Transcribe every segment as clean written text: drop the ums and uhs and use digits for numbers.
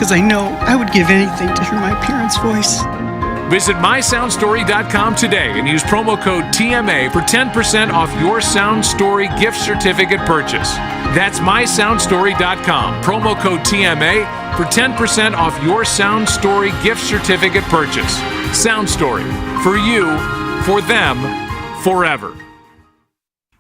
because I know I would give anything to hear my parents' voice. Visit mysoundstory.com today and use promo code TMA for 10% off your Sound Story gift certificate purchase. That's mysoundstory.com, promo code TMA for 10% off your Sound Story gift certificate purchase. Sound Story, for you, for them, forever.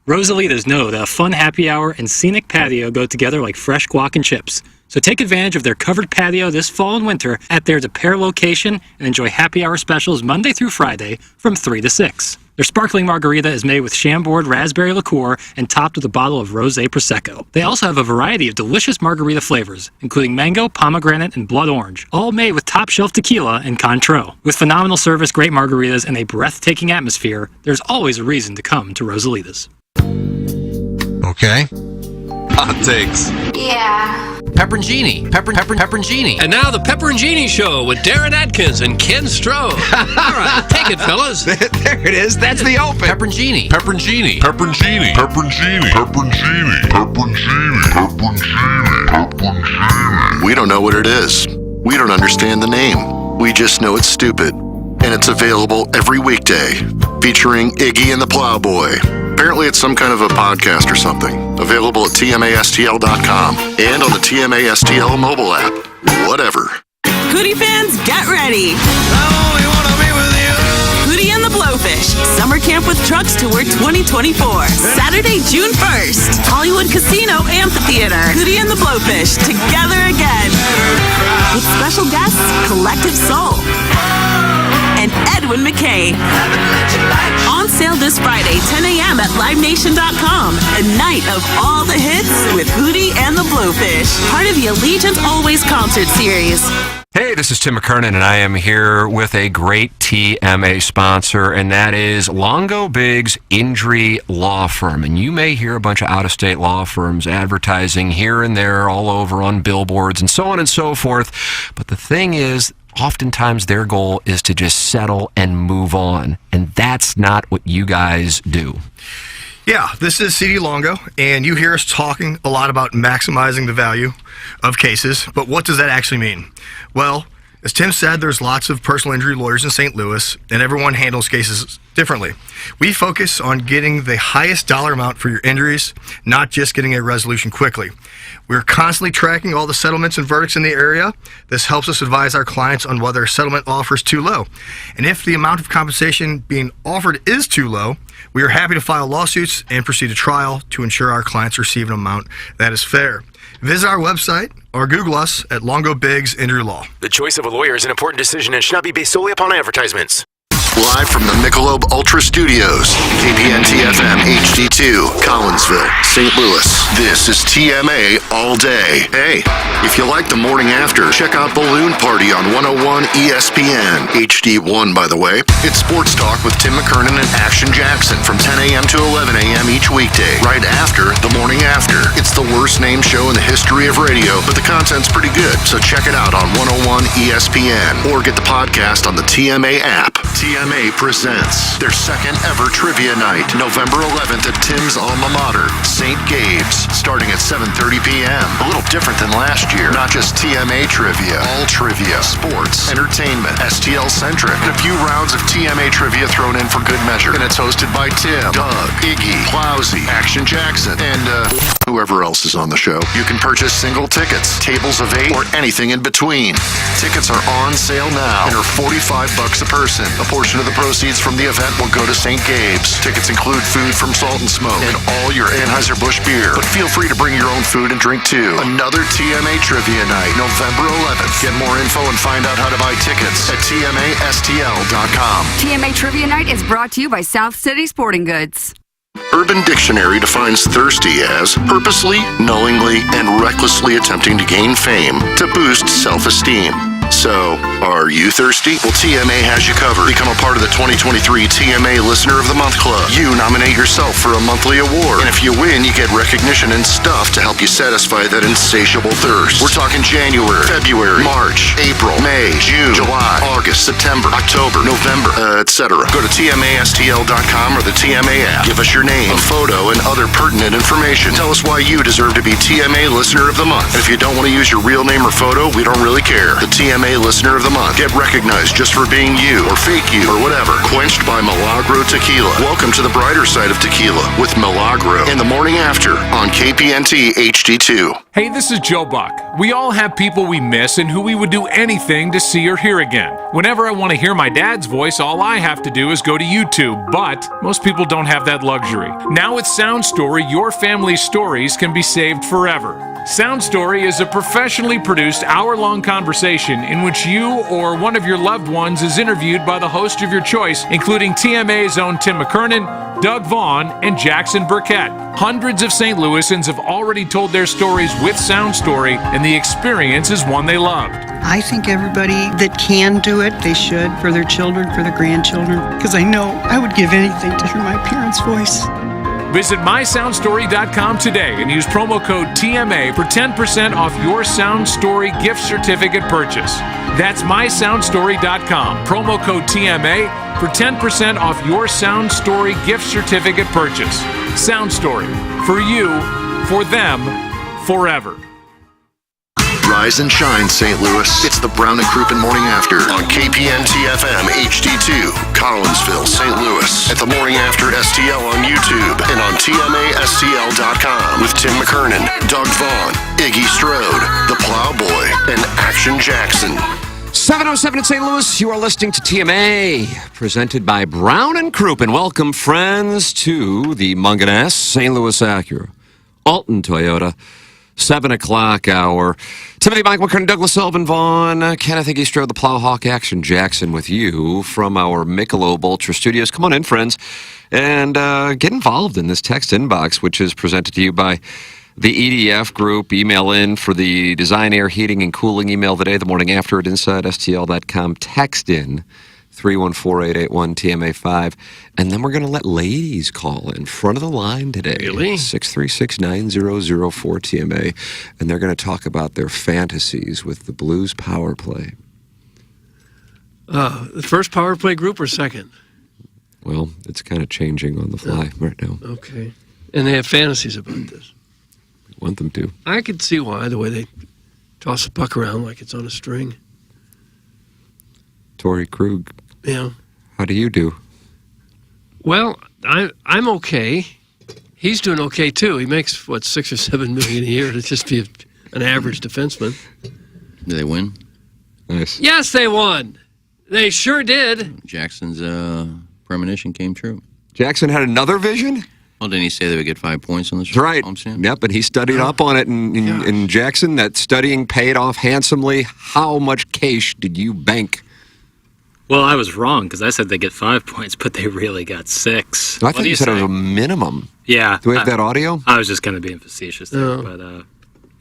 Rosalitas know that a fun happy hour and scenic patio go together like fresh guac and chips. So take advantage of their covered patio this fall and winter at their De Pere location and enjoy happy hour specials Monday through Friday from 3 to 6. Their sparkling margarita is made with Chambord raspberry liqueur and topped with a bottle of Rosé Prosecco. They also have a variety of delicious margarita flavors, including mango, pomegranate, and blood orange, all made with top-shelf tequila and Cointreau. With phenomenal service, great margaritas, and a breathtaking atmosphere, there's always a reason to come to Rosalitas. Okay. Hot takes. Yeah. Pepperoncini. Pepperoncini. And now the Pepperoncini Show with Darren Atkins and Ken Stroh. All right, take it, fellas. There it is. That's the open. Pepperoncini. Pepperoncini. Pepperoncini. Pepperoncini. Pepperoncini. Pepperoncini. Pepperoncini. Pepperoncini. We don't know what it is. We don't understand the name. We just know it's stupid. And it's available every weekday, featuring Iggy and the Plowboy. Apparently it's some kind of a podcast or something. Available at TMASTL.com and on the TMASTL mobile app. Whatever. Hootie fans, get ready. I only want to be with you. Hootie and the Blowfish, Summer Camp with Trucks Tour 2024. Saturday, June 1st. Hollywood Casino Amphitheater. Hootie and the Blowfish, together again. With special guests, Collective Soul and Edwin McKay. On sale this Friday, 10 a.m. at LiveNation.com. A night of all the hits with Hootie and the Blowfish. Part of the Allegiant Always concert series. Hey, this is Tim McKernan, and I am here with a great TMA sponsor, and that is Longo Biggs Injury Law Firm. And you may hear a bunch of out-of-state law firms advertising here and there all over on billboards and so on and so forth. But the thing is, oftentimes their goal is to just settle and move on, and that's not what you guys do. Yeah, this is CD Longo, and you hear us talking a lot about maximizing the value of cases, but what does that actually mean? Well, as Tim said, there's lots of personal injury lawyers in St. Louis, and everyone handles cases differently. We focus on getting the highest dollar amount for your injuries, not just getting a resolution quickly. We're constantly tracking all the settlements and verdicts in the area. This helps us advise our clients on whether a settlement offer is too low. And if the amount of compensation being offered is too low, we are happy to file lawsuits and proceed to trial to ensure our clients receive an amount that is fair. Visit our website or Google us at Longo Biggs Injury Law. The choice of a lawyer is an important decision and should not be based solely upon advertisements. Live from the Michelob Ultra Studios, KPNT-FM HD2, Collinsville, St. Louis. This is TMA All Day. Hey, if you like the morning after, check out Balloon Party on 101 ESPN, HD1 by the way. It's sports talk with Tim McKernan and Action Jackson from 10 a.m. to 11 a.m. each weekday, right after the morning after. It's the worst named show in the history of radio, but the content's pretty good, so check it out on 101 ESPN or get the podcast on the TMA app. TMA presents their second ever trivia night, November 11th at Tim's alma mater, St. Gabe's, starting at 7:30 p.m. A little different than last year. Not just TMA trivia, all trivia, sports, entertainment, STL-centric, and a few rounds of TMA trivia thrown in for good measure. And it's hosted by Tim, Doug, Iggy, Plowsy, Action Jackson, and whoever else is on the show. You can purchase single tickets, tables of 8, or anything in between. Tickets are on sale now and are $45 a person. A portion of the proceeds from the event will go to St. Gabe's. Tickets include food from Salt and Smoke and all your Anheuser-Busch beer. But feel free to bring your own food and drink too. Another TMA Trivia Night, November 11th. Get more info and find out how to buy tickets at TMASTL.com. TMA Trivia Night is brought to you by South City Sporting Goods. Urban Dictionary defines thirsty as purposely, knowingly, and recklessly attempting to gain fame to boost self-esteem. So, are you thirsty? Well, TMA has you covered. Become a part of the 2023 TMA Listener of the Month Club. You nominate yourself for a monthly award. And if you win, you get recognition and stuff to help you satisfy that insatiable thirst. We're talking January, February, March, April, May, June, July, August, September, October, November, etc. Go to TMASTL.com or the TMA app. Give us your name, a photo, and other pertinent information. Tell us why you deserve to be TMA Listener of the Month. And if you don't want to use your real name or photo, we don't really care. The TMA Listener of the Month. Get recognized just for being you, or fake you, or whatever. Quenched by Milagro Tequila. Welcome to the brighter side of tequila with Milagro in the morning after on KPNT HD2. Hey, this is Joe Buck. We all have people we miss and who we would do anything to see or hear again. Whenever I want to hear my dad's voice, all I have to do is go to YouTube, but most people don't have that luxury. Now with Sound Story, your family's stories can be saved forever. Sound Story is a professionally produced hour-long conversation in which you or one of your loved ones is interviewed by the host of your choice, including TMA's own Tim McKernan, Doug Vaughn, and Jackson Burkett. Hundreds of St. Louisans have already told their stories with Sound Story, and the experience is one they loved. I think everybody that can do it, they should, for their children, for their grandchildren, because I know I would give anything to hear my parents' voice. Visit mysoundstory.com today and use promo code TMA for 10% off your Sound Story gift certificate purchase. That's mysoundstory.com, promo code TMA for 10% off your Sound Story gift certificate purchase. Sound Story, for you, for them, forever. Rise and shine, St. Louis. It's the Brown and Crouppen Morning After on KPNT-FM HD2, Collinsville, St. Louis. At the Morning After STL on YouTube and on TMASTL.com with Tim McKernan, Doug Vaughn, Iggy Strode, The Plowboy, and Action Jackson. 7:07 in St. Louis. You are listening to TMA, presented by Brown and Crouppen. Welcome, friends, to the Munganess St. Louis Acura, Alton Toyota, 7 o'clock hour. Timothy, Mike McKernan, Douglas Elvin Vaughn, Kenneth Iggy Strode, the Plowhawk, Action Jackson with you from our Michelob Ultra Studios. Come on in, friends, and get involved in this text inbox, which is presented to you by the EDF Group. Email in for the Design, Air, Heating, and Cooling email today, the morning after at InsideSTL.com. Text in 314-881-TMA5. And then we're going to let ladies call in front of the line today. Really? 636-9004-TMA. And they're going to talk about their fantasies with the Blues power play. The first power play group or second? Well, it's kind of changing on the fly right now. Okay. And they have fantasies about this. We want them to. I could see why, the way they toss a puck around like it's on a string. Torrey Krug. Yeah. How do you do? Well, I'm okay. He's doing okay too. He makes $6 or $7 million a year to just be an average defenseman. Did they win? Nice. Yes, they won. They sure did. Jackson's premonition came true. Jackson had another vision? Well, didn't he say they would get 5 points on this? That's right. Yep, and he studied up on it in Jackson. That studying paid off handsomely. How much cash did you bank? Well, I was wrong because I said they get 5 points, but they really got 6. I thought you said it was a minimum. Yeah. Do we have that audio? I was just kind of being facetious there, but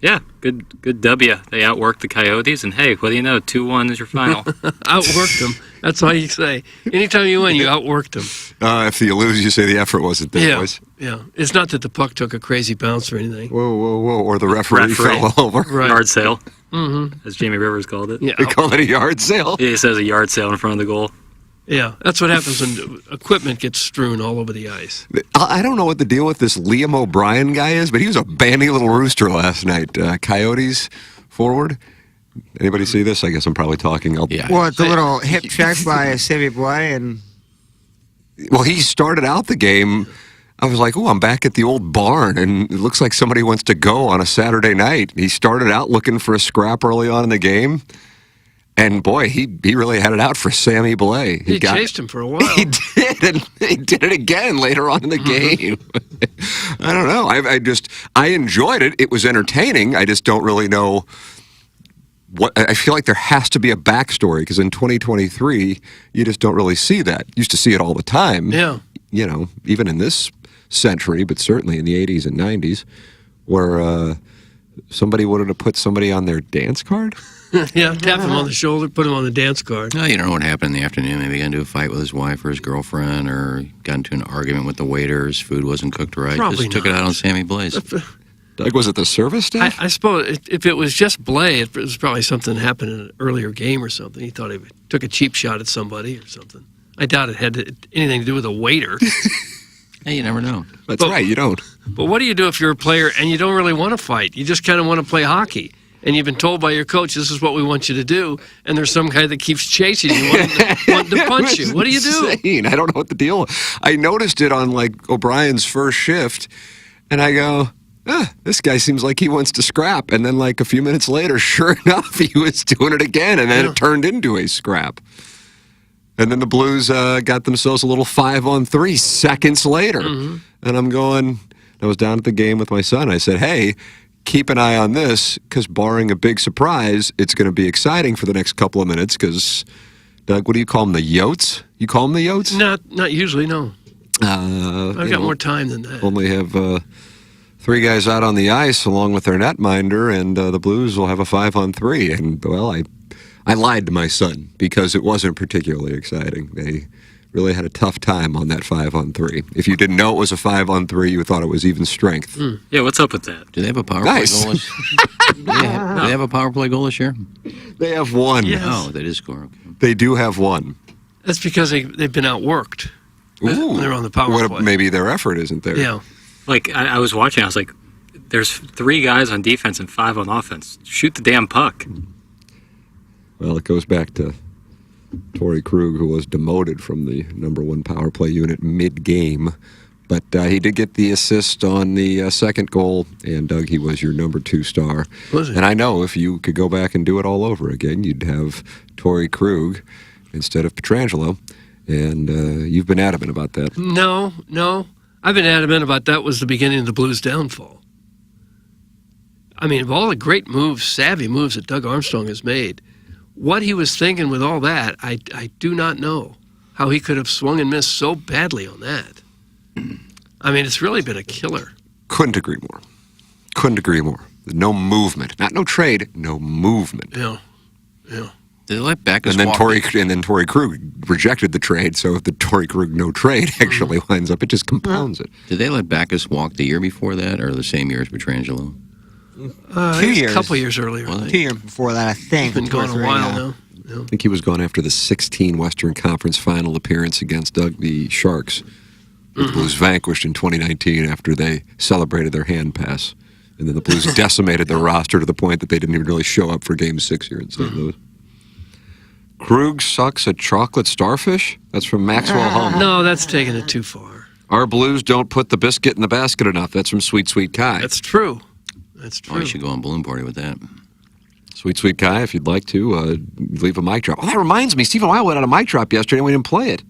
yeah, good W. They outworked the Coyotes, and hey, what do you know? 2-1 is your final. Outworked them. That's all you say. Anytime you win, you outworked them. If you lose, you say the effort wasn't there, boys. Yeah. It's not that the puck took a crazy bounce or anything. Whoa. Or the referee fell over. Right. Yard sale, mm-hmm. as Jamie Rivers called it. Yeah. They call it a yard sale? Yeah, he says a yard sale in front of the goal. Yeah, that's what happens when equipment gets strewn all over the ice. I don't know what the deal with this Liam O'Brien guy is, but he was a bandy little rooster last night. Coyotes forward. Anybody see this? I guess I'm probably talking. Well, it's a little hip check by Savvy Boy, and well, he started out the game. I was like, oh, I'm back at the old barn, and it looks like somebody wants to go on a Saturday night. He started out looking for a scrap early on in the game. And boy, he really had it out for Sammy Blais. He chased him for a while. He did, and he did it again later on in the game. I don't know. I enjoyed it. It was entertaining. I just don't really know what. I feel like there has to be a backstory because in 2023, you just don't really see that. Used to see it all the time. Yeah. You know, even in this century, but certainly in the 80s and 90s, where somebody wanted to put somebody on their dance card? Yeah, tap him on the shoulder, put him on the dance card. No, you don't know what happened in the afternoon. Maybe he got into a fight with his wife or his girlfriend, or got into an argument with the waiters. Food wasn't cooked right. Probably Just took it out on Sammy Blaze. Doug, was it the service staff? I suppose if it was just Blay, it was probably something that happened in an earlier game or something. He thought he took a cheap shot at somebody or something. I doubt it had anything to do with a waiter. Hey, you never know. That's right, you don't. But what do you do if you're a player and you don't really want to fight? You just kind of want to play hockey. And you've been told by your coach, this is what we want you to do. And there's some guy that keeps chasing you, wanting to punch you. What do you do? Insane. I don't know what the deal was. I noticed it on, like, O'Brien's first shift, and I go, this guy seems like he wants to scrap. And then, like, a few minutes later, sure enough, he was doing it again, and then it turned into a scrap. And then the Blues got themselves a little 5-on-3 seconds later. And I'm going, I was down at the game with my son. I said, hey, keep an eye on this, because barring a big surprise, it's going to be exciting for the next couple of minutes, because, Doug, what do you call them, the Yotes? You call them the Yotes? Not usually, no. I've got more time than that. Only have 3 guys out on the ice along with their netminder, and the Blues will have a 5-on-3. And, well, I lied to my son, because it wasn't particularly exciting. They really had a tough time on that 5-on-3. If you didn't know it was a 5-on-3, you thought it was even strength. Yeah, what's up with that? Do they have a power play goal? Do they have a power play goal this year? They have one. Yes. Oh, they did score. Okay. They do have one. That's because they've been outworked when they're on the power play. Maybe their effort isn't there. Yeah. Like, I was watching, I was like, there's 3 guys on defense and 5 on offense. Shoot the damn puck. Well, it goes back to Torrey Krug, who was demoted from the #1 power play unit mid-game. But he did get the assist on the second goal, and Doug, he was your #2 star. Was he? And I know if you could go back and do it all over again, you'd have Torrey Krug instead of Pietrangelo, and you've been adamant about that. No. I've been adamant about that was the beginning of the Blues' downfall. I mean, of all the great moves, savvy moves that Doug Armstrong has made, what he was thinking with all that, I do not know how he could have swung and missed so badly on that. I mean, it's really been a killer. Couldn't agree more. No movement. Not no trade, no movement. Yeah. Did they let Backus And then walk? Torrey Krug rejected the trade, so if the Torrey Krug no trade actually winds up, it just compounds it. Did they let Backus walk the year before that, or the same year as Pietrangelo? 2 years. A couple years earlier. 2 years before that, I think. Been gone a while now. I think he was gone after the 16 Western Conference final appearance against the Sharks. The Blues vanquished in 2019 after they celebrated their hand pass. And then the Blues decimated their roster to the point that they didn't even really show up for Game 6 here in St. Louis. Krug sucks at chocolate starfish? That's from Maxwell Holmes. No, that's taking it too far. Our Blues don't put the biscuit in the basket enough. That's from Sweet Sweet Kai. That's true. Oh, you should go on Balloon Party with that. Sweet Sweet Kai, if you'd like to, leave a mic drop. Oh, that reminds me, Stephen Weil went on a mic drop yesterday and we didn't play it.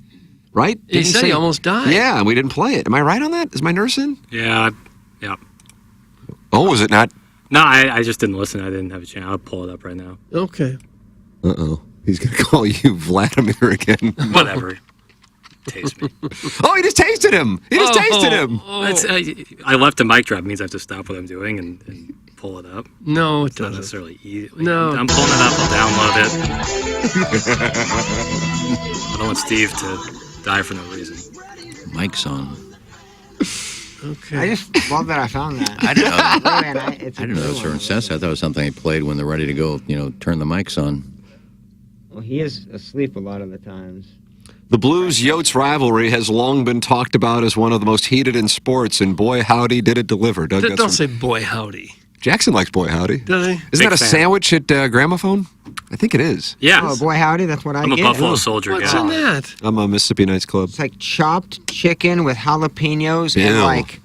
Right? He said he almost died. Yeah, and we didn't play it. Am I right on that? Is my nurse in? Yeah. Oh, was it not? No, I just didn't listen. I didn't have a chance. I'll pull it up right now. Okay. Uh-oh. He's going to call you Vladimir again. Whatever. Taste me. Oh, he just tasted him. He just tasted him. I left the mic drop. It means I have to stop what I'm doing and pull it up. No, it It's not doesn't. necessarily easy. No. I'm pulling it up. I'll download it. I don't want Steve to die for no reason. Mike's on. Okay. I just love that I found that. I didn't know. Really, and I didn't know certain sets. I thought it was something they played when they're ready to go. Turn the mics on. Well, he is asleep a lot of the times. The Blues-Yotes rivalry has long been talked about as one of the most heated in sports, and boy, howdy, did it deliver. Doug, Don't say boy howdy. Jackson likes boy howdy. Does he? Isn't that a sandwich at Gramophone? I think it is. Yeah. Oh, boy, howdy, that's what I I'm a get. Buffalo Soldier What's guy. in that? I'm a Mississippi Nights Club. It's like chopped chicken with jalapenos and Ew. like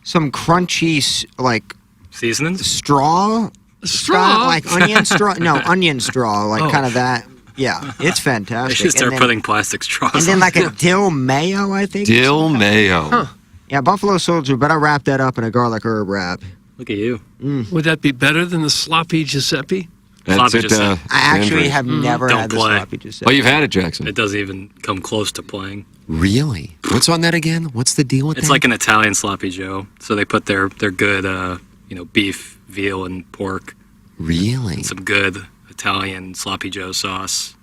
some crunchy, like Seasonings? straw. Straw? Like onion straw. No, onion straw. Like Oh. kind of that. Yeah, it's They fantastic. should start and then, putting plastic straws and then on like it. a dill mayo, I think. Dill mayo. Yeah, Buffalo Soldier, better wrap that up in a garlic herb wrap. Look at you. Would that be better than the sloppy Giuseppe? That's Sloppy it. Giuseppe. I actually Andrew. have never Don't had the play. sloppy Giuseppe. Oh, you've had it, Jackson. It doesn't even come close to playing. Really? What's on that again? What's the deal with It's that? like an Italian sloppy Joe. So they put their good beef, veal, and pork. Really? And some good Italian sloppy Joe sauce.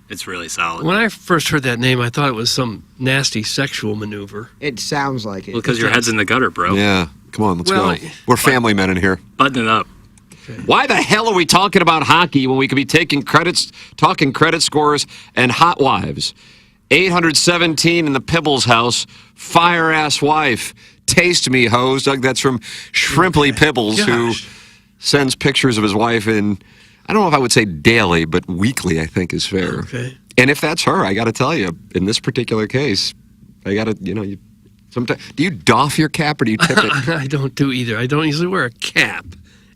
It's really solid. When I first heard that name, I thought it was some nasty sexual maneuver. It sounds like it. Well, because your head's in the gutter, bro. Yeah. Come on, let's Well, go. We're family men in here. Button it up. Why the hell are we talking about hockey when we could be talking credit scores and hot wives? 817 in the Pibbles house. Fire ass wife. Taste me, hoes. Doug, that's from Shrimply Pibbles, who sends pictures of his wife in, I don't know if I would say daily, but weekly, I think is fair. Okay. And if that's her, I got to tell you, in this particular case, I got to, sometimes, do you doff your cap or do you tip it? I don't do either. I don't usually wear a cap.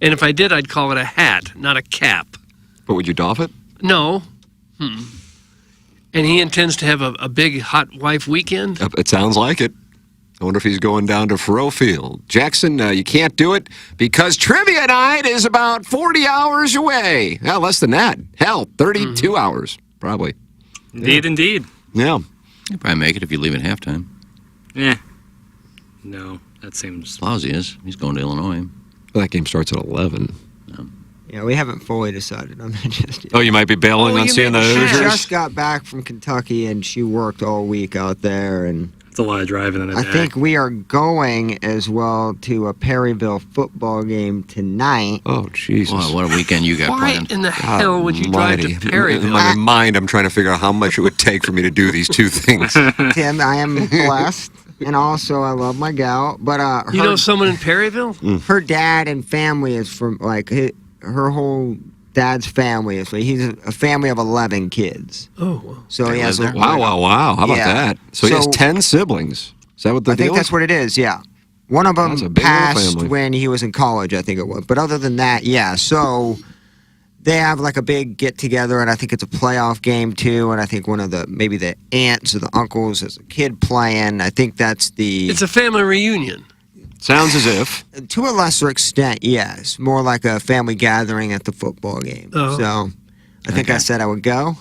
And if I did, I'd call it a hat, not a cap. But would you doff it? No. And he intends to have a big hot wife weekend? It sounds like it. I wonder if he's going down to Faroe Field. Jackson, you can't do it because trivia night is about 40 hours away. Well, less than that. Hell, 32 hours, probably. Indeed. Yeah. You'll probably make it if you leave at halftime. No, that seems... Lousy is. He's going to Illinois. Well, that game starts at 11. Yeah, we haven't fully decided on that just yet. Oh, you might be bailing on seeing the She Hoosiers? just got back from Kentucky, and she worked all week out there, and... It's a lot of driving in a I day. think we are going as well to a Perryville football game tonight. Oh, Jesus. Wow, what a weekend you got Why planned. in the hell would you drive to Perryville? In my mind, I'm trying to figure out how much it would take for me to do these two things. Tim, I am blessed, and also I love my gal. But You know someone in Perryville? her dad and family is from her whole dad's family is. He's a family of 11 kids. Oh, wow. So he has Wow. How about Yeah. that? So he has 10 siblings. Is that what the I deal think is? that's what it is. Yeah, one of That's a them big old passed family. when he was in college. I think it was. But other than that, yeah. So they have like a big get together, and I think it's a playoff game too. And I think one of maybe the aunts or the uncles has a kid playing. I think that's the. It's a family reunion. Sounds as if. To a lesser extent, yes. More like a family gathering at the football game. Oh. So I think I said I would go.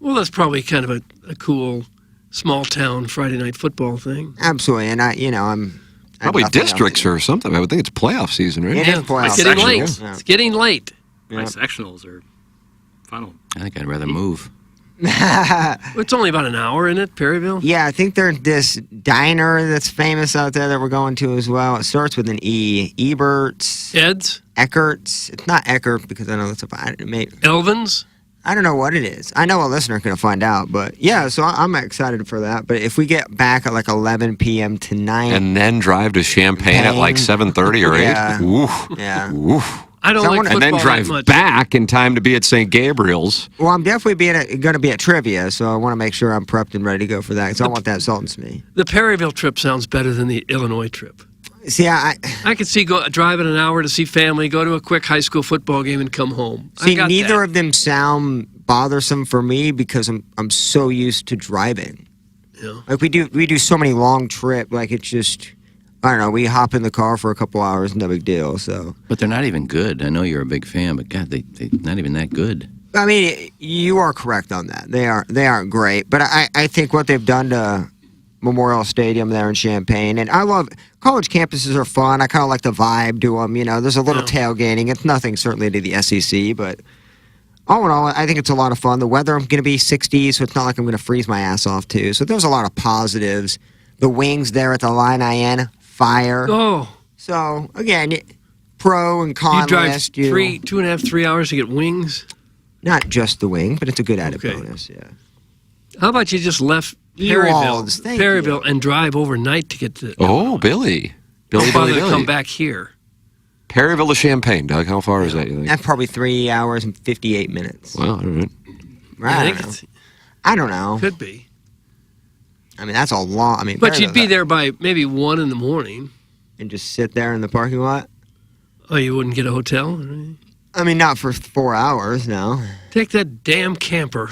Well, that's probably kind of a cool small town Friday night football thing. Absolutely, and I'm Probably districts or something. I would think it's playoff season, right? It is playoff It's getting late. season. It's getting late. My sectionals are final. I think I'd rather move. It's only about an hour, isn't it, Perryville? Yeah, I think there's this diner that's famous out there that we're going to as well. It starts with an E. Ebert's. Ed's? Eckert's. It's not Eckert because I know that's Elvin's? I don't know what it is. I know a listener can find out, but yeah, so I'm excited for that. But if we get back at like 11 p.m. tonight. And then drive to Champaign at like 7:30 or 8? Yeah. Oof. Yeah. Oof. I don't like And then football drive that much. back in time to be at St. Gabriel's. Well, I'm definitely going to be at trivia, so I want to make sure I'm prepped and ready to go for that because I want that salt and smee. The Perryville trip sounds better than the Illinois trip. See, I could see driving an hour to see family, go to a quick high school football game, and come home. See, neither of them sound bothersome for me because I'm so used to driving. Yeah. Like we do so many long trips. Like it's just, I don't know. We hop in the car for a couple hours, no big deal. So. But they're not even good. I know you're a big fan, but God, they're not even that good. I mean, you are correct on that. They aren't great, but I think what they've done to Memorial Stadium there in Champaign, and I love college campuses are fun. I kind of like the vibe to them. There's a little tailgating. It's nothing certainly to the SEC, but all in all, I think it's a lot of fun. The weather, I'm going to be 60, so it's not like I'm going to freeze my ass off too. So there's a lot of positives. The wings there at the Line IN, fire. Oh. So again, pro and con You drive list. 2.5, 3 hours to get wings? Not just the wing, but it's a good added bonus. Yeah. How about you just left Ewalds, thank Perryville and drive overnight to get to... Oh, Billy. Billy. Come back here. Perryville to Champaign, Doug. How far is that, you think? That's probably 3 hours and 58 minutes. Wow, all right. I don't know. Could be. I mean, that's a long. But you'd be there by maybe 1 in the morning. And just sit there in the parking lot? Oh, you wouldn't get a hotel? I mean, not for 4 hours, no. Take that damn camper.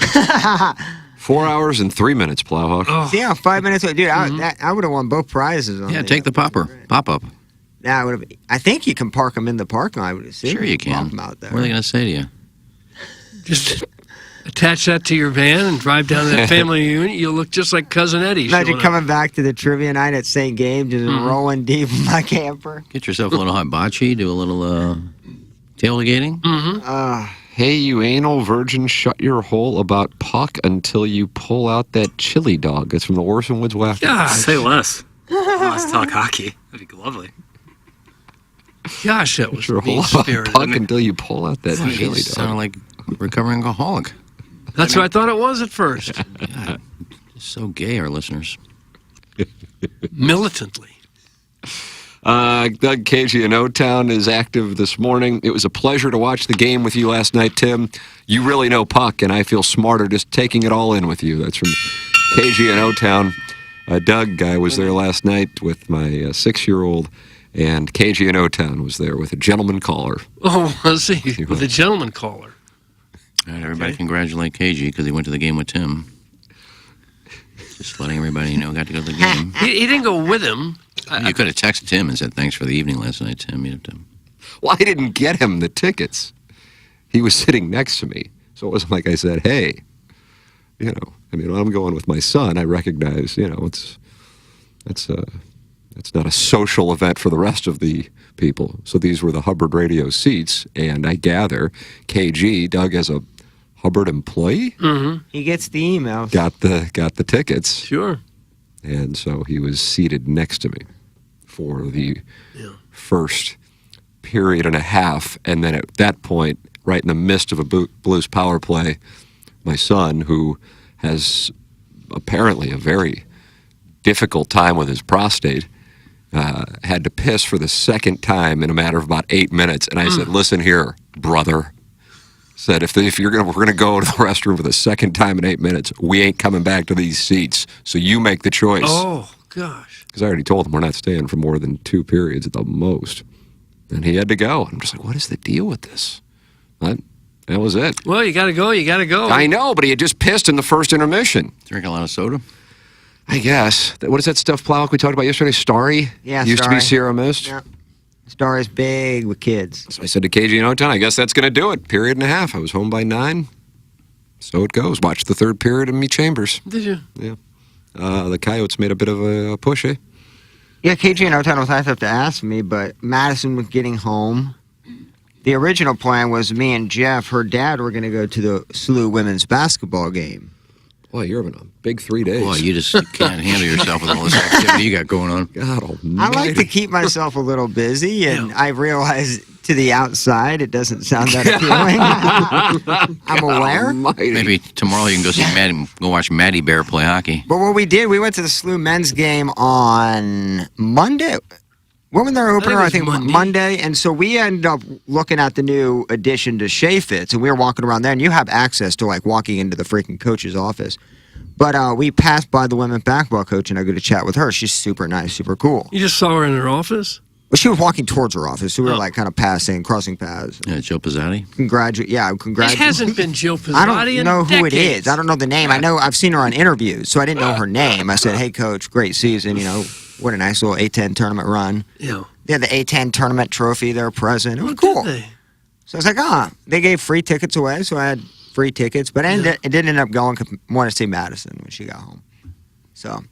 4 hours and 3 minutes, Plowhawk. Oh. Yeah, 5 minutes. Dude, I would have won both prizes. On Take the pop-up. Yeah, I think you can park them in the parking lot. I would assume. Sure you can. Them out there. What are they going to say to you? Just Attach that to your van and drive down to that family reunion. You'll look just like Cousin Eddie. Imagine coming back to the trivia night at St. Gabe, just rolling deep in my camper. Get yourself a little hibachi, do a little tailgating. Hey, you anal virgin, shut your hole about Puck until you pull out that chili dog. That's from the Orson Woods Waft. Say less. Let's talk hockey. That'd be lovely. Gosh, that was Your hole about Puck until you pull out that chili dog. Sounded like a recovering alcoholic. That's what I thought it was at first. God, so gay, our listeners. Militantly. Doug Cagey in O-Town is active this morning. It was a pleasure to watch the game with you last night, Tim. You really know Puck, and I feel smarter just taking it all in with you. That's from Cagey in O-Town. Doug, I was there last night with my 6-year-old, and Cagey in O-Town was there with a gentleman caller. Oh, let's see. With a gentleman caller. All right, everybody congratulate KG because he went to the game with Tim. Just letting everybody know, got to go to the game. He didn't go with him. You could have texted Tim and said, thanks for the evening last night, Tim. You have to... Well, I didn't get him the tickets. He was sitting next to me. So it wasn't like I said, hey, you know, I mean, when I'm going with my son, I recognize, you know, it's not a social event for the rest of the people. So these were the Hubbard radio seats, and I gather KG, Doug, as a Hubbard employee, He gets the emails. got the tickets. Sure. And so he was seated next to me for the first period and a half. And then at that point, right in the midst of a Blues power play, my son, who has apparently a very difficult time with his prostate, had to piss for the second time in a matter of about 8 minutes. And I said, listen here, brother. Said, if we're gonna go to the restroom for the second time in 8 minutes, we ain't coming back to these seats. So you make the choice. Oh, gosh. Because I already told him we're not staying for more than 2 periods at the most. And he had to go. I'm just like, what is the deal with this? That was it. Well, you got to go. You got to go. I know, but he had just pissed in the first intermission. Drink a lot of soda? I guess. What is that stuff, Plowek, we talked about yesterday? Starry? Yeah, Used to be Starry. Sierra Mist? Yeah. Star is big with kids. So I said to KG in O-Town, I guess that's going to do it. Period and a half. I was home by 9. So it goes. Watched the third period in me chambers. Did you? Yeah. The Coyotes made a bit of a push, eh? Yeah, KG and O-Town was nice enough to ask me, but Madison was getting home. The original plan was me and Jeff, her dad, were going to go to the SLU women's basketball game. Boy, you're having a big 3 days. Boy, you just can't handle yourself with all this activity you got going on. God almighty. I like to keep myself a little busy, and I realize to the outside it doesn't sound that appealing. I'm aware. Maybe tomorrow you can go see go watch Maddie Bear play hockey. But what we did, we went to the SLU men's game on Monday. When was their opener? I think Monday. And so we ended up looking at the new addition to Chaffetz, and we were walking around there, and you have access to, like, walking into the freaking coach's office. But we passed by the women's basketball coach, and I go to chat with her. She's super nice, super cool. You just saw her in her office? Well, she was walking towards her office, so we were, like, kind of crossing paths. Yeah, Joe Pizzati? It hasn't been Joe Pizzati I don't know in who it decades. is. I don't know the name. I know I've seen her on interviews, so I didn't know her name. I said, hey, coach, great season, you know. What a nice little A-10 tournament run. Yeah. They had the A-10 tournament trophy there present. It was cool. So I was like, they gave free tickets away, so I had free tickets. But it didn't end up going because I wanted to see Madison when she got home. So.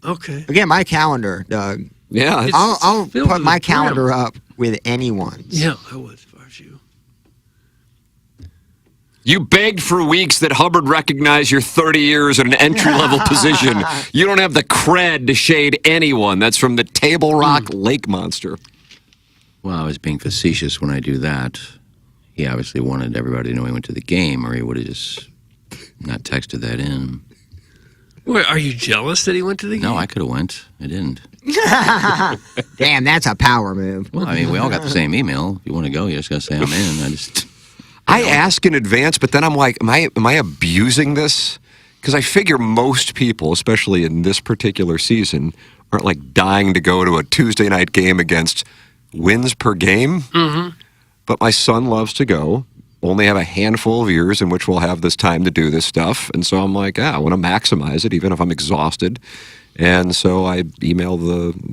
Okay. Again, my calendar, Doug. Yeah. I'll filled put with my the brim. calendar up with anyone's. Yeah, I would if I was you. You begged for weeks that Hubbard recognize your 30 years at an entry-level position. You don't have the cred to shade anyone. That's from the Table Rock Lake Monster. Well, I was being facetious when I do that. He obviously wanted everybody to know he went to the game, or he would have just not texted that in. Wait, are you jealous that he went to the game? No, I could have went. I didn't. Damn, that's a power move. Well, I mean, we all got the same email. If you want to go, you just got to say I'm in. I ask in advance, but then I'm like, am I abusing this? Because I figure most people, especially in this particular season, aren't like dying to go to a Tuesday night game against wins per game. Mm-hmm. But my son loves to go. Only have a handful of years in which we'll have this time to do this stuff. And so I'm like, I want to maximize it, even if I'm exhausted. And so I emailed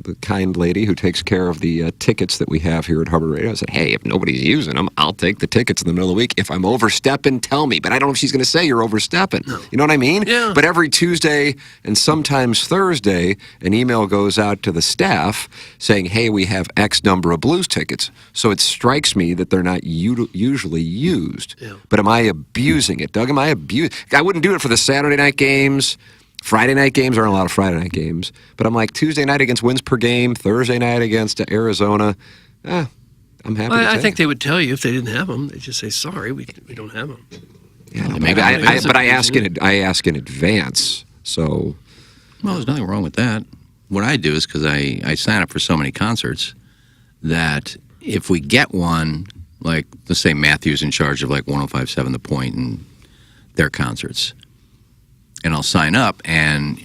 the kind lady who takes care of the tickets that we have here at Hubbard Radio. I said, hey, if nobody's using them, I'll take the tickets in the middle of the week. If I'm overstepping, tell me. But I don't know if she's going to say you're overstepping. No. You know what I mean? Yeah. But every Tuesday and sometimes Thursday, an email goes out to the staff saying, hey, we have X number of Blues tickets. So it strikes me that they're not usually used. Yeah. But am I abusing it, Doug? Am I abusing? I wouldn't do it for the Saturday night games. Friday night games aren't a lot of Friday night games, but I'm like Tuesday night against wins per game, Thursday night against Arizona. I'm happy. I think they would tell you if they didn't have them. They'd just say, "Sorry, we don't have them." Yeah, no, maybe I ask in advance. So, well, there's nothing wrong with that. What I do is because I sign up for so many concerts that if we get one, like let's say Matthew's in charge of like 105.7 The Point and their concerts. And I'll sign up, and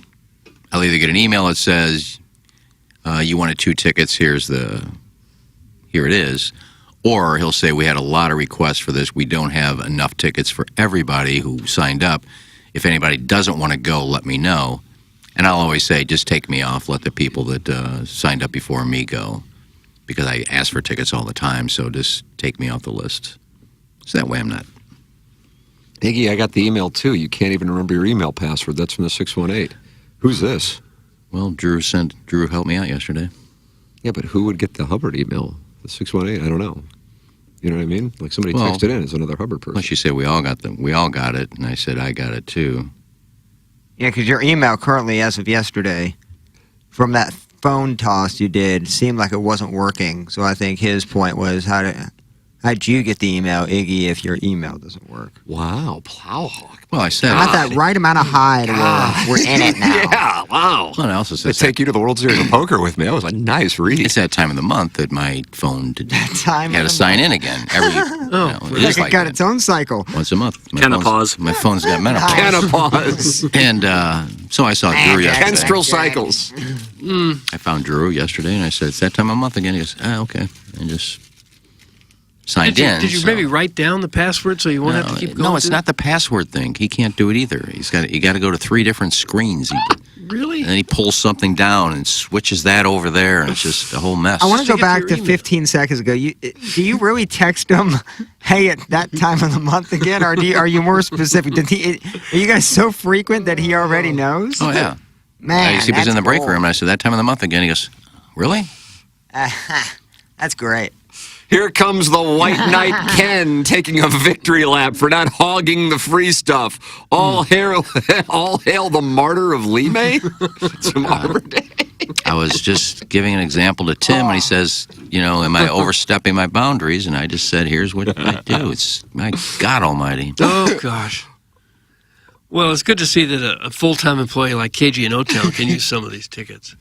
I'll either get an email that says, you wanted 2 tickets, here it is, or he'll say, we had a lot of requests for this. We don't have enough tickets for everybody who signed up. If anybody doesn't want to go, let me know. And I'll always say, just take me off. Let the people that signed up before me go, because I ask for tickets all the time, so just take me off the list. So that way I'm not... Iggy, I got the email too. You can't even remember your email password. That's from the 618. Who's this? Well, Drew helped me out yesterday. Yeah, but who would get the Hubbard email? The 618? I don't know. You know what I mean? Like somebody texted in as another Hubbard person. Well, she said we all got them. We all got it, and I said I got it too. Yeah, because your email currently, as of yesterday, from that phone toss you did, seemed like it wasn't working. So I think his point was how'd you get the email, Iggy, if your email doesn't work? Wow, Plowhawk. Well, I said... Got that right amount of high to where we're in it now. Yeah, wow. Well, I also said... They take you to the World Series of Poker with me. That was a nice read. It's that time of the month that my phone had to sign in again. It is like got its own cycle. Once a month. Menopause. My phone's got menopause. Menopause. And so I saw Drew yesterday. Menstrual cycles. I found Drew yesterday, and I said, it's that time of month again. He goes, okay. And just... signed in. Did you maybe write down the password so you won't have to keep going? No, it's not the password thing. He can't do it either. You got to go to 3 different screens. Really? And then he pulls something down and switches that over there, and it's just a whole mess. I want to go back to 15 seconds ago. Do you really text him, hey, at that time of the month again, or are you more specific? Are you guys so frequent that he already knows? Oh, yeah. Man, he was in the break room, and I said, that time of the month again. He goes, really? That's great. Here comes the White Knight Ken taking a victory lap for not hogging the free stuff. All hail the martyr of Limay. It's from Arbor Day. I was just giving an example to Tim, and he says, am I overstepping my boundaries? And I just said, here's what I do. It's, my God almighty. Oh, gosh. Well, it's good to see that a full-time employee like KG in O-Town can use some of these tickets.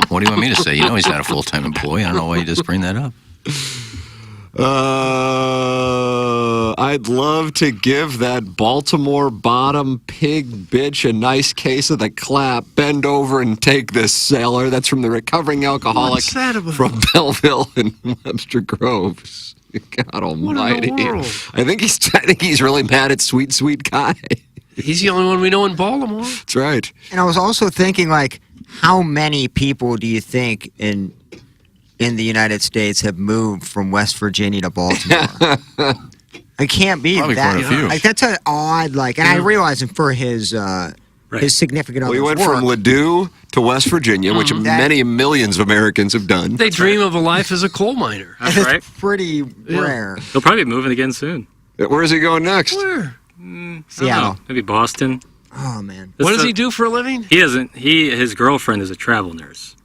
What do you want me to say? He's not a full-time employee. I don't know why you just bring that up. I'd love to give that Baltimore bottom pig bitch a nice case of the clap. Bend over and take this, sailor. That's from the recovering alcoholic What's that about? from Belleville and Webster Groves. God almighty. What in the world? I think he's really mad at Sweet Guy. He's the only one we know in Baltimore. That's right. And I was also thinking, how many people do you think in the United States have moved from West Virginia to Baltimore? It can't be Probably that. quite a few. That's an odd, and I realize him for his significant other's We went work. from Ladue to West Virginia, which many millions of Americans have done. They dream of a life as a coal miner. That's right. It's pretty rare. He'll probably be moving again soon. Where is he going next? Where? Seattle. Maybe Boston. Oh, man. What does he do for a living? He doesn't. His girlfriend is a travel nurse.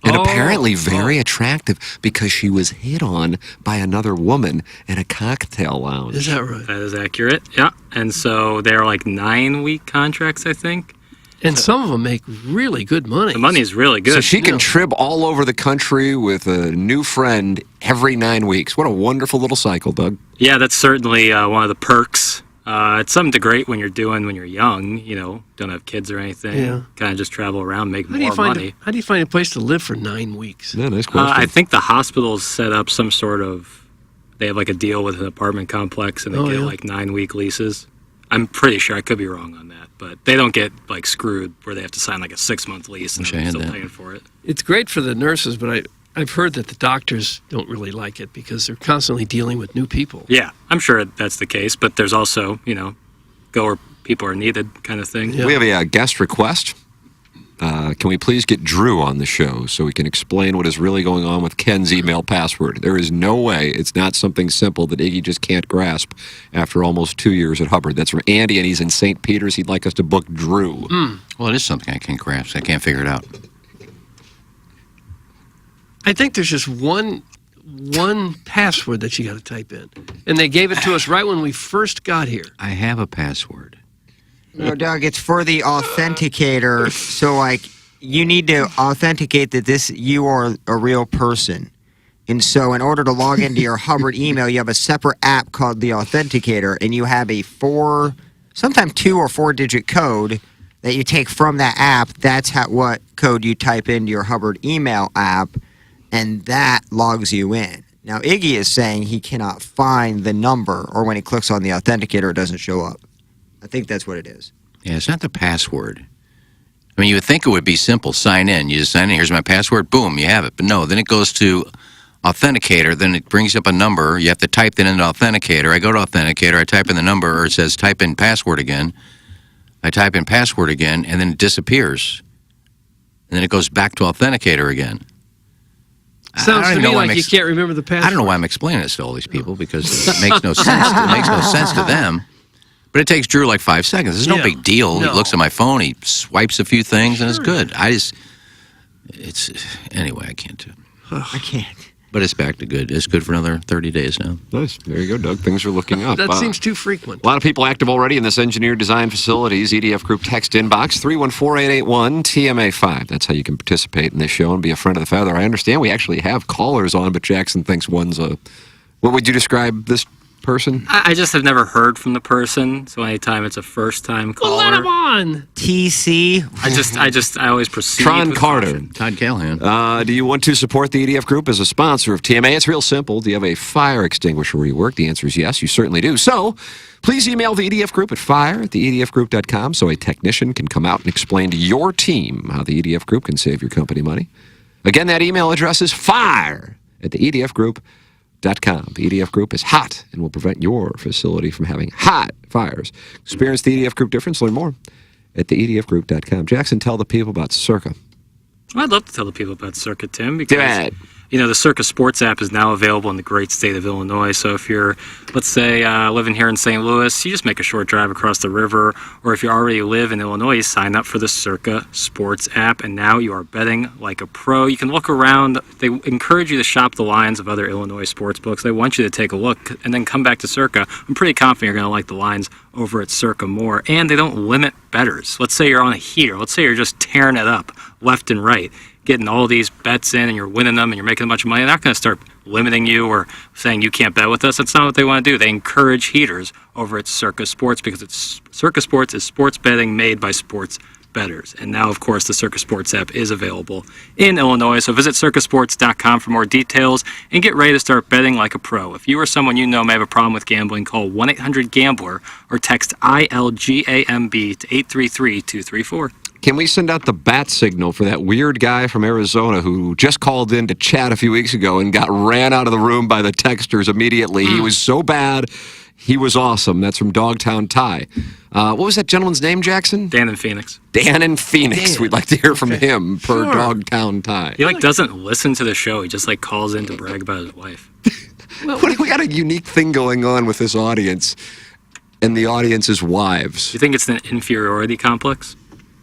And apparently very attractive because she was hit on by another woman at a cocktail lounge. Is that right? That is accurate. Yeah. And so they're 9-week contracts, I think. And some of them make really good money. The money is really good. So she can trib all over the country with a new friend every 9 weeks. What a wonderful little cycle, Doug. Yeah, that's certainly one of the perks. It's something great when you're young, don't have kids or anything. Yeah. Kind of just travel around, make more money. How do you find a place to live for 9 weeks? Yeah, nice question. I think the hospitals set up some sort of, they have a deal with an apartment complex and they get 9-week leases. I'm pretty sure. I could be wrong on that, but they don't get like screwed where they have to sign like a 6-month lease and they're still paying for it. It's great for the nurses, but I've heard that the doctors don't really like it because they're constantly dealing with new people. Yeah, I'm sure that's the case, but there's also, go where people are needed kind of thing. We have a guest request. Can we please get Drew on the show so we can explain what is really going on with Ken's email password? There is no way it's not something simple that Iggy just can't grasp after almost 2 years at Hubbard. That's from Andy, and he's in St. Peter's. He'd like us to book Drew. Well, it is something I can't grasp. I can't figure it out. I think there's just one password that you got to type in. And they gave it to us right when we first got here. I have a password. No, Doug, it's for the authenticator. So, like, you need to authenticate that you are a real person. And so, in order to log into your Hubbard email, you have a separate app called the Authenticator, and you have a sometimes 2 or 4-digit code that you take from that app. That's what code you type into your Hubbard email app, and that logs you in. Now, Iggy is saying he cannot find the number, or when he clicks on the Authenticator, it doesn't show up. I think that's what it is. Yeah, it's not the password. I mean, you would think it would be simple. Sign in. You just sign in. Here's my password. Boom, you have it. But no, then it goes to Authenticator. Then it brings up a number. You have to type that into Authenticator. I go to Authenticator. I type in the number, or it says type in password again. I type in password again, and then it disappears. And then it goes back to Authenticator again. Sounds to me like you can't remember the password. I don't know why I'm explaining this to all these people because it makes no sense. It makes no sense to them. But it takes Drew like 5 seconds. It's no big deal. No. He looks at my phone, he swipes a few things, and it's good. Anyway, I can't do it. I can't. But it's back to good. It's good for another 30 days now. Nice. There you go, Doug. Things are looking up. That seems too frequent. A lot of people active already in this engineered design facilities. EDF Group text inbox 314-881-TMA5. That's how you can participate in this show and be a friend of the feather. I understand we actually have callers on, but Jackson thinks one's a... What would you describe this person? I just have never heard from the person, so anytime it's a first-time caller. Well, let him on. TC. I always proceed. Tron Carter. Todd Callahan. Do you want to support the EDF Group as a sponsor of TMA? It's real simple. Do you have a fire extinguisher where you work? The answer is yes, you certainly do. So, please email the EDF Group at fire@theedfgroup.com so a technician can come out and explain to your team how the EDF Group can save your company money. Again, that email address is fire@theedfgroup.com. The EDF Group is hot and will prevent your facility from having hot fires. Experience the EDF Group difference. Learn more at theedfgroup.com. Jackson, tell the people about Circa. I'd love to tell the people about Circa, Tim, because the Circa Sports app is now available in the great state of Illinois. So if you're, let's say, living here in St. Louis, you just make a short drive across the river, or if you already live in Illinois, you sign up for the Circa Sports app, and now you are betting like a pro. You can look around. They encourage you to shop the lines of other Illinois sports books. They want you to take a look and then come back to Circa. I'm pretty confident you're going to like the lines over at Circa more, and they don't limit bettors. Let's say you're on a heater. Let's say you're just tearing it up left and right, getting all these bets in and you're winning them and you're making a bunch of money. They're not going to start limiting you or saying you can't bet with us. That's not what they want to do. They encourage heaters over at Circa Sports because Circa Sports is sports betting made by sports bettors. And now, of course, the Circa Sports app is available in Illinois. So visit circasports.com for more details and get ready to start betting like a pro. If you or someone you know may have a problem with gambling, call 1-800-GAMBLER or text ILGAMB to 833-234. Can we send out the bat signal for that weird guy from Arizona who just called in to chat a few weeks ago and got ran out of the room by the texters immediately? He was so bad, he was awesome. That's from Dogtown Ty. What was that gentleman's name, Jackson? Dan in Phoenix. Dan in Phoenix. We'd like to hear from him per Dogtown Ty. He doesn't listen to the show. He just calls in to brag about his wife. We got a unique thing going on with this audience, and the audience's wives. You think it's an inferiority complex?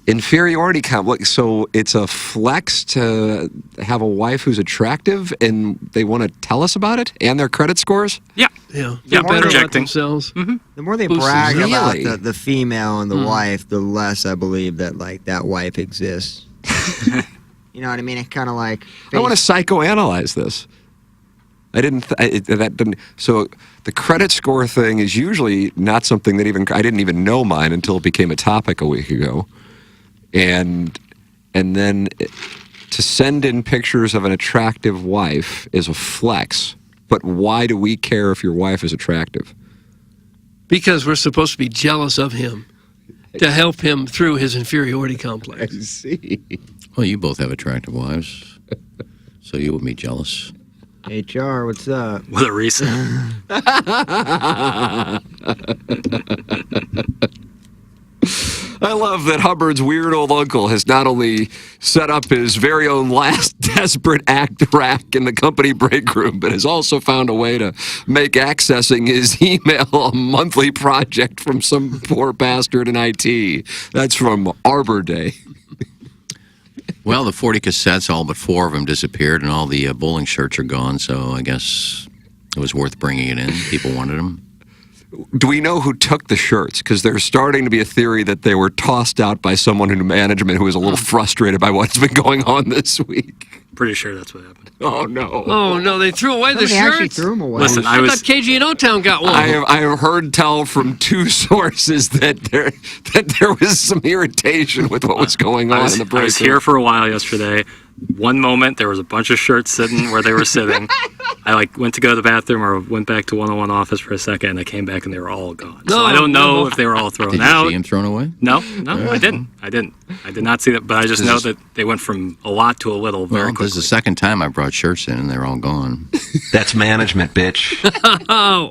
Inferiority complex. So it's a flex to have a wife who's attractive, and they want to tell us about it and their credit scores? Yeah. Yeah, better about themselves. Mm-hmm. The more they brag about the female and the wife, the less I believe that that wife exists. You know what I mean? It's kind of like... I want to psychoanalyze this. So the credit score thing is usually not something that I didn't even know mine until it became a topic a week ago. And then to send in pictures of an attractive wife is a flex. But why do we care if your wife is attractive? Because we're supposed to be jealous of him to help him through his inferiority complex. I see. Well, you both have attractive wives, so you would be jealous. HR, what's up? What a reason. I love that Hubbard's weird old uncle has not only set up his very own last desperate act rack in the company break room, but has also found a way to make accessing his email a monthly project from some poor bastard in IT. That's from Arbor Day. Well, the 40 cassettes, all but 4 of them disappeared, and all the bowling shirts are gone, so I guess it was worth bringing it in. People wanted them. Do we know who took the shirts? Because there's starting to be a theory that they were tossed out by someone in management who was a little frustrated by what's been going on this week. Pretty sure that's what happened. Oh, no. Oh, no, they threw away the Somebody actually shirts? threw them away. Listen, I thought KG and O-Town got one. I have heard tell from 2 sources that there was some irritation with what was going on in the break I was room. here for a while yesterday. One moment, there was a bunch of shirts sitting where they were sitting. I went to go to the bathroom or went back to 101 office for a second, and I came back and they were all gone. So I don't know if they were all thrown Did out. you see him thrown away? No, I didn't. I did not see that, but I just know that they went from a lot to a little very Well, quickly. this is the second time I brought shirts in, and they're all gone. That's management, bitch. Oh,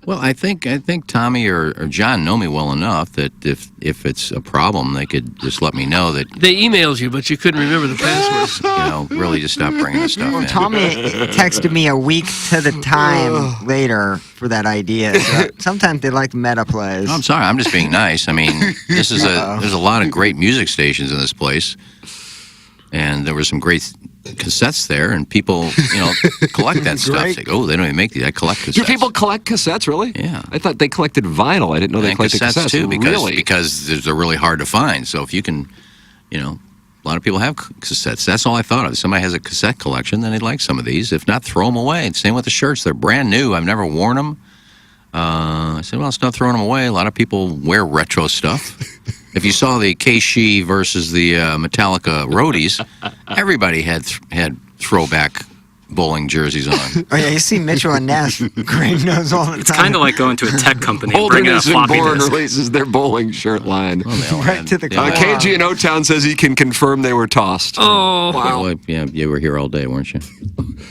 Well, I think Tommy or John know me well enough that if it's a problem, they could just let me know that, they emailed you, but you couldn't remember the password. really just stop bringing the stuff Well, in. Tommy texted me a week to the time later for that idea. So sometimes they like meta plays. No, I'm sorry, I'm just being nice. I mean, there's a lot of great music stations in this place, and there were some great cassettes there, and people, collect that stuff. It's like, oh, they don't even make these. I collect cassettes. Do people collect cassettes, really? Yeah. I thought they collected vinyl. I didn't know they And collected cassettes. too, Really? because they're really hard to find. So if you can, a lot of people have cassettes. That's all I thought of. If somebody has a cassette collection, then they'd like some of these. If not, throw them away. Same with the shirts. They're brand new. I've never worn them. I said, well, stop throwing them away. A lot of people wear retro stuff. If you saw the Keishi versus the Metallica roadies, everybody had throwback bowling jerseys on. Oh yeah, you see Mitchell and Ness. Greg knows all the time. It's kind of like going to a tech company and bringing a Holderness and floppy Bourne disk. releases their bowling shirt line. Right to the core. KG in O-Town says he can confirm they were tossed. Oh, wow. Well, yeah, you were here all day, weren't you?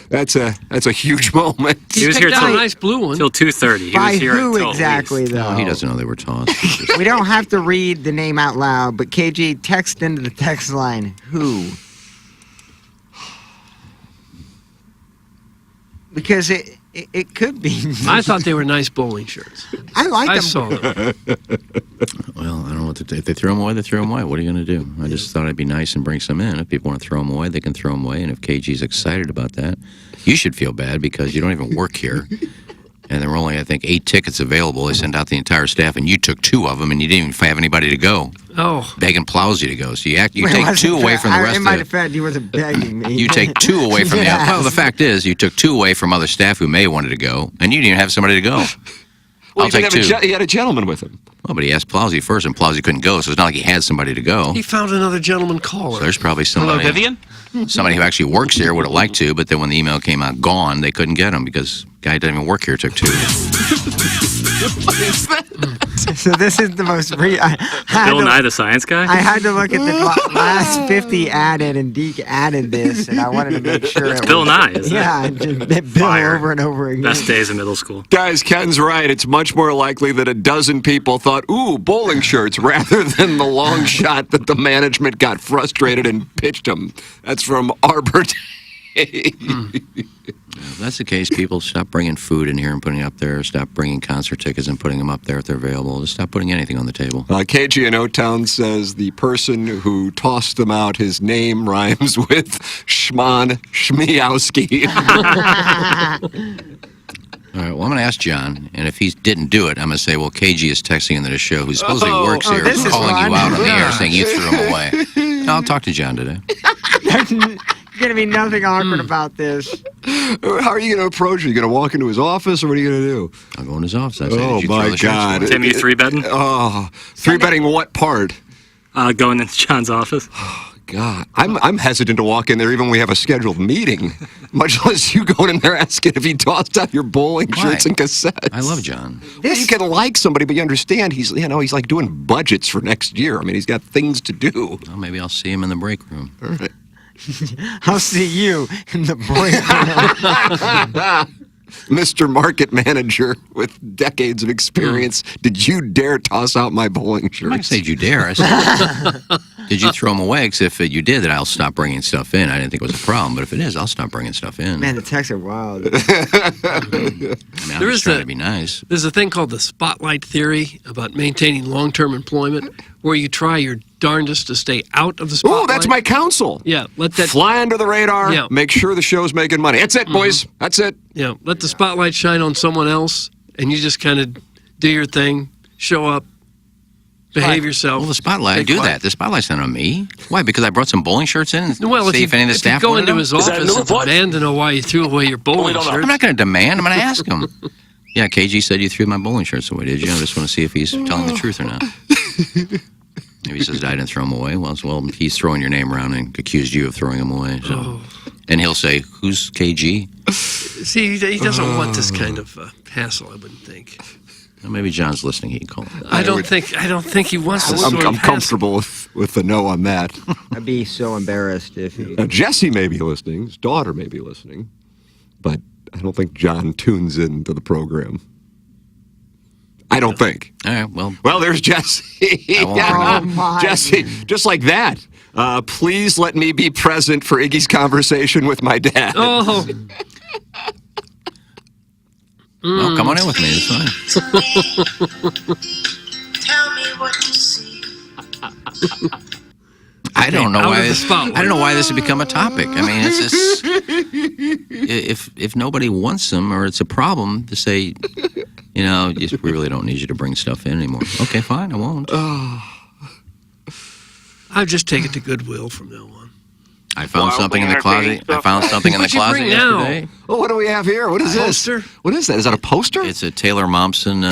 That's a huge moment. He was here picked out a till nice blue one. 2:30. He By was here who until exactly, at least. though? He doesn't know they were tossed. We don't have to read the name out loud, but KG, text into the text line, who? Because it could be. I thought they were nice bowling shirts. I like them. I saw them. Well, I don't know what to do. If they throw them away, they throw them away. What are you going to do? I just thought I'd be nice and bring some in. If people want to throw them away, they can throw them away. And if KG's excited about that, you should feel bad because you don't even work here. And there were only, I think, 8 tickets available. They sent out the entire staff, and you took 2 of them, and you didn't even have anybody to go. Oh. Begging Plowsy to go. So you Wait, take wasn't 2 away fair. from the rest In my of the... defense, he wasn't begging me. You take 2 away from Yeah. the... Well, the fact is, you took 2 away from other staff who may have wanted to go, and you didn't even have somebody to go. Well, I'll take 2. he had a gentleman with him. Well, but he asked Plowsy first, and Plowsy couldn't go, so it's not like he had somebody to go. He found another gentleman caller. So there's probably somebody... Hello, Vivian? Somebody who actually works here would have liked to, but then when the email came out gone, they couldn't get him because the guy doesn't even work here took 2. So this is the most. Bill Nye the Science Guy? I had to look at the last 50 added, and Deke added this, and I wanted to make sure It's it Bill was, Nye, isn't it? Yeah, just Bill Fire. over and over again. Best days of middle school. Guys, Ken's right. It's much more likely that a dozen people thought, ooh, bowling shirts, rather than the long shot that the management got frustrated and pitched them. That's from Arbor Day. If that's the case, people stop bringing food in here and putting it up there. Stop bringing concert tickets and putting them up there if they're available. Just stop putting anything on the table. KG in O-Town says the person who tossed them out, his name rhymes with Shmon Shmiowski. All right, well, I'm going to ask John, and if he didn't do it, I'm going to say, well, KG is texting into the show, who supposedly works here, this is calling fun. you out on the air, Yeah. saying you threw him away. I'll talk to John today. There's going to be nothing awkward about this. How are you going to approach it? Are you going to walk into his office, or what are you going to do? I'll go in his office. I say, Oh, did you throw my the shirts God. away? Tim, you 3-betting? Oh, 3-betting what part? Going into John's office. God, I'm hesitant to walk in there even when we have a scheduled meeting, much less you going in there asking if he tossed out your bowling shirts and cassettes. I love John. You can like somebody, but you understand he's like doing budgets for next year. I mean, he's got things to do. Well, maybe I'll see him in the break room. All right. I'll see you in the break room. Mr. Market Manager with decades of experience, did you dare toss out my bowling shirts? I'm not going to say did you dare. I said, did you throw them away? Because if you did, then I'll stop bringing stuff in. I didn't think it was a problem. But if it is, I'll stop bringing stuff in. Man, the texts are wild. I'm just trying to be nice. There's a thing called the spotlight theory about maintaining long-term employment, where you try your darndest to stay out of the spotlight. Oh, that's my counsel. Yeah, let that fly under the radar. Yeah. Make sure the show's making money. That's it, boys. That's it. Yeah, let the spotlight shine on someone else, and you just kind of do your thing, show up, behave yourself. Well, the spotlight, I do that. The spotlight's not on me. Why? Because I brought some bowling shirts in and Well, see if any of the if staff you go wanted into them. his office and demand to know why you threw away your bowling shirts. I'm not going to demand. I'm going to ask him. Yeah, KG said you threw my bowling shirts away, did you? I just want to see if he's telling the truth or not. Maybe he says I didn't throw them away. Well, he's throwing your name around and accused you of throwing them away. So. And he'll say, "Who's KG?" See, he doesn't want this kind of hassle, I wouldn't think. Well, maybe John's listening. He can call him. I don't think he wants this sort of I'm hassle. comfortable with the no on that. I'd be so embarrassed if he... Now, Jesse may be listening. His daughter may be listening. But I don't think John tunes into the program. I don't think. All right, well. Well, there's Jesse. Jesse, just like that. Please let me be present for Iggy's conversation with my dad. Oh. Well, come on in with me. It's fine. Tell me what you see. I don't know Out why. of the spotlight. I don't know why this has become a topic. I mean, it's just if nobody wants them or it's a problem to say, we really don't need you to bring stuff in anymore. Okay, fine, I won't. I'll just take it to Goodwill from now on. I found something in the closet. I found something in the closet yesterday. Oh, what do we have here? What is this? Poster? What is that? Is that a poster? It's a Taylor Momsen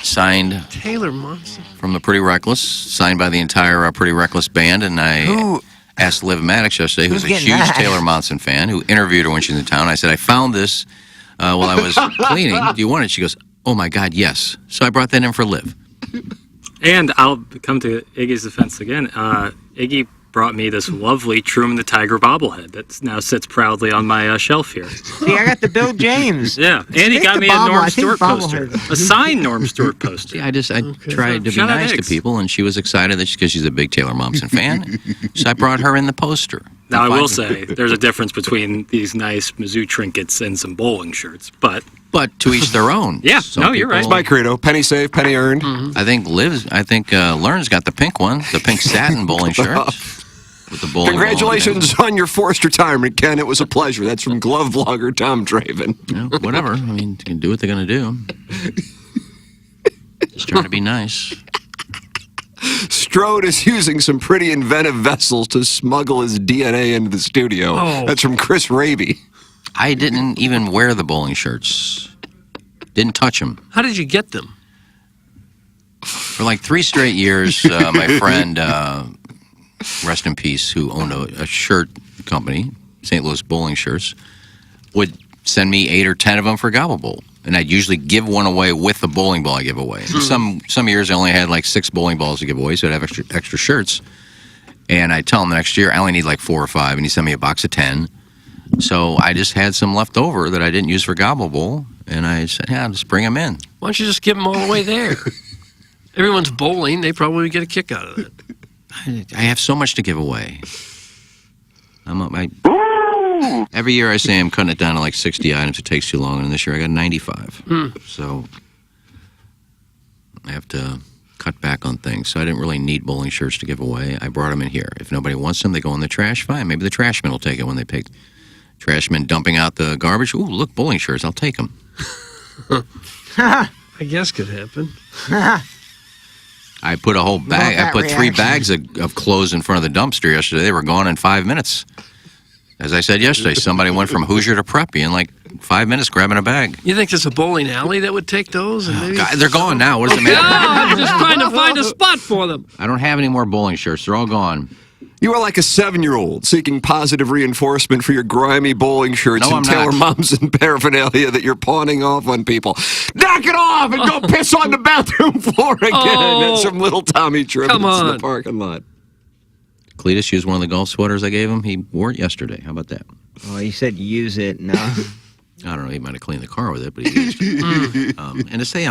signed Taylor Momsen from the Pretty Reckless, signed by the entire Pretty Reckless band. And I asked Liv Maddox yesterday, who's a getting huge that? Taylor Momsen fan, who interviewed her when she was in town. I said, I found this while I was cleaning. Do you want it? She goes, oh my God, yes. So I brought that in for Liv. And I'll come to Iggy's defense again. Iggy brought me this lovely Truman the Tiger bobblehead that now sits proudly on my shelf here. See, I got the Bill James. Yeah, and he got me a Norm Stewart poster, a signed Norm Stewart poster. Yeah, I tried to be Shout out nice to Higgs. people, and she was excited because she's a big Taylor Momsen fan. So I brought her in the poster. Now, I will say, there's a difference between these nice Mizzou trinkets and some bowling shirts, but to each their own. Yeah, Some you're right. It's my credo. Penny saved, penny earned. I think Learn's got the pink one, the pink satin bowling shirt. With the bowling Congratulations on your forced retirement, Ken. It was a pleasure. That's from glove blogger Tom Draven. Yeah, whatever. I mean, they can do what they're going to do. Just trying to be nice. Strode is using some pretty inventive vessels to smuggle his DNA into the studio. Oh. That's from Chris Raby. I didn't even wear the bowling shirts. Didn't touch them. How did you get them? For like 3 straight years, my friend, rest in peace, who owned a shirt company, St. Louis Bowling Shirts, would send me 8 or 10 of them for Gobble Bowl. And I'd usually give one away with the bowling ball I give away. Some years I only had like 6 bowling balls to give away, so I'd have extra shirts. And I'd tell him the next year I only need like 4 or 5, and he'd send me a box of 10. So I just had some left over that I didn't use for Gobble Bowl, and I said, yeah, just bring them in. Why don't you just give them all the way there? Everyone's bowling. They probably would get a kick out of it. I have so much to give away. Every year I say I'm cutting it down to like 60 items. It takes too long, and this year I got 95. So I have to cut back on things. So I didn't really need bowling shirts to give away. I brought them in here. If nobody wants them, they go in the trash. Fine. Maybe the trash men will take it when they pick. Trash men dumping out the garbage. Ooh, look, bowling shirts. I'll take them. I guess could happen. I put a whole bag. I put 3 bags of clothes in front of the dumpster yesterday. They were gone in 5 minutes. As I said yesterday, somebody went from Hoosier to Preppy in like 5 minutes grabbing a bag. You think there's a bowling alley that would take those? And maybe... God, they're gone now. What does it No, matter? I'm just trying to find a spot for them. I don't have any more bowling shirts. They're all gone. You are like a 7-year-old seeking positive reinforcement for your grimy bowling shirts No, and I'm Taylor not. Momsen paraphernalia that you're pawning off on people. Knock it off and go piss on the bathroom floor again. Oh, That's from little Tommy Trivets come in on. the parking lot. Cletus used one of the golf sweaters I gave him. He wore it yesterday. How about that? Oh, he said use it. No. I don't know. He might have cleaned the car with it, but he used it. And to say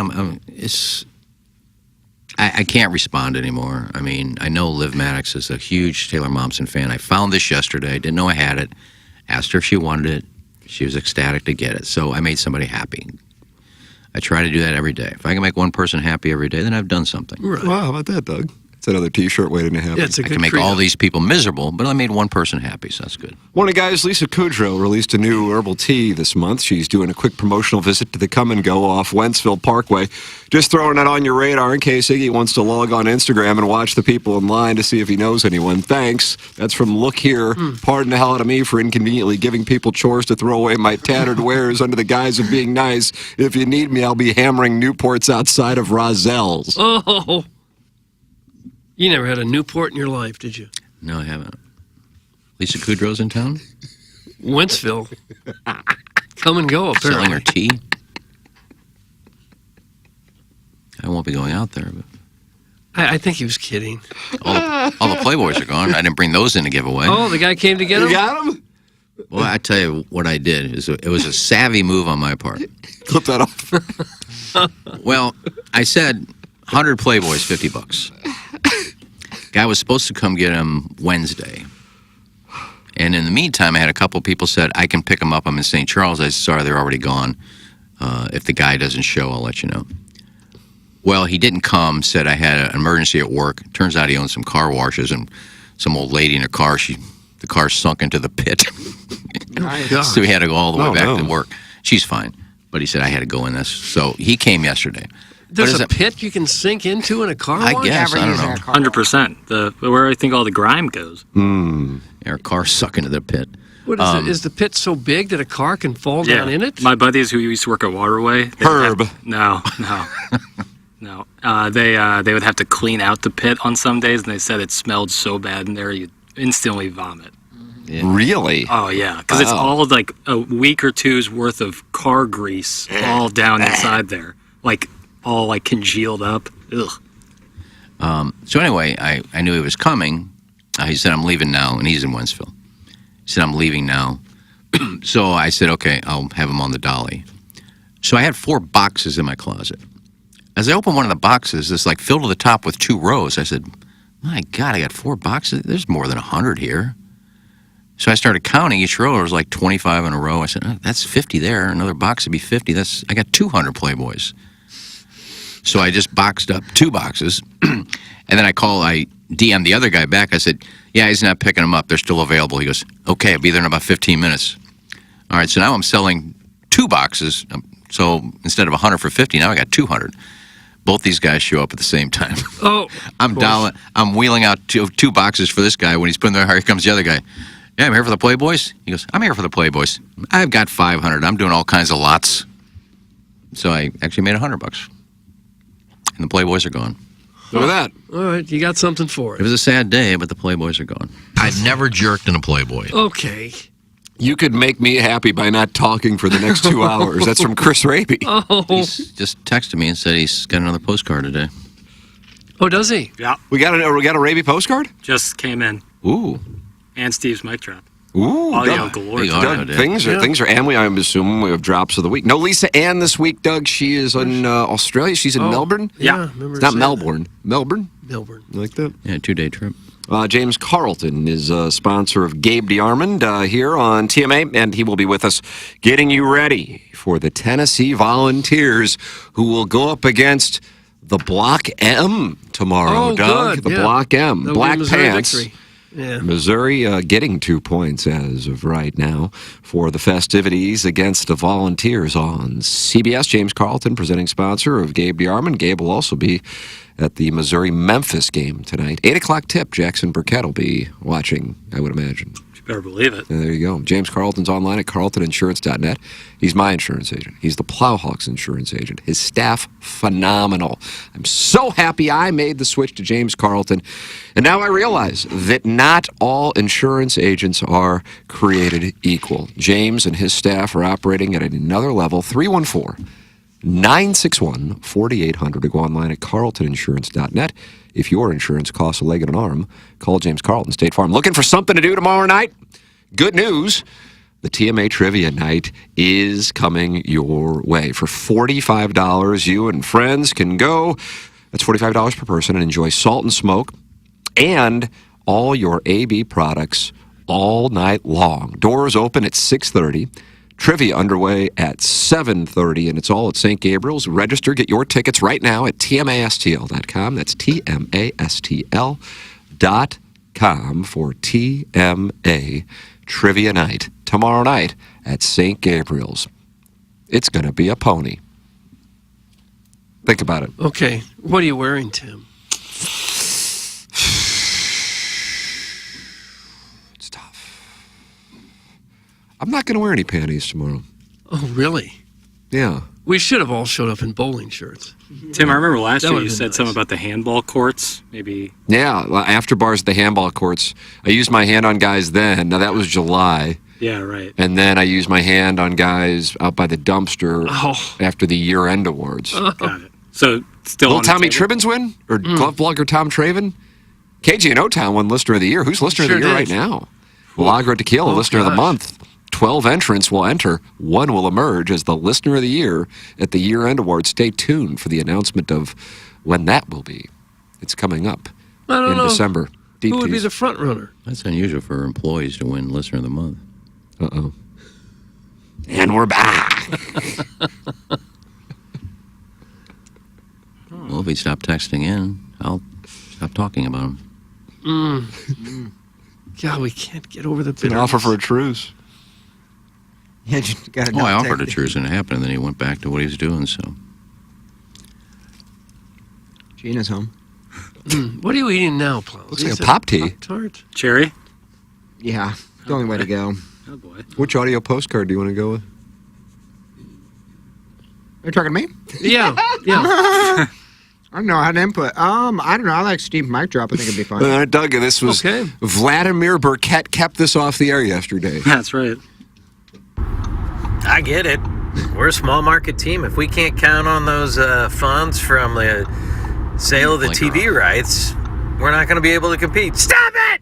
I can't respond anymore. I mean, I know Liv Maddox is a huge Taylor Momsen fan. I found this yesterday. Didn't know I had it. Asked her if she wanted it. She was ecstatic to get it. So I made somebody happy. I try to do that every day. If I can make one person happy every day, then I've done something. Right. Wow, how about that, Doug? It's another T-shirt waiting to happen. Yeah, it's a I good can make credo. all these people miserable, but I made one person happy, so that's good. One of the guys, Lisa Kudrow, released a new herbal tea this month. She's doing a quick promotional visit to the Come and Go off Wentzville Parkway. Just throwing it on your radar in case Iggy wants to log on Instagram and watch the people in line to see if he knows anyone. Thanks. That's from Look Here. Pardon the hell out of me for inconveniently giving people chores to throw away my tattered wares under the guise of being nice. If you need me, I'll be hammering Newports outside of Rozell's. Oh. You never had a Newport in your life, did you? No, I haven't. Lisa Kudrow's in town? Wentzville. Come and go, apparently. Selling her tea? I won't be going out there. But I think he was kidding. all the Playboys are gone. I didn't bring those in to give away. Oh, the guy came to get him? You got him? Well, I tell you what I did. It was a savvy move on my part. Clip that off. Well, I said 100 Playboys, $50. Guy was supposed to come get him Wednesday. And in the meantime, I had a couple people said, I can pick him up. I'm in St. Charles. I said, sorry, they're already gone. If the guy doesn't show, I'll let you know. Well, he didn't come, said I had an emergency at work. Turns out he owned some car washes, and some old lady in her car, the car sunk into the pit. So he had to go all the way back to work. She's fine. But he said I had to go in this. So he came yesterday. There's a pit you can sink into in a car I wash? guess. I don't know. 100%. Where I think all the grime goes. Our car suck into the pit. What is it? Is the pit so big that a car can fall down in it? My buddies who used to work at Waterway. Herb. No. They would have to clean out the pit on some days, and they said it smelled so bad in there you'd instantly vomit. Yeah. Really? Oh, yeah. Because it's all like a week or two's worth of car grease all down inside there. Like, all like congealed up. Ugh. So anyway, I knew he was coming. He said, I'm leaving now, and he's in Wentzville. He said, I'm leaving now. So I said, okay, I'll have him on the dolly. So I had 4 boxes in my closet. As I opened one of the boxes, it's like filled to the top with 2 rows. I said, my God, I got 4 boxes? There's more than 100 here. So I started counting each row. There was like 25 in a row. I said, oh, that's 50 there. Another box would be 50. I got 200 Playboys. So I just boxed up 2 boxes. And then I DM'd the other guy back. I said, yeah, he's not picking them up. They're still available. He goes, okay, I'll be there in about 15 minutes. All right, so now I'm selling 2 boxes. So instead of 100 for 50, now I got 200. Both these guys show up at the same time. Oh, I'm wheeling out two boxes for this guy. When he's putting there, here comes the other guy. Yeah, I'm here for the Playboys. He goes, I'm here for the Playboys. I've got 500. I'm doing all kinds of lots. So I actually made $100. And the Playboys are gone. Look at that. All right, you got something for It it. was a sad day, but the Playboys are gone. I've never jerked in a Playboy. Okay. You could make me happy by not talking for the next 2 hours. That's from Chris Raby. Oh. He's just texted me and said he's got another postcard today. Oh, does he? Yeah. We got a Raby postcard? Just came in. Ooh. And Steve's mic drop. Ooh, Audio Doug. galore. Big audio Doug, day. things are, and I'm assuming we have drops of the week. No Lisa Ann this week, Doug. She is in Australia. She's in Melbourne. Yeah. It's not Melbourne. Melbourne? Melbourne. You like that? Yeah, 2-day trip. James Carlton is a sponsor of Gabe DeArmond here on TMA, and he will be with us getting you ready for the Tennessee Volunteers, who will go up against the Block M tomorrow, Oh, Doug. good. The Yeah. Block M. That'll be Black Missouri Pants. victory. Yeah. Missouri getting 2 points as of right now for the festivities against the Volunteers on CBS. James Carlton, presenting sponsor of Gabe DeArmond. Gabe will also be at the Missouri-Memphis game tonight. 8 o'clock tip. Jackson Burkett will be watching, I would imagine. Better believe it. There you go. James Carlton's online at carltoninsurance.net. He's my insurance agent. He's the Plowhawks insurance agent. His staff, phenomenal. I'm so happy I made the switch to James Carlton. And now I realize that not all insurance agents are created equal. James and his staff are operating at another level. 314-961-4800 to go online at carltoninsurance.net. If your insurance costs a leg and an arm, call James Carlton, State Farm. Looking for something to do tomorrow night? Good news. The TMA Trivia Night is coming your way. For $45, you and friends can go. That's $45 per person and enjoy Salt and Smoke and all your AB products all night long. Doors open at 6:30. Trivia underway at 7:30, and it's all at St. Gabriel's. Register, get your tickets right now at tmastl.com. That's tmastl.com for TMA Trivia Night. Tomorrow night at St. Gabriel's. It's going to be a pony. Think about it. Okay. What are you wearing, Tim? I'm not going to wear any panties tomorrow. Oh, really? Yeah. We should have all showed up in bowling shirts. Tim, I remember last That year would've you been said nice. something about the handball courts. Maybe. Yeah, after bars at the handball courts. I used my hand on guys then. Now, that was July. Yeah, right. And then I used my hand on guys out by the dumpster after the year-end awards. Got it. So, still Will on the Tommy table? Tribbins win? Or glove blogger Tom Traven? KG and O-Town won Listener of the Year. Who's Listener Sure of the Year did. right now? Milagro Tequila, Oh, Listener of the gosh. Month. 12 entrants will enter. One will emerge as the Listener of the Year at the year-end awards. Stay tuned for the announcement of when that will be. It's coming up I don't in know. December. Deep Who would be tease. the front runner? That's unusual for employees to win Listener of the Month. Uh-oh. And we're back. Well, if he stopped texting in, I'll stop talking about him. God, we can't get over the An bitterness. offer for a truce. Yeah, you gotta Oh, I not offered a take- truce and it happened, and then he went back to what he was doing, so. Gina's home. What are you eating now, Plow? Looks like a Pop Tea. Tart. Cherry? Yeah, the only way to go. Oh, boy. Which audio postcard do you want to go with? Are you talking to me? Yeah, yeah. I don't know. I had input. I don't know. I like Steve mic drop. I think it'd be fun. Doug, this was Okay. Vladimir Burkett kept this off the air yesterday. That's right. I get it. We're a small market team. If we can't count on those funds from the sale of the TV rights, we're not going to be able to compete. Stop it!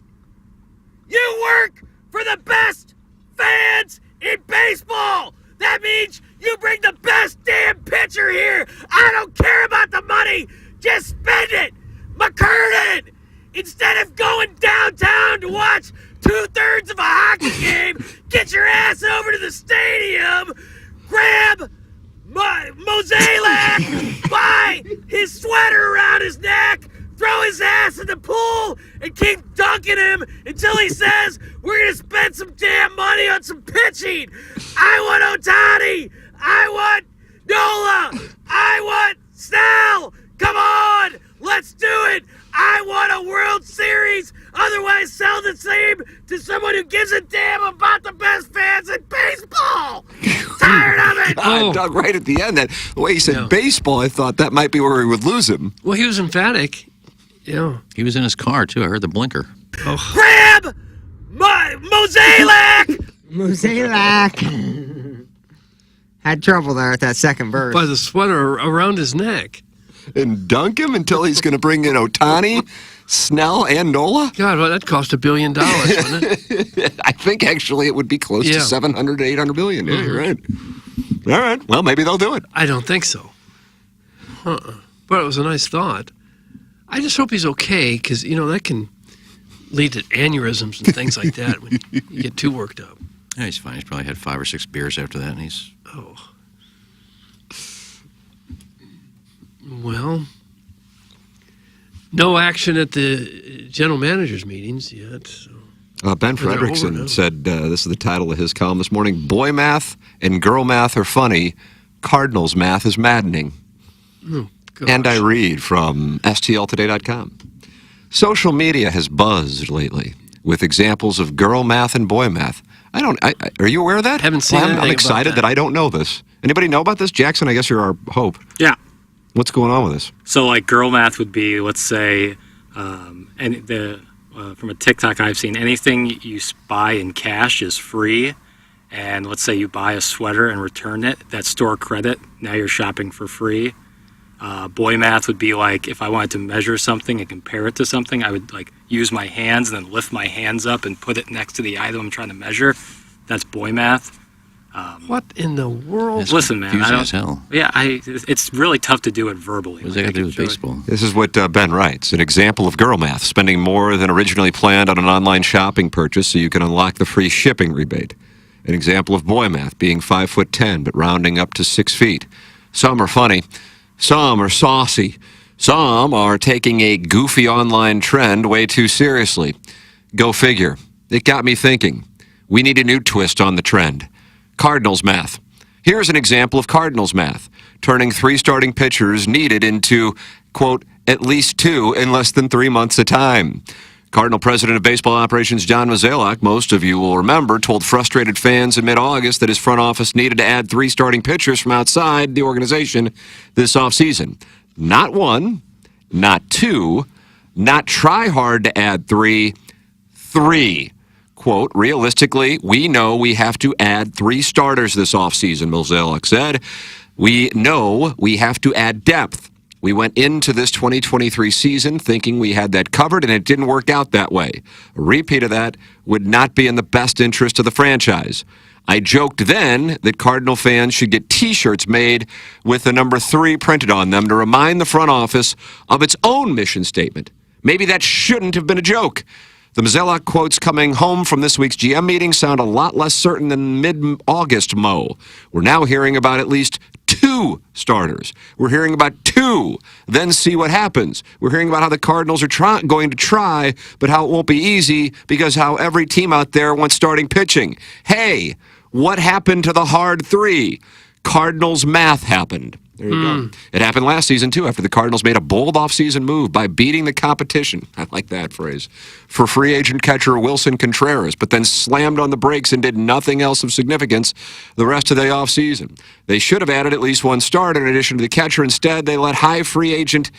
You work for the best fans in baseball! That means you bring the best damn pitcher here! I don't care about the money! Just spend it! McCurtain! Instead of going downtown to watch 2/3 of a hockey game, get your ass over to the stadium, grab Mozeliak, buy his sweater around his neck, throw his ass in the pool, and keep dunking him until he says, we're going to spend some damn money on some pitching. I want Ohtani. I want Nola. I want Snell. Come on. Let's do it. I want a World Series. Otherwise, sell the same to someone who gives a damn about the best fans in baseball. Tired of it. God, Doug, right at the end, the way he said baseball, I thought that might be where we would lose him. Well, he was emphatic. Yeah. He was in his car, too. I heard the blinker. Grab Mozeliak. Mozeliak. Had trouble there at that second verse. By the sweater around his neck. And dunk him until he's going to bring in Ohtani, Snell, and Nola? God, well, that cost $1 billion, wouldn't it? I think actually it would be close to 700 to 800 billion. Yeah, you're right. All right. Well, maybe they'll do it. I don't think so. But it was a nice thought. I just hope he's okay, because, that can lead to aneurysms and things like that when you get too worked up. Yeah, he's fine. He's probably had 5 or 6 beers after that, and he's... Oh. Well, no action at the general managers' meetings yet. So. Ben They're over now. Fredrickson said, this is the title of his column this morning, Boy math and girl math are funny. Cardinals math is maddening. Oh, And I read from STLtoday.com. Social media has buzzed lately. with examples of girl math and boy math. Are you aware of that? Haven't seen anything I'm about excited that I don't know this. Anybody know about this? Jackson, I guess you're our hope. Yeah. What's going on with this? So, like, girl math would be, let's say, from a TikTok I've seen, anything you buy in cash is free. And let's say you buy a sweater and return it, that's store credit. Now you're shopping for free. Boy math would be like if I wanted to measure something and compare it to something, I would like use my hands and then lift my hands up and put it next to the item I'm trying to measure. That's boy math. What in the world? Listen, man, confusing as hell. Yeah, it's really tough to do it verbally. What does that got to do with baseball? This is what Ben writes. An example of girl math, spending more than originally planned on an online shopping purchase so you can unlock the free shipping rebate. An example of boy math, being 5'10", but rounding up to 6 feet. Some are funny. Some are saucy. Some are taking a goofy online trend way too seriously. Go figure. It got me thinking. We need a new twist on the trend. Cardinals math. Here's an example of Cardinals math, turning 3 starting pitchers needed into, quote, at least 2 in less than 3 months a time. Cardinal President of Baseball Operations John Mozeliak, most of you will remember, told frustrated fans in mid-August that his front office needed to add 3 starting pitchers from outside the organization this offseason. Not 1, not 2, not try hard to add 3, 3. Quote, realistically, we know we have to add 3 starters this offseason, Mozeliak said. We know we have to add depth. We went into this 2023 season thinking we had that covered, and it didn't work out that way. A repeat of that would not be in the best interest of the franchise. I joked then that Cardinal fans should get T-shirts made with the number 3 printed on them to remind the front office of its own mission statement. Maybe that shouldn't have been a joke. The Mozeliak quotes coming home from this week's GM meeting sound a lot less certain than mid-August Mo. We're now hearing about at least 2 starters. We're hearing about 2, then see what happens. We're hearing about how the Cardinals are going to try, but how it won't be easy because how every team out there wants starting pitching. Hey, what happened to the hard 3? Cardinals math happened. There you go. It happened last season, too, after the Cardinals made a bold offseason move by beating the competition. I like that phrase. For free agent catcher Wilson Contreras, but then slammed on the brakes and did nothing else of significance the rest of the offseason. They should have added at least 1 starter in addition to the catcher. Instead, they let high free agent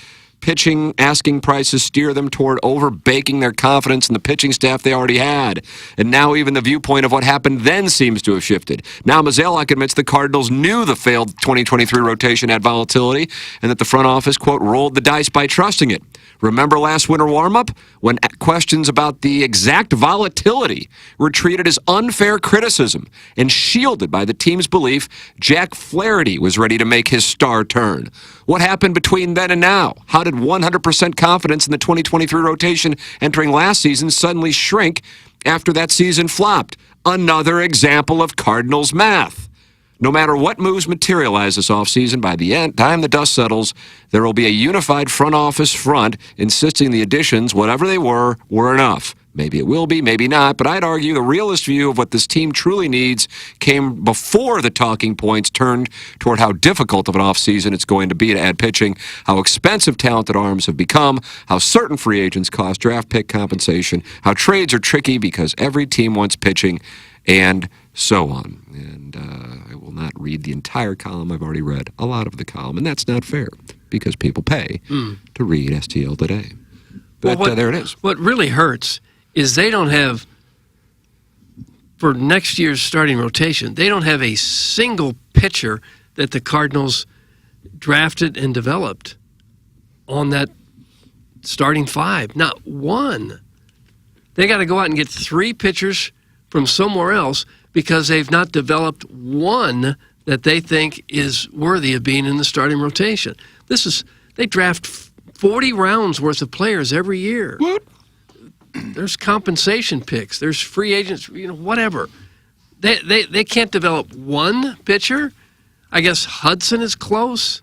pitching asking prices steer them toward over-baking their confidence in the pitching staff they already had. And now even the viewpoint of what happened then seems to have shifted. Now Mozeliak admits the Cardinals knew the failed 2023 rotation had volatility and that the front office, quote, rolled the dice by trusting it. Remember last winter warm-up when questions about the exact volatility were treated as unfair criticism and shielded by the team's belief Jack Flaherty was ready to make his star turn? What happened between then and now? How did 100% confidence in the 2023 rotation entering last season suddenly shrink after that season flopped? Another example of Cardinals math. No matter what moves materialize this offseason, by the time the dust settles, there will be a unified front office front insisting the additions, whatever they were enough. Maybe it will be, maybe not, but I'd argue the realist view of what this team truly needs came before the talking points turned toward how difficult of an offseason it's going to be to add pitching, how expensive talented arms have become, how certain free agents cost draft pick compensation, how trades are tricky because every team wants pitching, and so on. And I will not read the entire column. I've already read a lot of the column, and that's not fair because people pay to read STL Today. But there it is. What really hurts is they don't have, for next year's starting rotation, they don't have a single pitcher that the Cardinals drafted and developed on that starting 5. Not one. They got to go out and get 3 pitchers from somewhere else because they've not developed one that they think is worthy of being in the starting rotation. They draft 40 rounds worth of players every year. What? There's compensation picks. There's free agents, whatever. They can't develop one pitcher. I guess Hudson is close.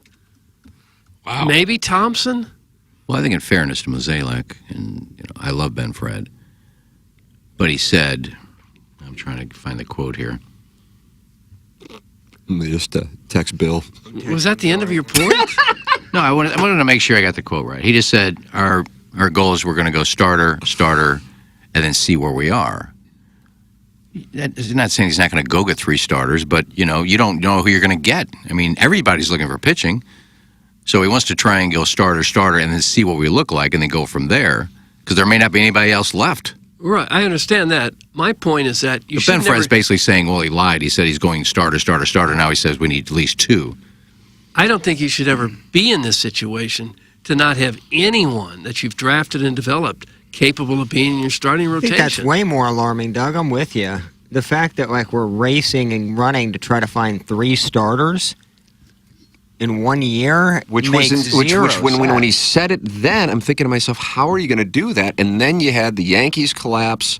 Wow. Maybe Thompson. Well, I think in fairness to Mozeliak, and I love Ben Fred, but he said, I'm trying to find the quote here. Just text Bill. Was that the end of your point? No, I wanted to make sure I got the quote right. He just said our goal is we're going to go starter, and then see where we are. I'm not saying he's not going to go get 3 starters, but, you don't know who you're going to get. I mean, everybody's looking for pitching. So he wants to try and go starter, and then see what we look like, and then go from there, because there may not be anybody else left. Right, I understand that. My point is that you should Ben Friend's basically saying, well, he lied. He said he's going starter. Now he says we need at least 2. I don't think you should ever be in this situation to not have anyone that you've drafted and developed capable of being in your starting I rotation. think that's way more alarming, Doug. I'm with you. The fact that we're racing and running to try to find 3 starters in 1 year, Which makes zero when he sense. said it then, I'm thinking to myself, how are you going to do that? And then you had the Yankees collapse.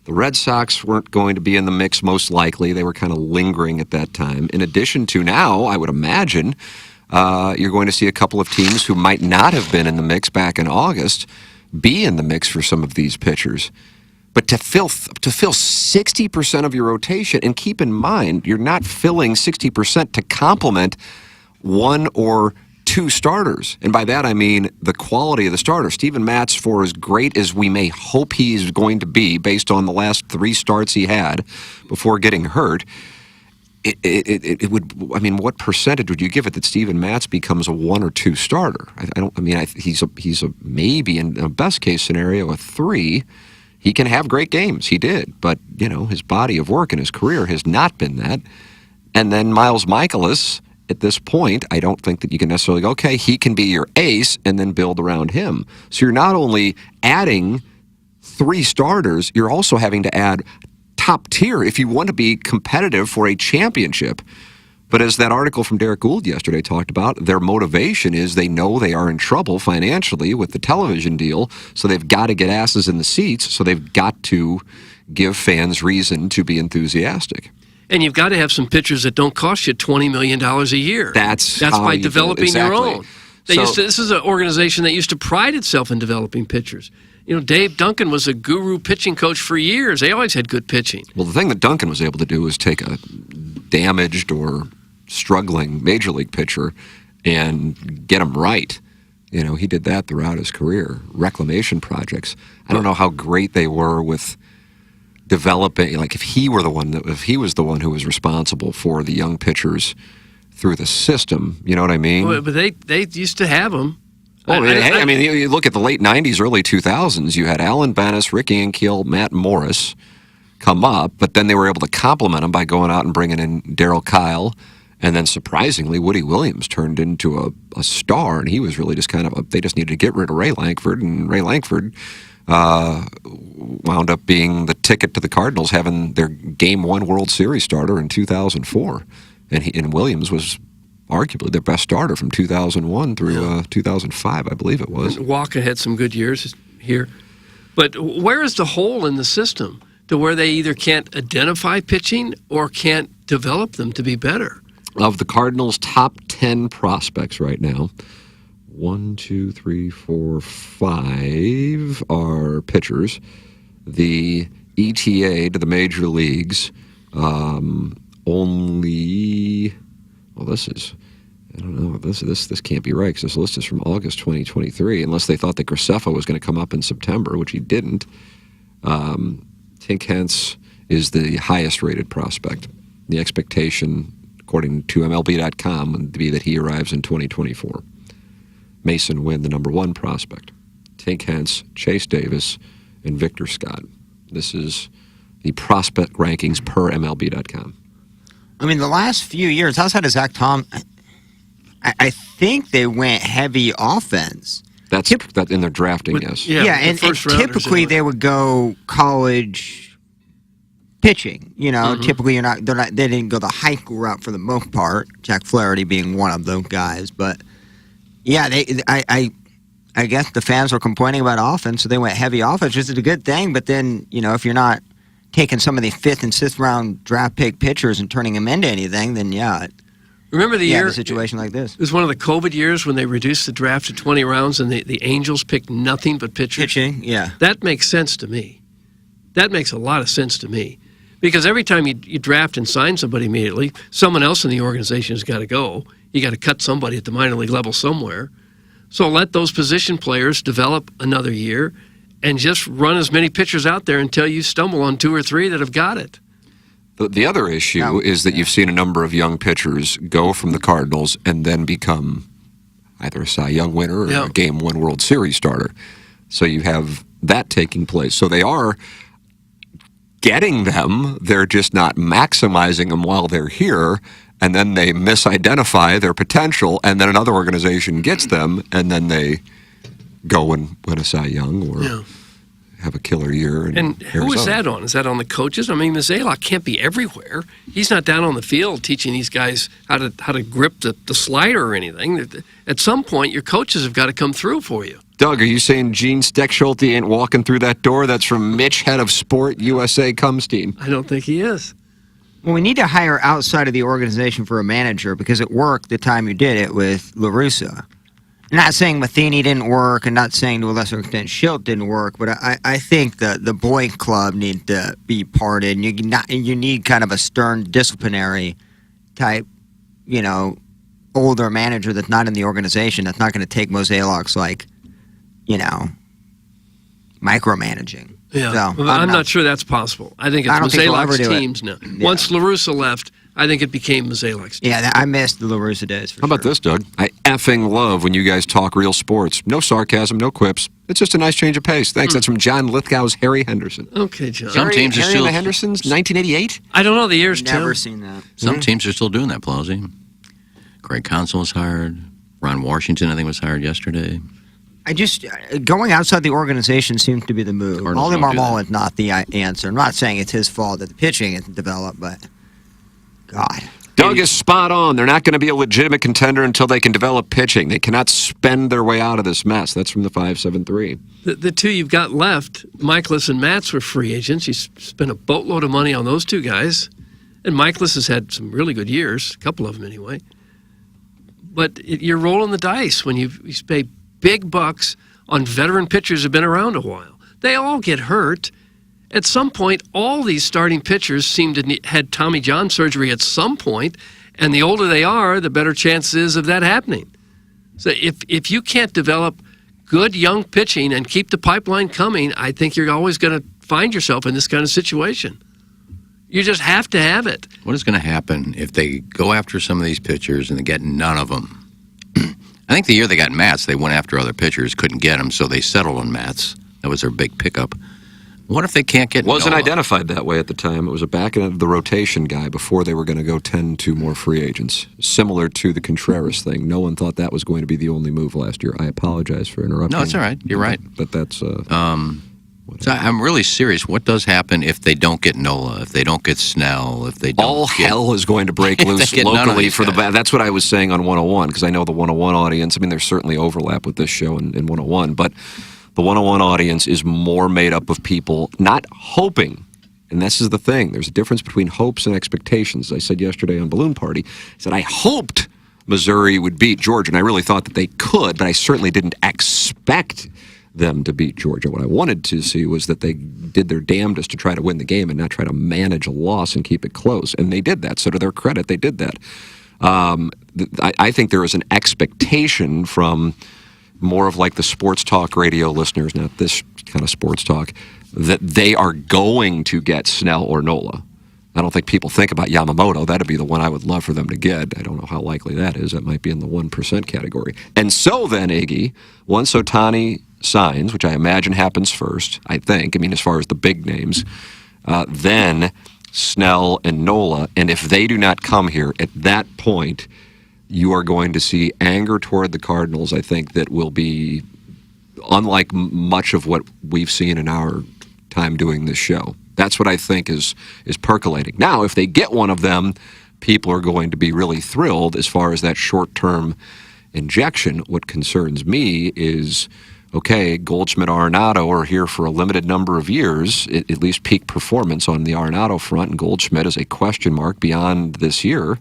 The Red Sox weren't going to be in the mix most likely. They were kind of lingering at that time. In addition to now, I would imagine, you're going to see a couple of teams who might not have been in the mix back in August be in the mix for some of these pitchers. But to fill 60% of your rotation, and keep in mind, you're not filling 60% to complement 1 or 2 starters. And by that I mean the quality of the starter. Steven Matz, for as great as we may hope he's going to be based on the last 3 starts he had before getting hurt, it would, I mean, what percentage would you give it that Steven Matz becomes a 1 or 2 starter? He's a maybe, in a best case scenario, a 3. He can have great games. He did. But, his body of work in his career has not been that. And then Miles Michaelis, at this point, I don't think that you can necessarily go, okay, he can be your ace and then build around him. So you're not only adding 3 starters, you're also having to add top tier if you want to be competitive for a championship. But as that article from Derek Gould yesterday talked about, their motivation is they know they are in trouble financially with the television deal, so they've got to get asses in the seats, so they've got to give fans reason to be enthusiastic. And you've got to have some pitchers that don't cost you $20 million a year. That's by developing your exactly. own. This is an organization that used to pride itself in developing pitchers. Dave Duncan was a guru pitching coach for years. They always had good pitching. Well, the thing that Duncan was able to do was take a damaged or struggling major league pitcher and get him right. He did that throughout his career. Reclamation projects. I don't know how great they were with developing, like if he was the one who was responsible for the young pitchers through the system, you know what I mean? Well, but they used to have them. You look at the late 90s, early 2000s, you had Alan Bennis, Rick Ankiel, Matt Morris come up, but then they were able to complement them by going out and bringing in Darryl Kyle, and then surprisingly, Woody Williams turned into a star, and he was really just they just needed to get rid of Ray Lankford, and Ray Lankford wound up being the ticket to the Cardinals having their Game 1 World Series starter in 2004. And Williams was arguably their best starter from 2001 through 2005, I believe it was. Walker had some good years here. But where is the hole in the system to where they either can't identify pitching or can't develop them to be better? Of the Cardinals' top 10 prospects right now, 1, 2, 3, 4, 5 are pitchers. The ETA to the major leagues, this can't be right because this list is from August 2023, unless they thought that Graceffa was going to come up in September, which he didn't. Tink Hence is the highest rated prospect. The expectation, according to MLB.com, would be that he arrives in 2024. Mason Wynn, the number 1 prospect. Tink Hence, Chase Davis, and Victor Scott. This is the prospect rankings per MLB.com. The last few years, outside of Zach Tom, I think they went heavy offense. That's that in their drafting, yes. Yeah, and typically they would go college pitching. Typically they didn't go the high school route for the most part. Jack Flaherty being one of those guys, but yeah, I guess the fans were complaining about offense, so they went heavy offense, which is a good thing. But then if you're not taking some of the 5th and 6th round draft pick pitchers and turning them into anything, then remember the year a situation like this. It was one of the COVID years when they reduced the draft to 20 rounds and the Angels picked nothing but pitchers. Pitching, yeah. That makes sense to me. That makes a lot of sense to me. Because every time you draft and sign somebody immediately, someone else in the organization has got to go. You got to cut somebody at the minor league level somewhere. So let those position players develop another year and just run as many pitchers out there until you stumble on 2 or 3 that have got it. The other issue is that you've seen a number of young pitchers go from the Cardinals and then become either a Cy Young winner or a Game 1 World Series starter. So you have that taking place. So they are getting them. They're just not maximizing them while they're here. And then they misidentify their potential, and then another organization gets them, and then they go and win a Cy Young or have a killer year. And who is that on? Is that on the coaches? I mean, Mozeliak can't be everywhere. He's not down on the field teaching these guys how to grip the slider or anything. At some point, your coaches have got to come through for you. Doug, are you saying Gene Steckschulte ain't walking through that door? That's from Mitch, head of sport, USA Cumstein. I don't think he is. Well, we need to hire outside of the organization for a manager because it worked the time you did it with La Russa. Not saying Matheny didn't work, and not saying to a lesser extent Schilt didn't work, but I think the boy club needs to be parted. You need kind of a stern disciplinary type, older manager that's not in the organization, that's not going to take Mozeliak's, micromanaging. Yeah, so, I'm not sure that's possible. I think it's Mozeliak's teams now. Yeah. Once La Russa left, I think it became Mozeliak's team. Yeah, I missed the La Russa days. How about this, Doug? I effing love when you guys talk real sports. No sarcasm, no quips. It's just a nice change of pace. Thanks. That's from John Lithgow's Harry Henderson. Okay, John. Some teams are Harry still. and the Hendersons, 1988? I don't know the years, Tim. Never seen that. Some teams are still doing that, Plowsy. Greg Counsell was hired. Ron Washington, I think, was hired yesterday. Going outside the organization seems to be the move. Ollie Marmol is not the answer. I'm not saying it's his fault that the pitching isn't developed, but God. Doug is spot on. They're not going to be a legitimate contender until they can develop pitching. They cannot spend their way out of this mess. That's from the 573. The two you've got left, Michaelis and Matz, were free agents. You spent a boatload of money on those two guys. And Michaelis has had some really good years, a couple of them anyway. But you're rolling the dice when you pay big bucks on veteran pitchers who've been around a while. They all get hurt. At some point, all these starting pitchers seem to had Tommy John surgery at some point, and the older they are, the better chance is of that happening. So if you can't develop good young pitching and keep the pipeline coming, I think you're always going to find yourself in this kind of situation. You just have to have it. What is going to happen if they go after some of these pitchers and they get none of them? I think the year they got Matz, they went after other pitchers, couldn't get them, so they settled on Matz. That was their big pickup. What if they can't get Wasn't Nola? identified that way at the time. It was a back end of the rotation guy before they were going to go 10 to more free agents. Similar to the Contreras thing. No one thought that was going to be the only move last year. I apologize for interrupting. No, it's all right. You're right. But that's... So I'm really serious. What does happen if they don't get Nola, if they don't get Snell, if they don't all get, hell is going to break loose locally for the... That's what I was saying on 101, because I know the 101 audience, I mean, there's certainly overlap with this show in 101, but the 101 audience is more made up of people not hoping, and this is the thing, there's a difference between hopes and expectations. I said yesterday on Balloon Party, I said I hoped Missouri would beat Georgia, and I really thought that they could, but I certainly didn't expect them to beat Georgia. What I wanted to see was that they did their damnedest to try to win the game and not try to manage a loss and keep it close. And they did that. So to their credit, they did that. I think there is an expectation from more of like the sports talk radio listeners, not this kind of sports talk, that they are going to get Snell or Nola. I don't think people think about Yamamoto. That'd be the one I would love for them to get. I don't know how likely that is. That might be in the 1% category. And so then, Iggy, once Ohtani signs, which I imagine happens first, I think, I mean, as far as the big names, then Snell and Nola, and if they do not come here, at that point, you are going to see anger toward the Cardinals, I think, that will be unlike much of what we've seen in our time doing this show. That's what I think is percolating. Now, if they get one of them, people are going to be really thrilled as far as that short-term injection. What concerns me is, okay, Goldschmidt, Arenado are here for a limited number of years, at least peak performance on the Arenado front, and Goldschmidt is a question mark beyond this year,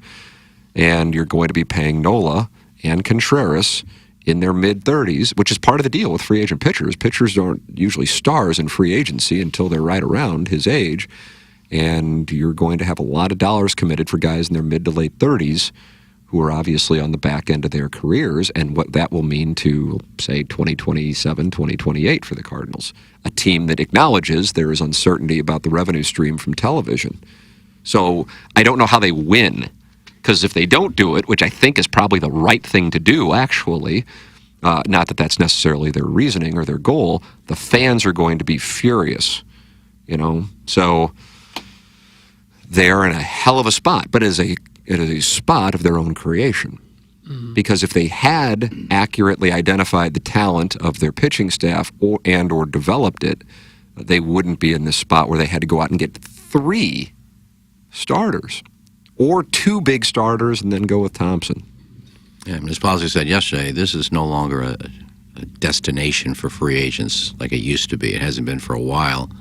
and you're going to be paying Nola and Contreras in their mid-30s, which is part of the deal with free agent pitchers. Pitchers aren't usually stars in free agency until they're right around his age, and you're going to have a lot of dollars committed for guys in their mid to late 30s who are obviously on the back end of their careers, and what that will mean to, say, 2027, 2028 for the Cardinals. A team that acknowledges there is uncertainty about the revenue stream from television. So I don't know how they win, because if they don't do it, which I think is probably the right thing to do, actually, not that that's necessarily their reasoning or their goal, the fans are going to be furious, So they're in a hell of a spot, but it is a spot of their own creation. Because if they had accurately identified the talent of their pitching staff or developed it, they wouldn't be in this spot where they had to go out and get 3 starters or 2 big starters and then go with Thompson. Yeah, Ms. Posey said yesterday, this is no longer a destination for free agents like it used to be. It hasn't been for a while.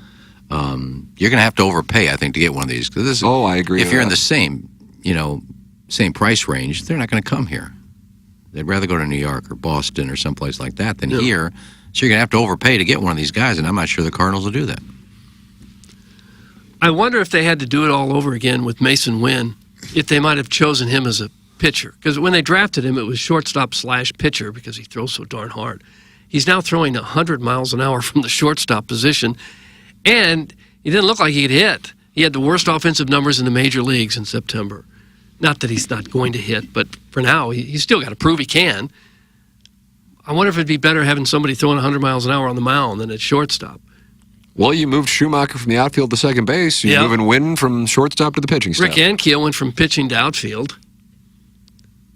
You're going to have to overpay, I think, to get one of these. I agree. If you're in the same price range, they're not going to come here. They'd rather go to New York or Boston or someplace like that than here. So you're going to have to overpay to get one of these guys, and I'm not sure the Cardinals will do that. I wonder if they had to do it all over again with Mason Wynn, if they might have chosen him as a pitcher. Because when they drafted him, it was shortstop/pitcher because he throws so darn hard. He's now throwing 100 miles an hour from the shortstop position, and he didn't look like he could hit. He had the worst offensive numbers in the major leagues in September. Not that he's not going to hit, but for now, he's still got to prove he can. I wonder if it'd be better having somebody throwing 100 miles an hour on the mound than at shortstop. Well, you moved Schumacher from the outfield to second base. You're moving Wynn from shortstop to the pitching staff. Rick Ankiel went from pitching to outfield.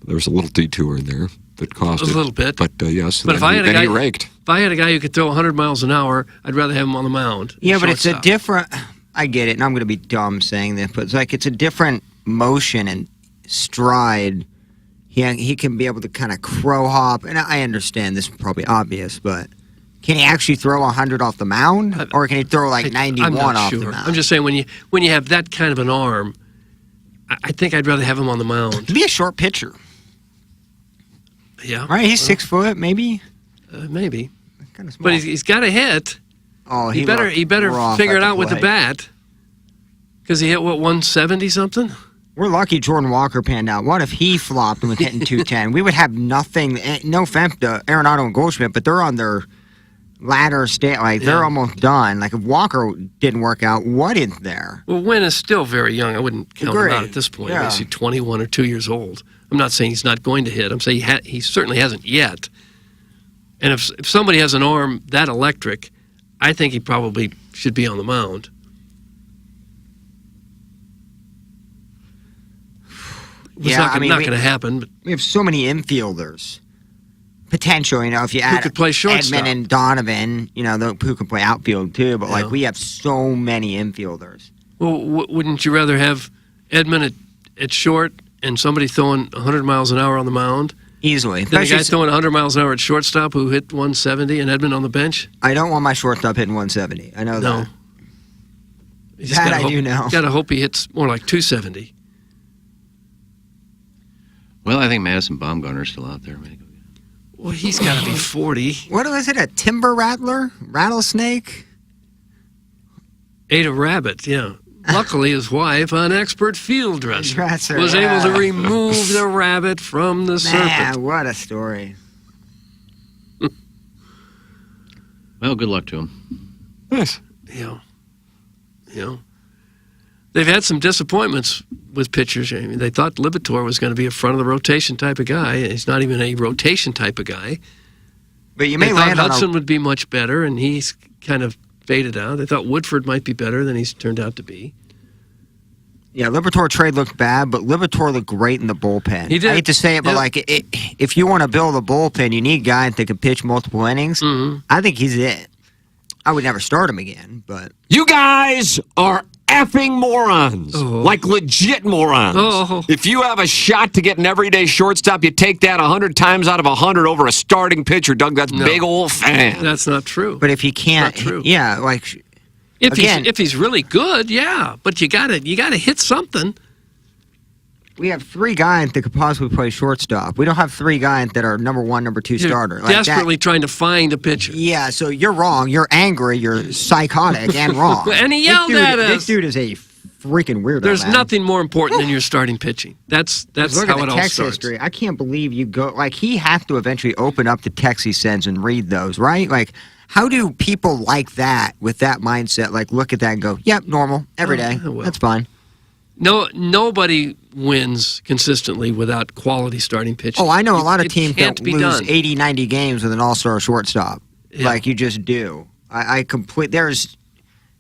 There was a little detour in there that cost A little bit. But yes, But if I had a guy, he raked. if I had a guy who could throw 100 miles an hour, I'd rather have him on the mound. Yeah, but it's a Shortstop. different. I get it, and I'm going to be dumb saying this, but it's a different motion and stride. He can be able to kind of crow hop, and I understand this is probably obvious, but can he actually throw 100 off the mound, or can he throw like 91 I'm not off sure. the mound? I'm just saying when you have that kind of an arm, I think I'd rather have him on the mound. Be a short pitcher. Yeah, right. He's 6 foot, maybe. Maybe. Kind of small. But he's got to hit. Oh, he better rough figure at it the out with the plate. bat. Because he hit 170 something. We're lucky Jordan Walker panned out. What if he flopped and was hitting 210? We would have nothing. No offense to Arenado and Goldschmidt, but they're on their ladder state. Like they're almost done. Like if Walker didn't work out, what is there? Well, Wynn is still very young. I wouldn't count him out at this point. Yeah. He's 21 or 2 years old. I'm not saying he's not going to hit. I'm saying he certainly hasn't yet. And if somebody has an arm that electric, I think he probably should be on the mound. It's not going to happen. But We have so many infielders. Potential, if you Who add could play shortstop? Edman and Donovan, who can play outfield too. But like we have so many infielders. Well, wouldn't you rather have Edman at short and somebody throwing 100 miles an hour on the mound? Easily. Than a guy Especially- throwing 100 miles an hour at shortstop who hit 170 and Edman on the bench? I don't want my shortstop hitting 170. I know No. that. You just That gotta I hope, do know. Got to hope he hits more like 270. Well, I think Madison Bumgarner's still out there. Well, he's got to be 40. What was it? A timber rattler? Rattlesnake? Ate a rabbit, yeah. Luckily, his wife, an expert field dresser, was able to remove the rabbit from the serpent. Man, what a story. Well, good luck to him. Nice. They've had some disappointments with pitchers. I mean, they thought Libator was going to be a front of the rotation type of guy. He's not even a rotation type of guy. But you they may thought land on Hudson a, would be much better, and he's kind of faded out. They thought Woodford might be better than he's turned out to be. Yeah, Libator trade looked bad, but Libator looked great in the bullpen. He did. I hate to say it, but if you want to build a bullpen, you need guys that can pitch multiple innings. Mm-hmm. I think he's it. I would never start him again, but You guys are effing morons. Like legit morons. If you have a shot to get an everyday shortstop, you take that 100 times out of 100 over a starting pitcher, Doug. That's big old fan. That's not true. But if he can't, Not true. yeah, like If he's really good, yeah. But you gotta hit something. we have 3 guys that could possibly play shortstop. We don't have 3 guys that are number 1, number 2 starter. You're Like that- desperately trying to find a pitcher. Yeah, so you're wrong. You're angry. You're psychotic and wrong. And he yelled at us. This dude is a freaking weirdo. There's man. nothing more important than your starting pitching. That's Look how at it the all text starts. history. I can't believe you go like he has to eventually open up the texts he sends and read those, right? Like, how do people like that with that mindset? Like, look at that and go, "Yep, normal, every day. well. That's fine." No, nobody wins consistently without quality starting pitching. Oh, I know a lot of It teams can't that be lose done. 80, 90 games with an all-star shortstop. Yeah. Like you just do.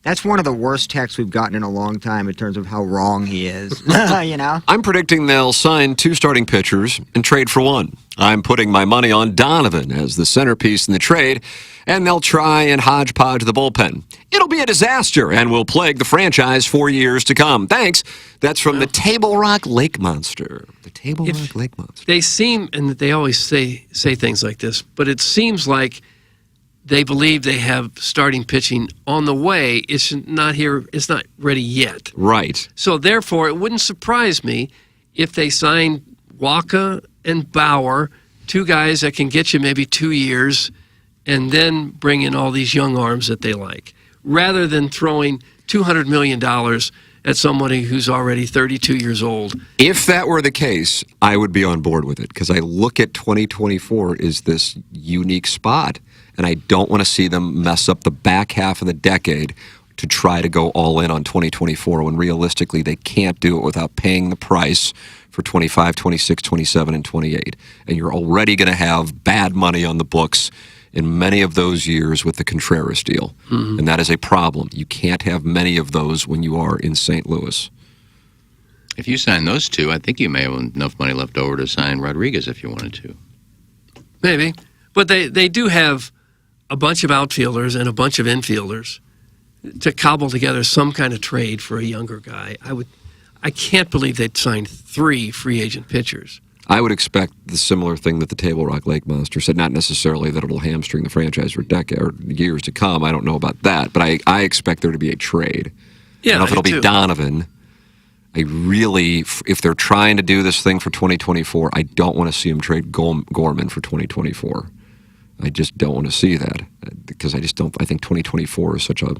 That's one of the worst texts we've gotten in a long time in terms of how wrong he is. You know? I'm predicting they'll sign 2 starting pitchers and trade for 1. I'm putting my money on Donovan as the centerpiece in the trade, and they'll try and hodgepodge the bullpen. It'll be a disaster and will plague the franchise for years to come. Thanks. That's from the Table Rock Lake Monster. The Table Rock Lake Monster. They seem, and they always say things like this, but it seems like they believe they have starting pitching on the way. It's not here. It's not ready yet. Right. So therefore, it wouldn't surprise me if they signed Waka and Bauer, 2 guys that can get you maybe 2 years, and then bring in all these young arms that they like, rather than throwing $200 million at somebody who's already 32 years old. If that were the case, I would be on board with it because I look at 2024 as this unique spot, and I don't want to see them mess up the back half of the decade to try to go all in on 2024 when realistically they can't do it without paying the price for 25, 26, 27, and 28. And you're already going to have bad money on the books in many of those years with the Contreras deal. Mm-hmm. And that is a problem. You can't have many of those when you are in St. Louis. If you sign those 2, I think you may have enough money left over to sign Rodriguez if you wanted to. Maybe. But they do have a bunch of outfielders and a bunch of infielders to cobble together some kind of trade for a younger guy. I can't believe they'd signed 3 free agent pitchers. I would expect the similar thing that the Table Rock Lake Monster said, not necessarily that it'll hamstring the franchise for decade or years to come. I don't know about that, but I expect there to be a trade. Yeah, I don't know if it'll I be do. Donovan. I really, if they're trying to do this thing for 2024, I don't want to see them trade Gorman for 2024. I just don't want to see that because I think 2024 is such a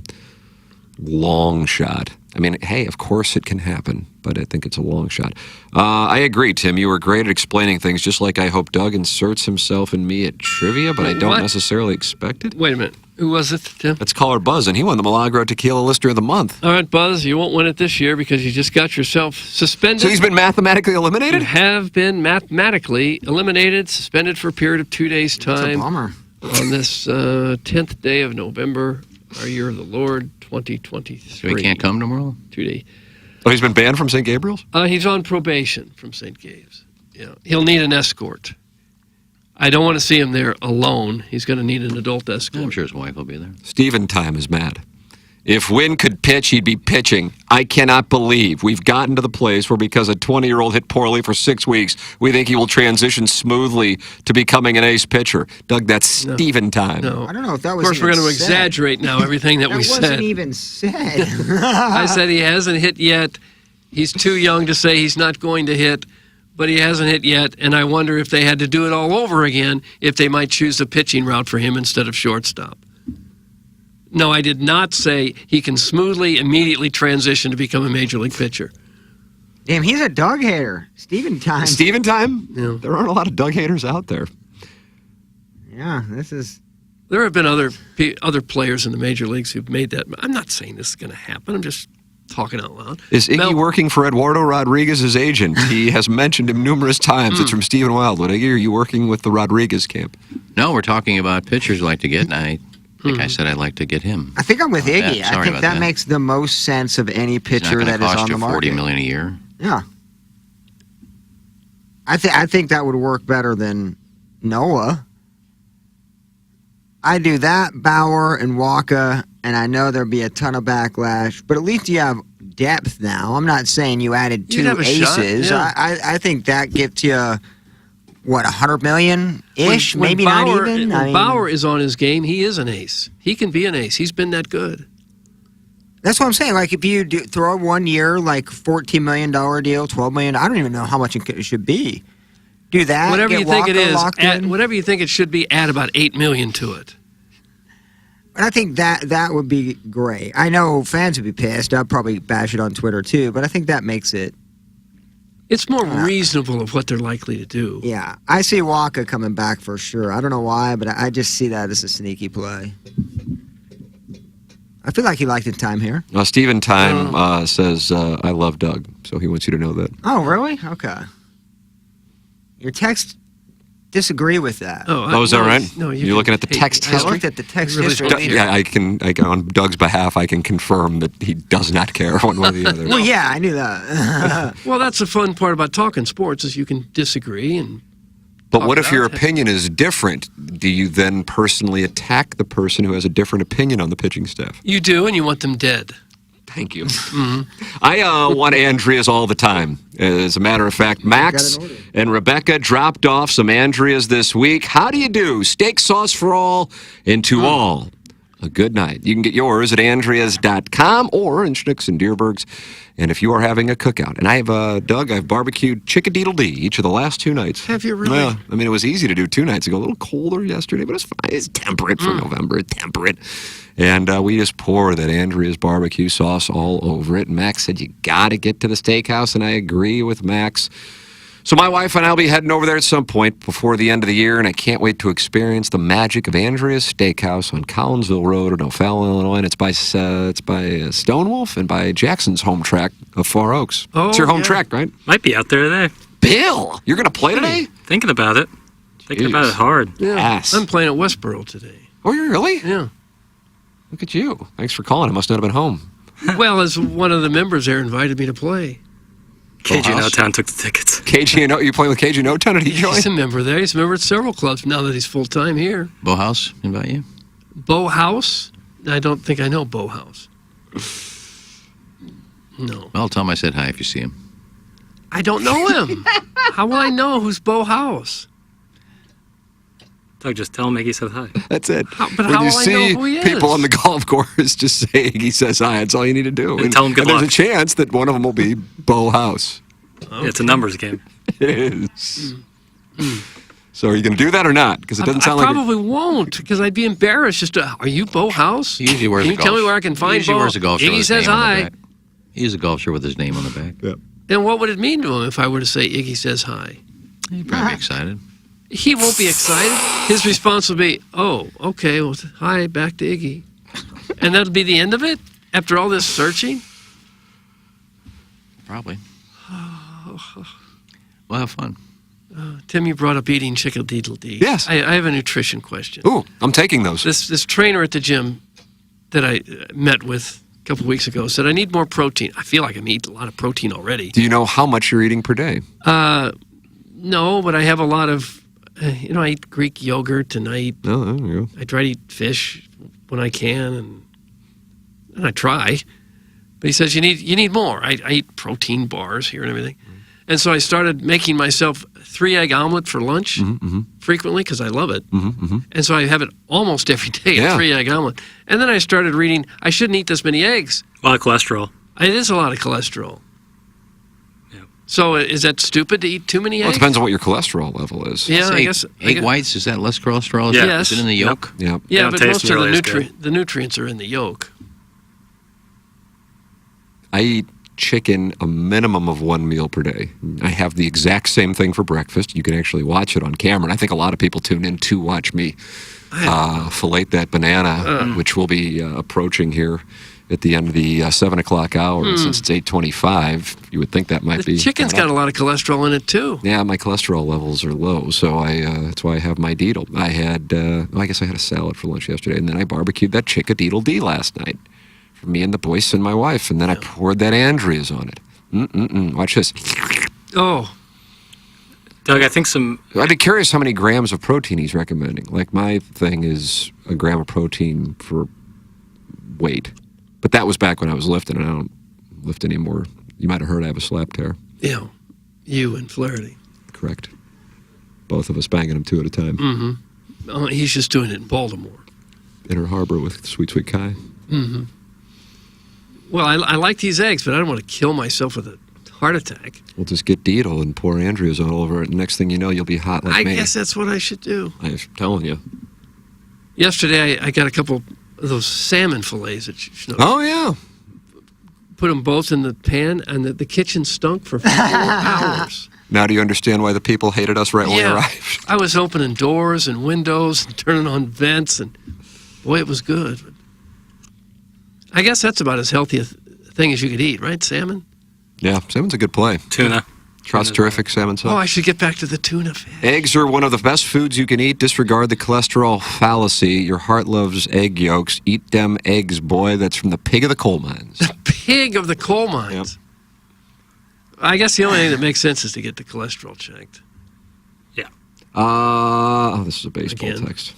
long shot. I mean, hey, of course it can happen, but I think it's a long shot. I agree, Tim. You were great at explaining things, just like I hope Doug inserts himself and me at trivia, but I don't What? necessarily expect it. Wait a minute. Who was it, Tim? Let's call her Buzz, and he won the Milagro Tequila Lister of the Month. All right, Buzz, you won't win it this year because you just got yourself suspended. So he's been mathematically eliminated? You have been mathematically eliminated, suspended for a period of 2 days' time. That's a bummer. On this 10th day of November, our year of the Lord, 2023. So he can't come tomorrow? 2 day. Oh, he's been banned from St. Gabriel's? He's on probation from St. Gabe's. Yeah, he'll need an escort. I don't want to see him there alone. He's going to need an adult escort. I'm sure his wife will be there. Steven Time is mad. If Wynn could pitch, he'd be pitching. I cannot believe we've gotten to the place where because a 20-year-old hit poorly for 6 weeks, we think he will transition smoothly to becoming an ace pitcher. Doug, that's Steven Time. No. I don't know if that was. Of course, we're even going to said. exaggerate now everything that we That said. wasn't even said. I said he hasn't hit yet. He's too young to say he's not going to hit, but he hasn't hit yet. And I wonder if they had to do it all over again, if they might choose the pitching route for him instead of shortstop. No, I did not say he can smoothly, immediately transition to become a major league pitcher. Damn, he's a Doug hater. Steven Time. Steven Time? Yeah. There aren't a lot of Doug haters out there. Yeah, this is. There have been other players in the major leagues who've made that. I'm not saying this is going to happen. I'm just talking out loud. Is Iggy working for Eduardo Rodriguez's agent? He has mentioned him numerous times. It's from Stephen Wildwood. Iggy, are you working with the Rodriguez camp? No, we're talking about pitchers I'd like to get, and I think I said I'd like to get him. I think I'm with Yeah, Iggy. I sorry think about that that. makes the most sense of any pitcher that is on the market. $40 million a year. Yeah. I think that would work better than Noah. I do that, Bauer and Waka, and I know there'd be a ton of backlash, but at least you have depth now. I'm not saying you added You'd 2 have a shot, aces. yeah. I think that gets you, what, $100 million-ish? When Maybe Bauer, not even? When Bauer is on his game, he is an ace. He can be an ace. He's been that good. That's what I'm saying. Like, if you throw 1 year, like $14 million deal, $12 million, I don't even know how much it should be. Do that. Whatever get you think it Waka is, locked in. whatever you think it should be, add about $8 million to it. But I think that would be great. I know fans would be pissed. I'd probably bash it on Twitter too, but I think that makes it. It's more reasonable of what they're likely to do. Yeah, I see Waka coming back for sure. I don't know why, but I just see that as a sneaky play. I feel like he liked his time here. Stephen Time says, I love Doug, so he wants you to know that. Oh, really? Okay. Your text disagree with that. Oh, is that right? No, you're looking at the text history? I looked at the text history. Yeah, I can, on Doug's behalf, I can confirm that he does not care one way or the other. Well, yeah, I knew that. Well, that's the fun part about talking sports is you can disagree and. But what if your opinion is different? Do you then personally attack the person who has a different opinion on the pitching staff? You do, and you want them dead. Thank you. I want Andreas all the time. As a matter of fact, Max and Rebecca dropped off some Andreas this week. How do you do? Steak sauce for all and to all. A good night. You can get yours at Andreas.com or in Schnucks and Deerbergs. And if you are having a cookout, and I have, Doug, I've barbecued Chick-a-Deedle-Dee each of the last 2 nights. Have you really? Yeah. I mean, it was easy to do 2 nights ago. A little colder yesterday, but it's fine. It's temperate for November. Temperate. And we just pour that Andrea's barbecue sauce all over it. And Max said, you got to get to the steakhouse, and I agree with Max. So my wife and I will be heading over there at some point before the end of the year, and I can't wait to experience the magic of Andrea's Steakhouse on Collinsville Road in O'Fallon, Illinois. And it's by Stonewolf and by Jackson's home track of Far Oaks. Oh, it's your home yeah. track, right? Might be out there today. Bill, you're going to play today? Thinking about it. Thinking about it hard. Yeah, Yes. I'm playing at Westboro today. Oh, you're really? Yeah. Look at you. Thanks for calling. I must not have been home. Well, as one of the members there invited me to play. KG No Town took the tickets. KG No, you playing with KG No Town? Did he join? He's a member there. He's a member at several clubs now that he's full-time here. Bow House invite you? Bow House? I don't think I know Bow House. No. Well, tell him I said hi if you see him. I don't know him. How will I know who's Bow House? Doug, just tell him Iggy said hi. That's it. But when how you will I see know who he people is? on the golf course, just say Iggy says hi. That's all you need to do. And tell him good and luck. There's a chance that one of them will be Bo House. Yeah, it's a numbers game. It is. So are you going to do that or not? Because it doesn't sound I like probably won't, because I'd be embarrassed. Just to, are you Bow House? He usually wears Can a you golf tell me where I can find He usually Bo? wears a golf shirt Iggy with his says name on the hi. back. He uses a golf shirt with his name on the back. Yeah. And what would it mean to him if I were to say Iggy says hi? He'd probably be excited. He won't be excited. His response will be, oh, okay, well, hi, back to Iggy. And that'll be the end of it? After all this searching? Probably. We'll have fun. Tim, you brought up eating Chick-a-Deedle-Dee. Yes. I have a nutrition question. Ooh, I'm taking those. This trainer at the gym that I met with a couple weeks ago said I need more protein. I feel like I'm eating a lot of protein already. Do you know how much you're eating per day? No, but I have a lot of, I eat Greek yogurt and I try to eat fish when I can, and I try. But he says you need more. I eat protein bars here and everything. And so I started making myself 3-egg omelet for lunch frequently because I love it. And so I have it almost every day, a 3-egg omelet. And then I started reading, I shouldn't eat this many eggs. A lot of cholesterol. It is a lot of cholesterol. Yeah. So is that stupid to eat too many Well, eggs? it depends on what your cholesterol level is. Yeah, I Egg- guess. Egg whites, is that less cholesterol? Yeah. Is it in the yolk? Yep. Yeah, but most of nearly the nutrients are in the yolk. I eat chicken a minimum of 1 meal per day. I have the exact same thing for breakfast. You can actually watch it on camera. And I think a lot of people tune in to watch me fillet that banana, which will be approaching here at the end of the 7 o'clock hour. Since it's 8:25, you would think that might be. Chicken's got a lot of cholesterol in it too. Yeah, my cholesterol levels are low, so that's why I have my Deedle. I had, I guess I had a salad for lunch yesterday, and then I barbecued that Chick-a-Deedle-Dee last night for me and the boys and my wife, and then I poured that Andreas on it. Watch this. Oh. Doug, I think I'd be curious how many grams of protein he's recommending. Like my thing is a gram of protein for weight. But that was back when I was lifting, and I don't lift anymore. You might have heard I have a slap tear. Yeah, you and Flaherty. Correct. Both of us banging them 2 at a time. Mm-hmm. Oh, he's just doing it in Baltimore. Inner Harbor with Sweet Sweet Kai. Mm-hmm. Well, I like these eggs, but I don't want to kill myself with a heart attack. We'll just get Deedle and pour Andreas all over it. Next thing you know, you'll be hot like I me. guess that's what I should do. I'm telling you. Yesterday, I got a couple those salmon fillets at Schnucks. Oh, yeah. Put them both in the pan, and the kitchen stunk for 4 hours. Now do you understand why the people hated us right when we Yeah, arrived? I was opening doors and windows and turning on vents, and boy, it was good. I guess that's about as healthy a thing as you could eat, right? Salmon? Yeah, salmon's a good play. Tuna. Trout's terrific, salmon's Oh, I should get back to the tuna fish. Eggs are one of the best foods you can eat. Disregard the cholesterol fallacy. Your heart loves egg yolks. Eat them eggs, boy. That's from the pig of the coal mines. Pig of the coal mines. I guess the only thing that makes sense is to get the cholesterol checked. This is a baseball text.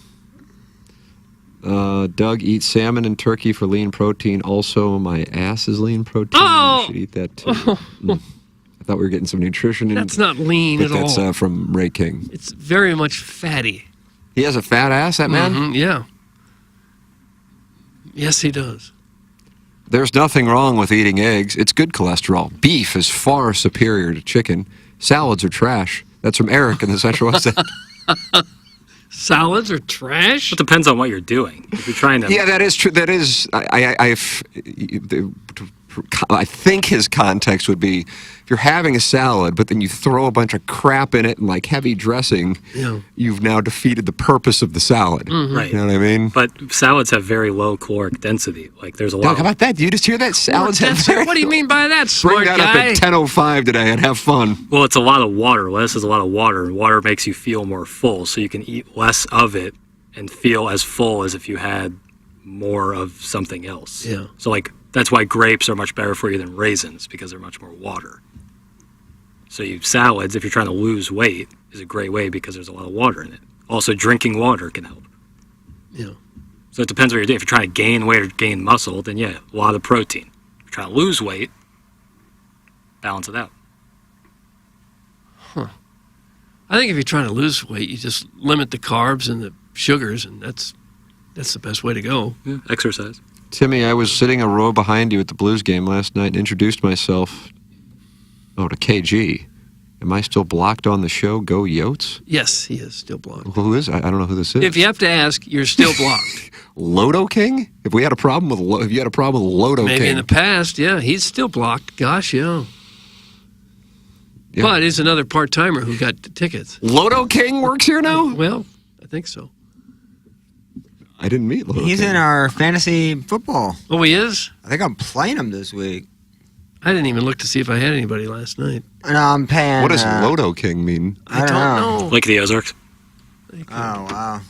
Doug eats salmon and turkey for lean protein. Also, my ass is lean protein. Oh! You should eat that too. I thought we were getting some nutrition. That's not lean at That's all. from Ray King. It's very much fatty. He has a fat ass, that man? Mhm, yeah. Yes, he does. There's nothing wrong with eating eggs. It's good cholesterol. Beef is far superior to chicken. Salads are trash. That's from Eric in the Central West End. Salads are trash? It depends on what you're doing. If you're trying to... Yeah, that is true. That is... I think his context would be if you're having a salad, but then you throw a bunch of crap in it and like heavy dressing, you've now defeated the purpose of the salad. Right. You know what I mean? But salads have very low caloric density. Like, there's a lot Doug, how about that? Do you just hear that? Salads have very... What do you mean by that, Bring smart that guy? up at 10:05 today and have fun. Well, it's a lot of water. Lettuce is a lot of water, and water makes you feel more full, so you can eat less of it and feel as full as if you had more of something else. Yeah. So, like, that's why grapes are much better for you than raisins, because they're much more water. So salads, if you're trying to lose weight, is a great way because there's a lot of water in it. Also, drinking water can help. Yeah. So it depends what you're doing. If you're trying to gain weight or gain muscle, then yeah, a lot of protein. If you're trying to lose weight, balance it out. Huh. I think if you're trying to lose weight, you just limit the carbs and the sugars, and that's the best way to go. Yeah, exercise. Timmy, I was sitting a row behind you at the Blues game last night and introduced myself to KG. Am I still blocked on the show? Go Yotes? Yes, he is still blocked. Who is? I don't know who this is. If you have to ask, you're still blocked. Lodo King? If we had a problem with if you had a problem with Lodo Maybe King, in the past, yeah, he's still blocked. Gosh, yeah. But he's another part-timer who got the tickets. Lodo King works here now? Well, I think so. I didn't meet Lodo He's King. in our fantasy football. Oh, he is? I think I'm playing him this week. I didn't even look to see if I had anybody last night. And I'm paying. What does Lodo King mean? I don't know. Like the Ozarks. Oh, wow.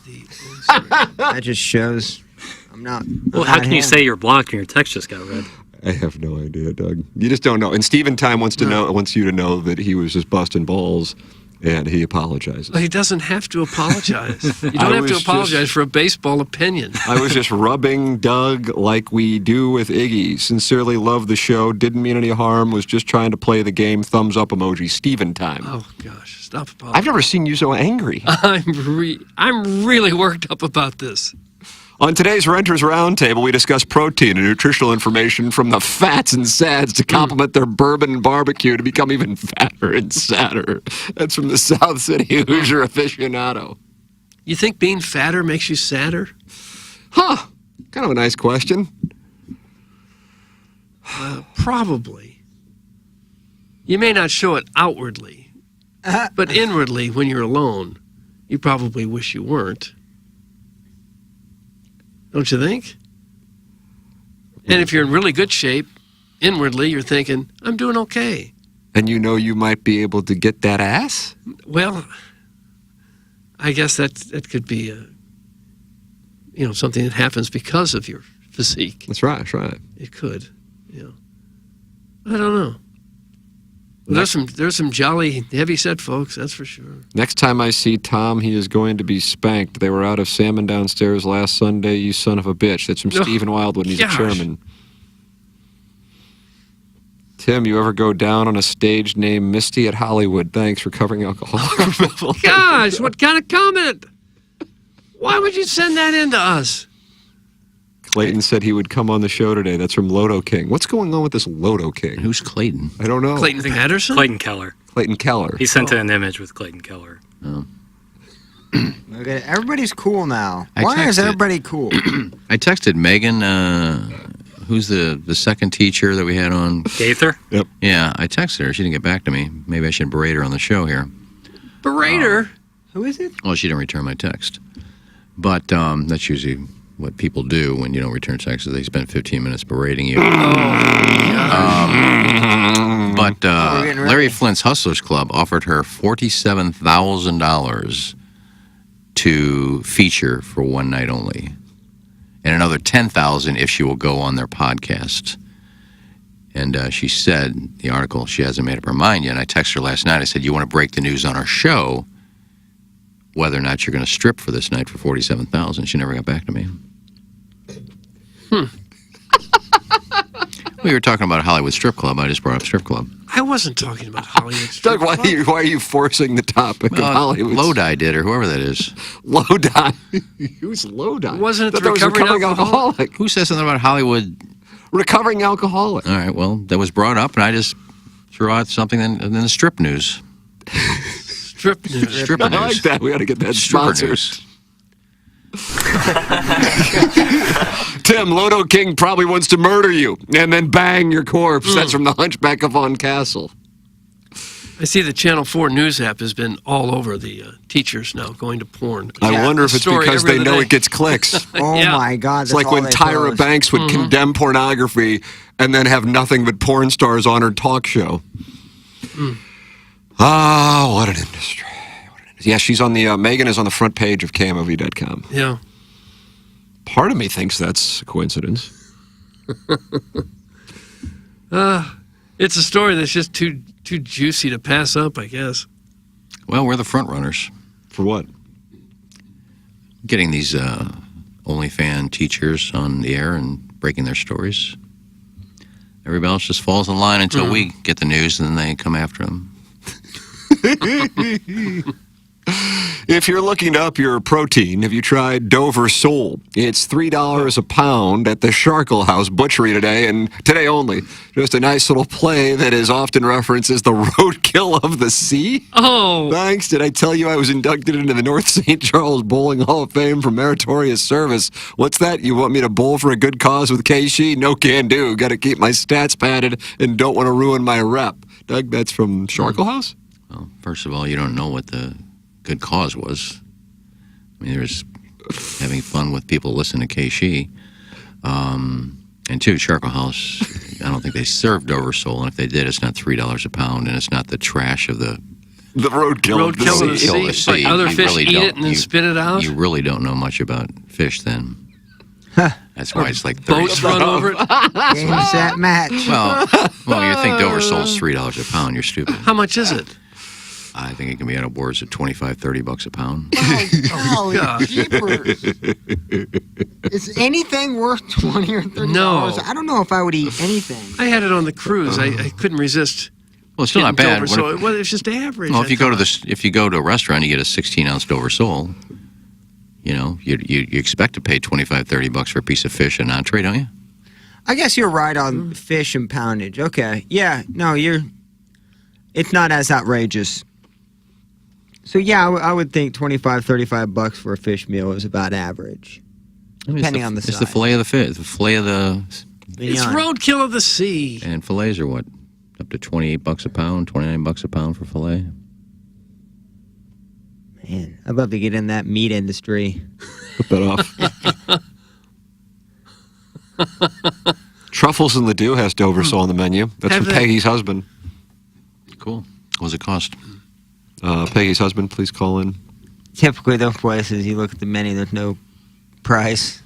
That just shows I'm not. Well, how can you say you're blocked when your text just got read? I have no idea, Doug. You just don't know. And Steven Time wants you to know that he was just busting balls, and he apologizes. Well, he doesn't have to apologize. You don't have to apologize for a baseball opinion. I was just rubbing Doug like we do with Iggy. Sincerely love the show. Didn't mean any harm. Was just trying to play the game. Thumbs up emoji. Steven Time. Oh, gosh. Stop apologizing. I've never seen you so angry. I'm really worked up about this. On today's Renters Roundtable, we discuss protein and nutritional information from the fats and sads to complement their bourbon and barbecue to become even fatter and sadder. That's from the South City Hoosier aficionado. You think being fatter makes you sadder? Huh. Kind of a nice question. Probably. You may not show it outwardly, but inwardly, when you're alone, you probably wish you weren't. Don't you think? And if you're in really good shape, inwardly, you're thinking, I'm doing okay. And you know you might be able to get that ass? Well, I guess that could be something that happens because of your physique. That's right, that's right. It could, I don't know. There's some jolly heavy-set folks, that's for sure. Next time I see Tom, he is going to be spanked. They were out of salmon downstairs last Sunday, you son of a bitch. That's from Stephen Wildwood, and he's gosh. a chairman. Tim, you ever go down on a stage named Misty at Hollywood? Thanks for covering alcohol. Gosh, what kind of comment? Why would you send that in to us? Clayton said he would come on the show today. That's from Lodo King. What's going on with this Lodo King? Who's Clayton? I don't know. Clayton Patterson? Clayton Keller. Clayton Keller. He sent in an image with Clayton Keller. Oh. Look at it. Everybody's cool now. I Why is texted- everybody cool? I texted Megan, who's the second teacher that we had on. Gaither? Yep. Yeah, I texted her. She didn't get back to me. Maybe I should berate her on the show here. Berater? Who is it? Well, she didn't return my text. But that's usually what people do when you don't return texts. Is they spend 15 minutes berating you. But Larry Flint's Hustlers Club offered her $47,000 to feature for one night only, and another $10,000 if she will go on their podcast. And she said, the article, she hasn't made up her mind yet. And I texted her last night. I said, you want to break the news on our show, whether or not you're going to strip for this night for $47,000. She never got back to me. We were talking about Hollywood Strip Club. I just brought up Strip Club. I wasn't talking about Hollywood Strip Doug, why are you forcing the topic of Hollywood? Lodi did, or whoever that is. Lodi? Who's Lodi? Wasn't it I thought the that was recovering alcoholic? Who says something about Hollywood? Recovering alcoholic. All right, well, that was brought up, and I just threw out something in the strip news. Strip news. Stripper I news. like that. We got to get that Stripper sponsored. news. Tim, Lodo King probably wants to murder you and then bang your corpse. That's from the Hunchback of Von Castle. I see the Channel 4 news app has been all over the teachers now going to porn. I wonder if it's Story because every they other know day. it gets clicks. Oh Yeah. my God! It's that's like all when they Tyra post. Banks would condemn pornography and then have nothing but porn stars on her talk show. Ah, what an industry. Yeah, she's on the, Megan is on the front page of KMOV.com. Yeah. Part of me thinks that's a coincidence. It's a story that's just too juicy to pass up, I guess. Well, we're the front runners. For what? Getting these OnlyFans teachers on the air and breaking their stories. Everybody else just falls in line until we get the news, and then they come after them. If you're looking to up your protein, have you tried Dover Sole? It's $3 a pound at the Sharkle House Butchery today, and today only. Just a nice little play that is often referenced as the roadkill of the sea. Oh. Thanks. Did I tell you I was inducted into the North St. Charles Bowling Hall of Fame for meritorious service? What's that? You want me to bowl for a good cause with KC? No can do. Got to keep my stats padded and don't want to ruin my rep. Doug, that's from Sharkle House? Well, first of all, you don't know what the good cause was. I mean, there's having fun with people listening to KC. And two, Sharkle House, I don't think they served Dover Sole, and if they did, it's not $3 a pound, and it's not the trash of the roadkill Roadkill of the sea. Like other You fish really eat don't- it and then spit it out? You really don't know much about fish then. That's why it's like 30 Boats run over it? Game, set, match. Well, you think Dover Sole's $3 a pound, you're stupid. How much is it? I think it can be out of boards at $25-30 a pound. Holy God. jeepers. Is anything worth $20 or $30? No. I don't know if I would eat anything. I had it on the cruise. I couldn't resist. Well, it's still not getting bad. Dover Sole. Well, it's just average. Well, if I you go to thought. if you go to a restaurant, you get a 16-ounce Dover Sole. You know, you expect to pay $25-30 for a piece of fish and entree, don't you? I guess you're right on fish and poundage. Okay. Yeah. No, it's not as outrageous. So yeah, I would think $25-35 for a fish meal is about average, depending on the size. It's the fillet of the fish. The fillet of the. It's roadkill of the sea. And fillets are what? Up to $28 a pound, $29 a pound for fillet. Man, I'd love to get in that meat industry. Put that off. Truffles in the Dew has Dover Sole on the menu. That's Have from they? Peggy's husband. Cool. What does it cost? Peggy's husband, please call in. Typically, those places, you look at the menu, there's no price.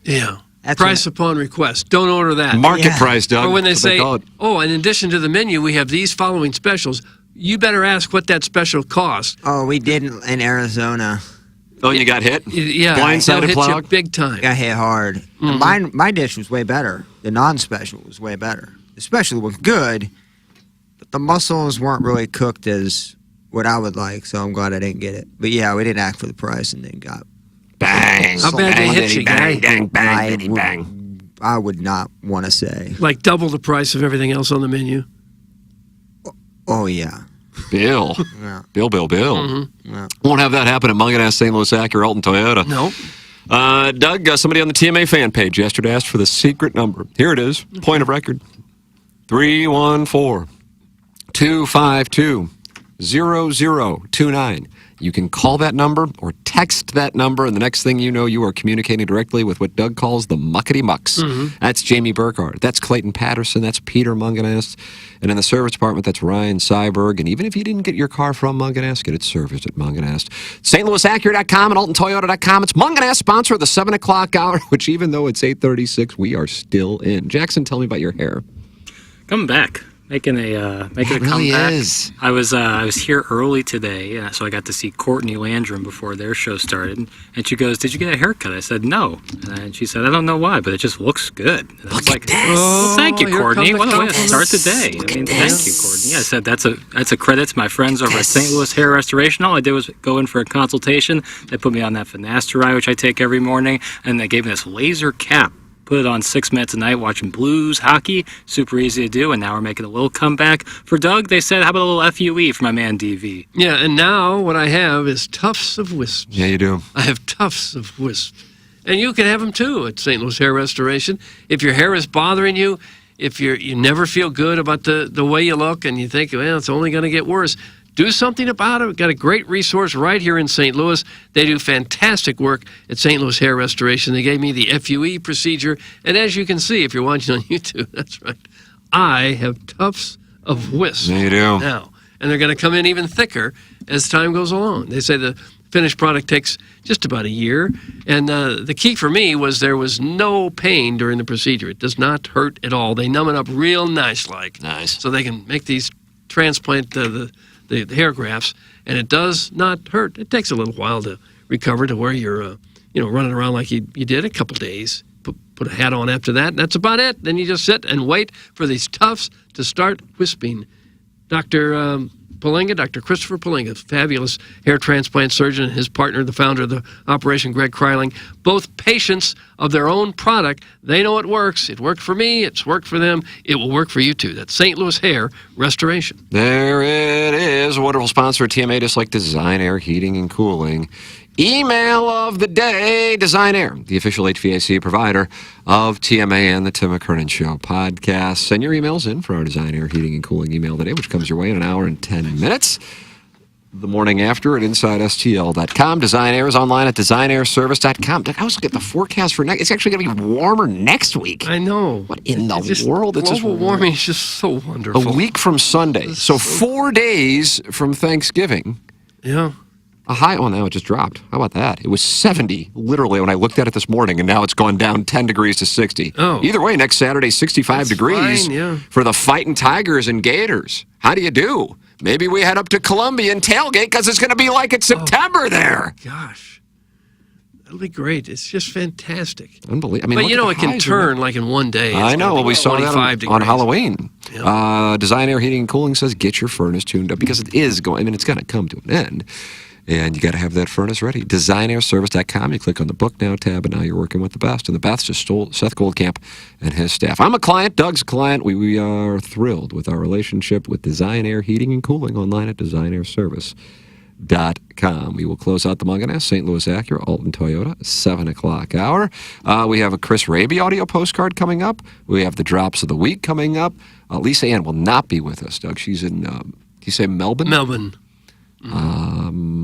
Yeah. That's Price upon request. Don't order that. Market price, Doug. Or when they That's what say, call it. oh, in addition to the menu, we have these following specials. You better ask what that special costs. Oh, we did in Arizona. Oh, you got hit? Yeah. Blindsided they'll hit plowed? you big time. Got hit hard. And my dish was way better. The non-special was way better. The special was good, but the mussels weren't really cooked as what I would like, so I'm glad I didn't get it. But yeah, we did ask for the price and then got bang. How bad they hit you, guy? Bang. I would not want to say. Like double the price of everything else on the menu. Oh, yeah. Bill. Yeah. Bill. Mm-hmm. Yeah. Won't have that happen at Munganess, St. Louis Acura, Alton Toyota. No. Doug, somebody on the TMA fan page yesterday asked for the secret number. Here it is. Point of record. 314-252-0029. You can call that number or text that number, and the next thing you know, you are communicating directly with what Doug calls the muckety mucks. Mm-hmm. That's Jamie Burkhardt. That's Clayton Patterson. That's Peter Munganess. And in the service department, that's Ryan Seiberg. And even if you didn't get your car from Munganess, get it serviced at Munganess. StLouisAcura.com and AltonToyota.com. It's Munganess, sponsor of the 7 o'clock hour, which even though it's 8:36, we are still in. Jackson, tell me about your hair. Coming back. Making a comeback. Is. I was here early today, so I got to see Courtney Landrum before their show started. And she goes, "Did you get a haircut?" I said, "No." And she said, "I don't know why, but it just looks good." And I was like, "Well, thank you, Courtney. What a way to start the day." I mean, thank you, Courtney. I said that's a credit to my friends over at St. Louis Hair Restoration. All I did was go in for a consultation. They put me on that finasteride, which I take every morning, and they gave me this laser cap. Put it on 6 minutes a night watching Blues hockey. Super easy to do. And now we're making a little comeback. For Doug, they said, how about a little FUE for my man DV? Yeah, and now what I have is tufts of wisps. Yeah, you do. I have tufts of wisps. And you can have them too at St. Louis Hair Restoration. If your hair is bothering you, if you never feel good about the way you look and you think, well, it's only going to get worse, do something about it. We've got a great resource right here in St. Louis. They do fantastic work at St. Louis Hair Restoration. They gave me the FUE procedure. And as you can see, if you're watching on YouTube, that's right, I have tufts of wisps. Yeah, you do. Now. And they're going to come in even thicker as time goes along. They say the finished product takes just about a year. And the key for me was there was no pain during the procedure. It does not hurt at all. They numb it up real nice-like. Nice. So they can make these transplant the hair grafts, and it does not hurt. It takes a little while to recover to where you're, running around like you did a couple days. Put a hat on after that, and that's about it. Then you just sit and wait for these tufts to start wisping. Dr. Christopher Palinga, fabulous hair transplant surgeon, and his partner, the founder of the operation, Greg Kryling, both patients of their own product. They know it works. It worked for me. It's worked for them. It will work for you too. That's St. Louis Hair Restoration. There it is. A wonderful sponsor of TMA, just like Design Air Heating and Cooling. Email of the day, Design Air, the official HVAC provider of TMA and the Tim McKernan Show podcast. Send your emails in for our Design Air Heating and Cooling email today, which comes your way in an hour and 10 minutes. The morning after at InsideSTL.com. Design Air is online at DesignAirService.com. I was looking at the forecast for next. It's actually going to be warmer next week. I know. What in the world? It's global warming is just so wonderful. A week from Sunday. So 4 days from Thanksgiving. Yeah. A high, now it just dropped. How about that? It was 70, literally, when I looked at it this morning, and now it's gone down 10 degrees to 60. Oh. Either way, next Saturday, 65 degrees fine, yeah. for the Fighting Tigers and Gators. How do you do? Maybe we head up to Columbia and tailgate because it's going to be like it's September there. Gosh. That'll be great. It's just fantastic. Unbelievable. But it can turn like in one day. I know. Well, we saw that on Halloween. Yeah. Design Air Heating and Cooling says get your furnace tuned up because it is going, it's going to come to an end. And you got to have that furnace ready. DesignAirService.com. You click on the Book Now tab, and now you're working with the best. And the best is Seth Goldcamp and his staff. I'm a client. Doug's a client. We are thrilled with our relationship with Design Air Heating and Cooling online at DesignAirService.com. We will close out the Munganess, St. Louis Acura, Alton Toyota, 7 o'clock hour. We have a Chris Raby audio postcard coming up. We have the Drops of the Week coming up. Lisa Ann will not be with us, Doug. She's in, you say Melbourne? Melbourne.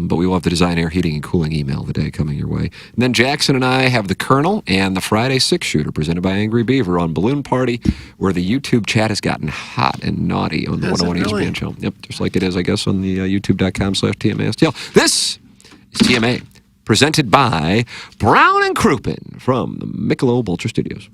But we will have the Design Air Heating and Cooling email of the day coming your way. And then Jackson and I have the Colonel and the Friday Six Shooter presented by Angry Beaver on Balloon Party, where the YouTube chat has gotten hot and naughty on the 101 ESPN channel. Yep, just like it is, I guess, on the youtube.com/TMASTL. This is TMA, presented by Brown and Crouppen from the Michelob Ultra Studios.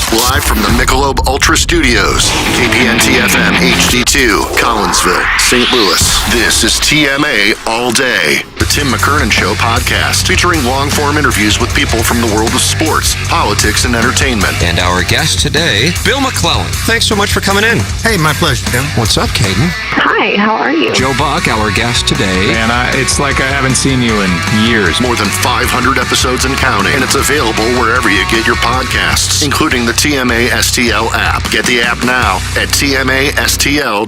Live from the Michelob Ultra Studios, KPN-TFM HD2, Collinsville, St. Louis. This is TMA All Day, the Tim McKernan Show podcast, featuring long-form interviews with people from the world of sports, politics, and entertainment. And our guest today, Bill McClellan. Thanks so much for coming in. Hey, my pleasure, Tim. What's up, Caden? Hi, how are you? Joe Buck, our guest today. Man, it's like I haven't seen you in years. More than 500 episodes and counting, and it's available wherever you get your podcasts, including the TMA STL app. Get the app now at TMASTL.com.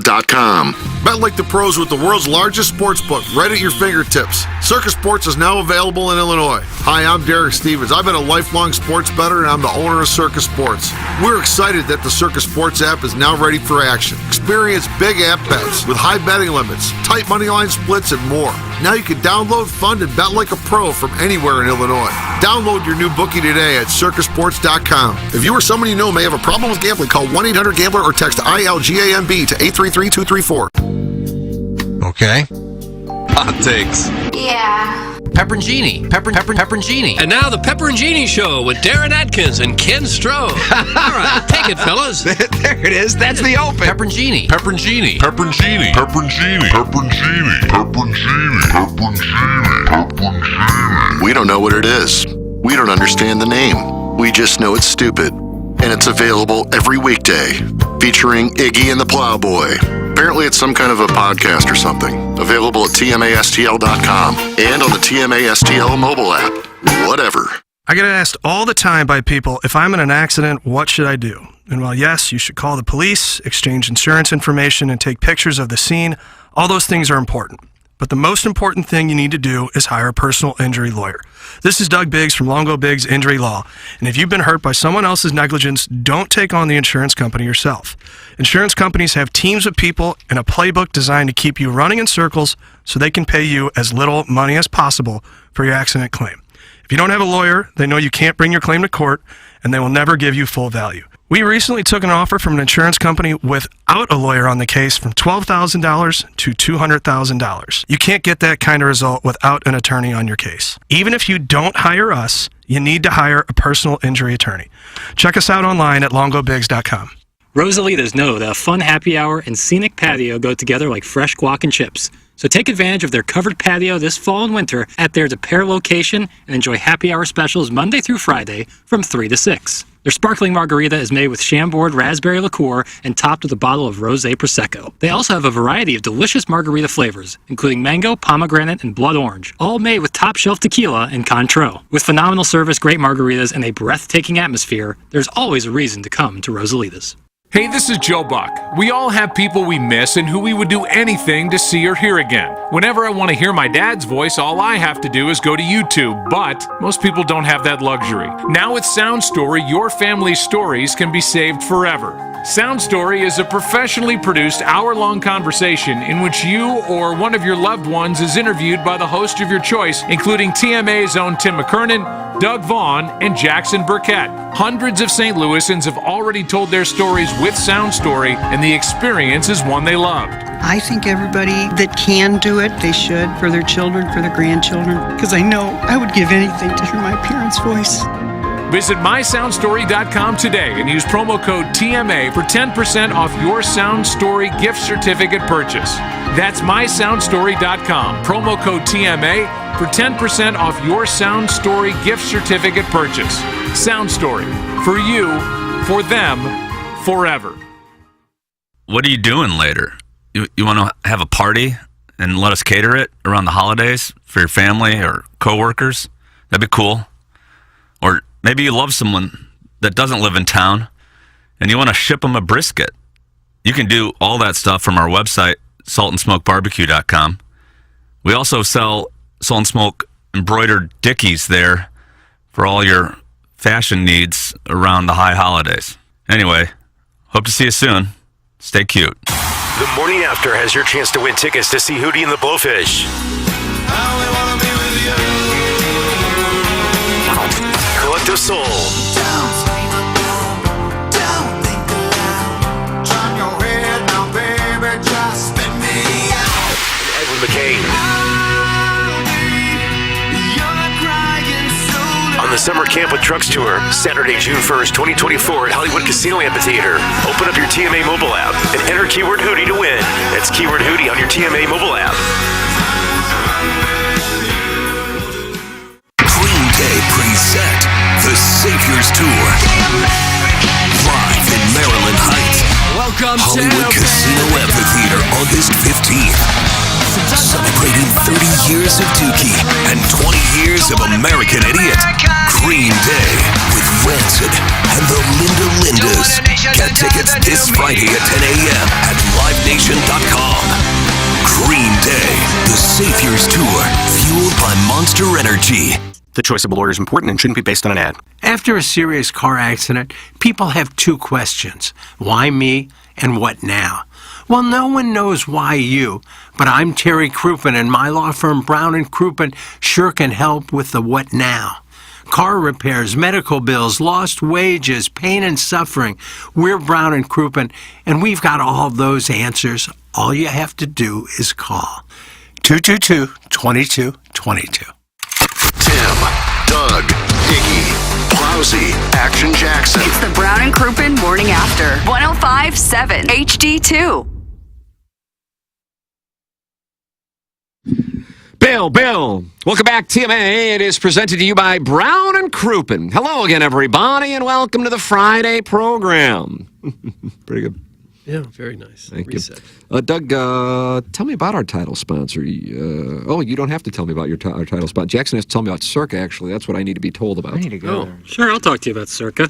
Bet like the pros with the world's largest sports book right at your fingertips. Circus Sports is now available in Illinois. Hi, I'm Derek Stevens. I've been a lifelong sports bettor and I'm the owner of Circus Sports. We're excited that the Circus Sports app is now ready for action. Experience big app bets with high betting limits, tight money line splits, and more. Now you can download, fund, and bet like a pro from anywhere in Illinois. Download your new bookie today at circusports.com. If you or someone you know may have a problem with gambling, call 1-800-GAMBLER or text ILGAMB to 833-234. Okay. Hot takes. Yeah. Pepperoncini. Pepperoncini. And now the Pepperoncini Show with Darren Atkins and Ken Stroh. All right, take it, fellas. There it is. That's the open. Pepperoncini. Pepperoncini. Pepperoncini. Pepperoncini. Pepperoncini. Pepperoncini. Pepperoncini. Pepperoncini. We don't know what it is. We don't understand the name. We just know it's stupid. And it's available every weekday, featuring Iggy and the Plowboy. Apparently it's some kind of a podcast or something. Available at TMASTL.com and on the TMASTL mobile app. Whatever. I get asked all the time by people, if I'm in an accident, what should I do? And while yes, you should call the police, exchange insurance information, and take pictures of the scene, all those things are important. But the most important thing you need to do is hire a personal injury lawyer. This is Doug Biggs from Longo Biggs Injury Law. And if you've been hurt by someone else's negligence, don't take on the insurance company yourself. Insurance companies have teams of people and a playbook designed to keep you running in circles so they can pay you as little money as possible for your accident claim. If you don't have a lawyer, they know you can't bring your claim to court, and they will never give you full value. We recently took an offer from an insurance company without a lawyer on the case from $12,000 to $200,000. You can't get that kind of result without an attorney on your case. Even if you don't hire us, you need to hire a personal injury attorney. Check us out online at longobigs.com. Rosalitas know that a fun happy hour and scenic patio go together like fresh guac and chips. So take advantage of their covered patio this fall and winter at their De Pere location and enjoy happy hour specials Monday through Friday from 3 to 6. Their sparkling margarita is made with Chambord raspberry liqueur and topped with a bottle of Rosé Prosecco. They also have a variety of delicious margarita flavors, including mango, pomegranate, and blood orange, all made with top-shelf tequila and Cointreau. With phenomenal service, great margaritas, and a breathtaking atmosphere, there's always a reason to come to Rosalitas. Hey, this is Joe Buck. We all have people we miss and who we would do anything to see or hear again. Whenever I want to hear my dad's voice, all I have to do is go to YouTube, but most people don't have that luxury. Now with Sound Story, your family's stories can be saved forever. Sound Story is a professionally produced hour-long conversation in which you or one of your loved ones is interviewed by the host of your choice, including TMA's own Tim McKernan, Doug Vaughn, and Jackson Burkett. Hundreds of St. Louisans have already told their stories with Sound Story, and the experience is one they loved. I think everybody that can do it, they should, for their children, for their grandchildren, because I know I would give anything to hear my parents' voice. Visit mysoundstory.com today and use promo code TMA for 10% off your Sound Story gift certificate purchase. That's mysoundstory.com, promo code TMA for 10% off your Sound Story gift certificate purchase. Sound Story, for you, for them, forever. What are you doing later? You want to have a party and let us cater it around the holidays for your family or coworkers? That'd be cool. Or maybe you love someone that doesn't live in town and you want to ship them a brisket. You can do all that stuff from our website, saltandsmokebarbecue.com. We also sell Salt and Smoke embroidered dickies there for all your fashion needs around the high holidays. Anyway, hope to see you soon. Stay cute. The morning after has your chance to win tickets to see Hootie and the Blowfish. Collective Soul. Edwin McCain. On the Summer Camp with Trucks Tour, Saturday, June 1st, 2024 at Hollywood Casino Amphitheater. Open up your TMA mobile app and enter keyword Hootie to win. That's keyword Hootie on your TMA mobile app. Green Day present the Saviors Tour. Live in Maryland Heights. Welcome Hollywood Casino Amphitheater, August 15th. Celebrating 30 years of Dookie and 20 years of American Idiot. Green Day with Rancid and the Linda Get tickets this Friday at 10 a.m. at livenation.com. Green Day, the Saviors Tour, fueled by Monster Energy. The choice of a lawyer is important and shouldn't be based on an ad. After a serious car accident, people have two questions. Why me and what now? Well, no one knows why you, but I'm Terry Crouppen, and my law firm Brown & Crouppen sure can help with the what now. Car repairs, medical bills, lost wages, pain and suffering. We're Brown & Crouppen, and we've got all those answers. All you have to do is call 222-2222. Tim, Doug, Iggy, Plowsy, Action Jackson. It's the Brown and Crouppen Morning After. 105.7 HD2. Bill, welcome back, TMA. It is presented to you by Brown and Crouppen. Hello again, everybody, and welcome to the Friday program. Pretty good. Yeah, very nice. Thank you. Doug, tell me about our title sponsor. You don't have to tell me about our title sponsor. Jackson has to tell me about Circa, actually. That's what I need to be told about. I need to go there. Sure, I'll talk to you about Circa.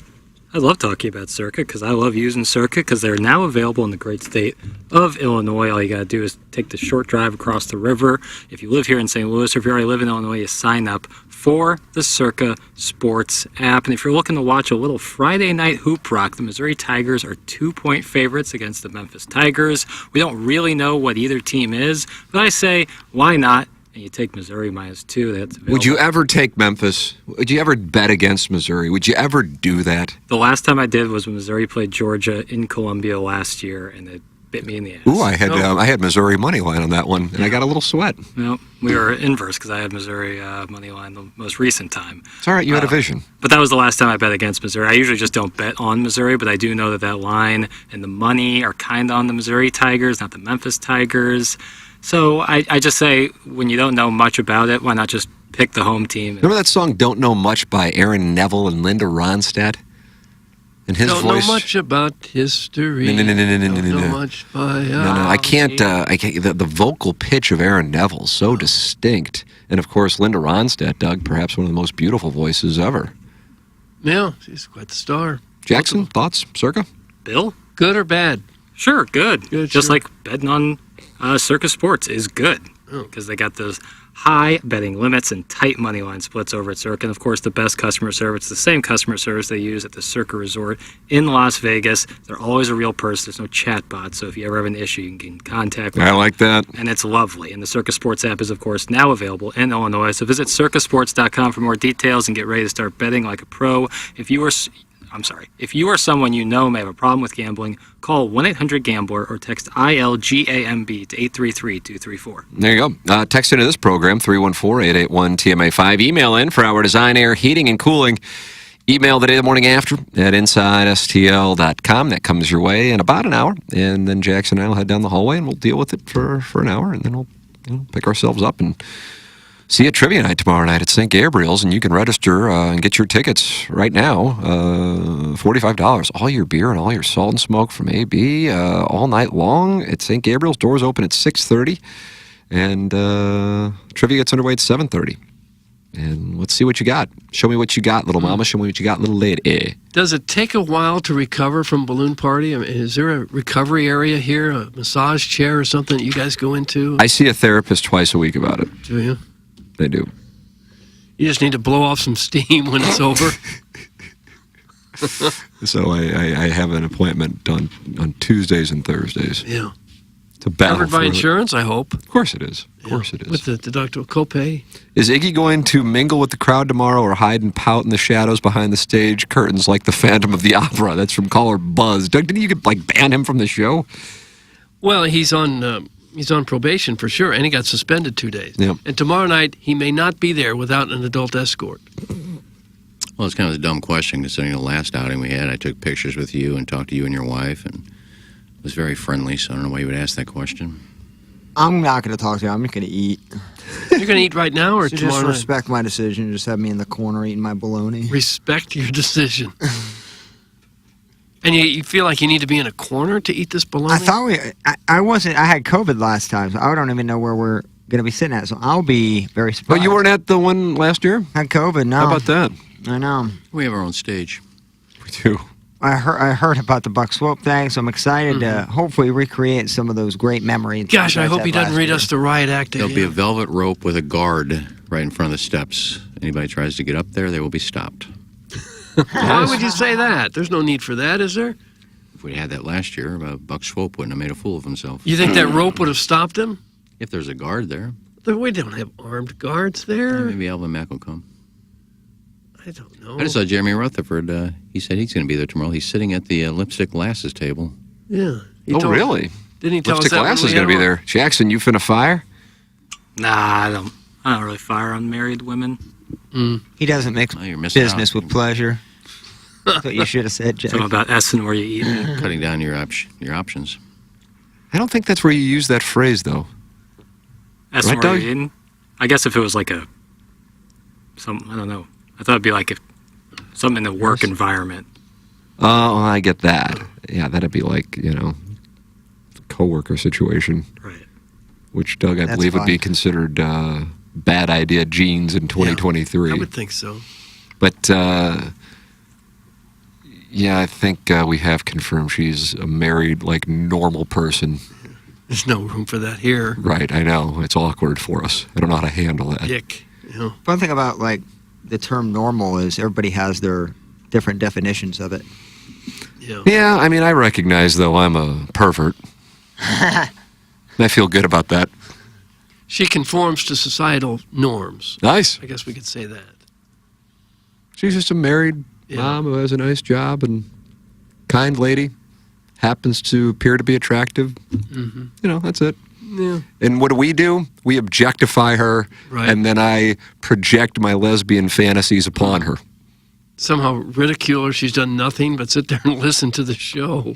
I love talking about Circa because I love using Circa because they're now available in the great state of Illinois. All you got to do is take the short drive across the river. If you live here in St. Louis or if you already live in Illinois, you sign up for the Circa Sports app. And if you're looking to watch a little Friday night hoop rock, the Missouri Tigers are 2-point favorites against the Memphis Tigers. We don't really know what either team is, but I say, why not? And you take Missouri -2. That's available. Would you ever take Memphis? Would you ever bet against Missouri? Would you ever do that? The last time I did was when Missouri played Georgia in Columbia last year, and it bit me in the ass. Ooh, I had Missouri money line on that one, and I got a little sweat. Well, we were inverse because I had Missouri money line the most recent time. It's all right. You had a vision. But that was the last time I bet against Missouri. I usually just don't bet on Missouri, but I do know that line and the money are kind of on the Missouri Tigers, not the Memphis Tigers. So I just say, when you don't know much about it, why not just pick the home team? Remember that song "Don't Know Much" by Aaron Neville and Linda Ronstadt? And his don't voice. Know much about history. No. Don't know much by No, I can't. I can't. The vocal pitch of Aaron Neville so distinct, and of course Linda Ronstadt, Doug, perhaps one of the most beautiful voices ever. Yeah, she's quite the star. Jackson, thoughts, Circa? Bill, good or bad? Sure, good. Just sure. like betting on Circa Sports is good because they got those high betting limits and tight money line splits over at Circa. And of course, the best customer service, the same customer service they use at the Circa Resort in Las Vegas. They're always a real person. There's no chat bot, so if you ever have an issue, you can get in contact with them. I like that. And it's lovely. And the Circa Sports app is, of course, now available in Illinois. So visit circasports.com for more details and get ready to start betting like a pro. If you are someone you know may have a problem with gambling, call 1-800-GAMBLER or text ILGAMB to 833-234. There you go. Text into this program, 314-881-TMA5. Email in for our Design Air Heating and Cooling. Email the day the morning after at InsideSTL.com. That comes your way in about an hour. And then Jackson and I will head down the hallway and we'll deal with it for an hour. And then we'll pick ourselves up and see you at Trivia Night tomorrow night at St. Gabriel's, and you can register and get your tickets right now. $45. All your beer and all your salt and smoke from AB all night long at St. Gabriel's. Doors open at 6:30, and trivia gets underway at 7:30. And let's see what you got. Show me what you got, little mama. Show me what you got, little lady. Does it take a while to recover from balloon party? I mean, is there a recovery area here, a massage chair or something that you guys go into? I see a therapist twice a week about it. Do you? They do. You just need to blow off some steam when it's over. So I have an appointment on Tuesdays and Thursdays. Yeah. To battle covered by for insurance, I hope. Of course it is. Of course it is. With the deductible copay. Is Iggy going to mingle with the crowd tomorrow or hide and pout in the shadows behind the stage curtains like the Phantom of the Opera? That's from caller Buzz. Doug, didn't you ban him from the show? Well, he's on probation for sure, and he got suspended 2 days. Yep. And tomorrow night, he may not be there without an adult escort. Well, it's kind of a dumb question considering the last outing we had. I took pictures with you and talked to you and your wife, and it was very friendly, so I don't know why you would ask that question. I'm not going to talk to you. I'm just going to eat. You're going to eat right now or so tomorrow just night? respect my decision. Just have me in the corner eating my bologna. Respect your decision. And you feel like you need to be in a corner to eat this bologna? I thought I had COVID last time, so I don't even know where we're going to be sitting at. So I'll be very surprised. Oh, you weren't at the one last year? Had COVID, no. How about that? I know. We have our own stage. We do. I heard about the Buck Swope thing, so I'm excited to hopefully recreate some of those great memories. Gosh, I hope he doesn't read us the riot act. There'll be a velvet rope with a guard right in front of the steps. Anybody tries to get up there, they will be stopped. Why would you say that? There's no need for that, is there? If we had that last year, Buck Swope wouldn't have made a fool of himself. You think that rope would have stopped him? If there's a guard there. We don't have armed guards there. Maybe Alvin Mack will come. I don't know. I just saw Jeremy Rutherford. He said he's going to be there tomorrow. He's sitting at the Lipstick Glasses table. Yeah. Really? Didn't he tell Lipstick us that? Glass is going to be there. Jackson, you finna fire? Nah, I don't really fire on married women. He doesn't mix business with pleasure. That's what you should have said, Jack. Something about Essen where you eat. Cutting down your options. I don't think that's where you use that phrase, though. Essen Right, where Doug? you eating? I guess if it was like I don't know. I thought it'd be like something in the work environment. Oh, I get that. Yeah, that'd be like, coworker situation. Right. Which, Doug, I That's believe would be fine. considered bad idea genes in 2023. I would think so. But, yeah, I think we have confirmed she's a married, normal person. There's no room for that here. Right, I know. It's awkward for us. I don't know how to handle that. Dick. Fun thing about the term normal is everybody has their different definitions of it. Yeah, I mean, I recognize, though, I'm a pervert. I feel good about that. She conforms to societal norms. Nice. I guess we could say that. She's just a married mom who has a nice job and kind lady. Happens to appear to be attractive. That's it. Yeah. And what do? We objectify her, Right. and then I project my lesbian fantasies upon her. Somehow ridicule her. She's done nothing but sit there and listen to the show.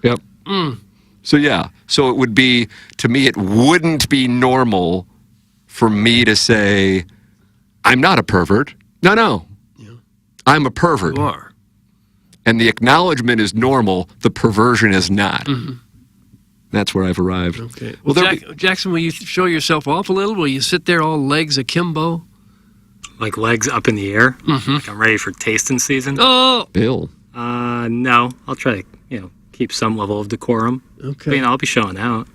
Yep. So, yeah. So it would be, to me, it wouldn't be normal for me to say, I'm not a pervert. No. I'm a pervert. You are. And the acknowledgement is normal, the perversion is not. That's where I've arrived. Okay. Well, Jackson, will you show yourself off a little? Will you sit there all legs akimbo? Like legs up in the air? Like I'm ready for tasting season? Oh! Bill. No. I'll try to, keep some level of decorum. Okay. But, I'll be showing out.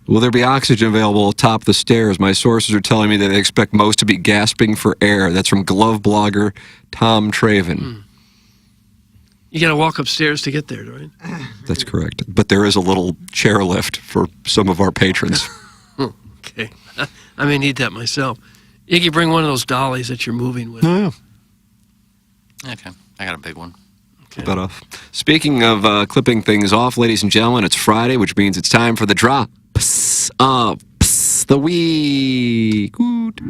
Will there be oxygen available atop the stairs? My sources are telling me that they expect most to be gasping for air. That's from glove blogger Tom Traven. You got to walk upstairs to get there, right? That's correct. But there is a little chairlift for some of our patrons. Okay. I may need that myself. Iggy, bring one of those dollies that you're moving with. Oh, yeah. Okay, I got a big one. That off. Speaking of clipping things off, ladies and gentlemen, it's Friday, which means it's time for the drops of the week. Good.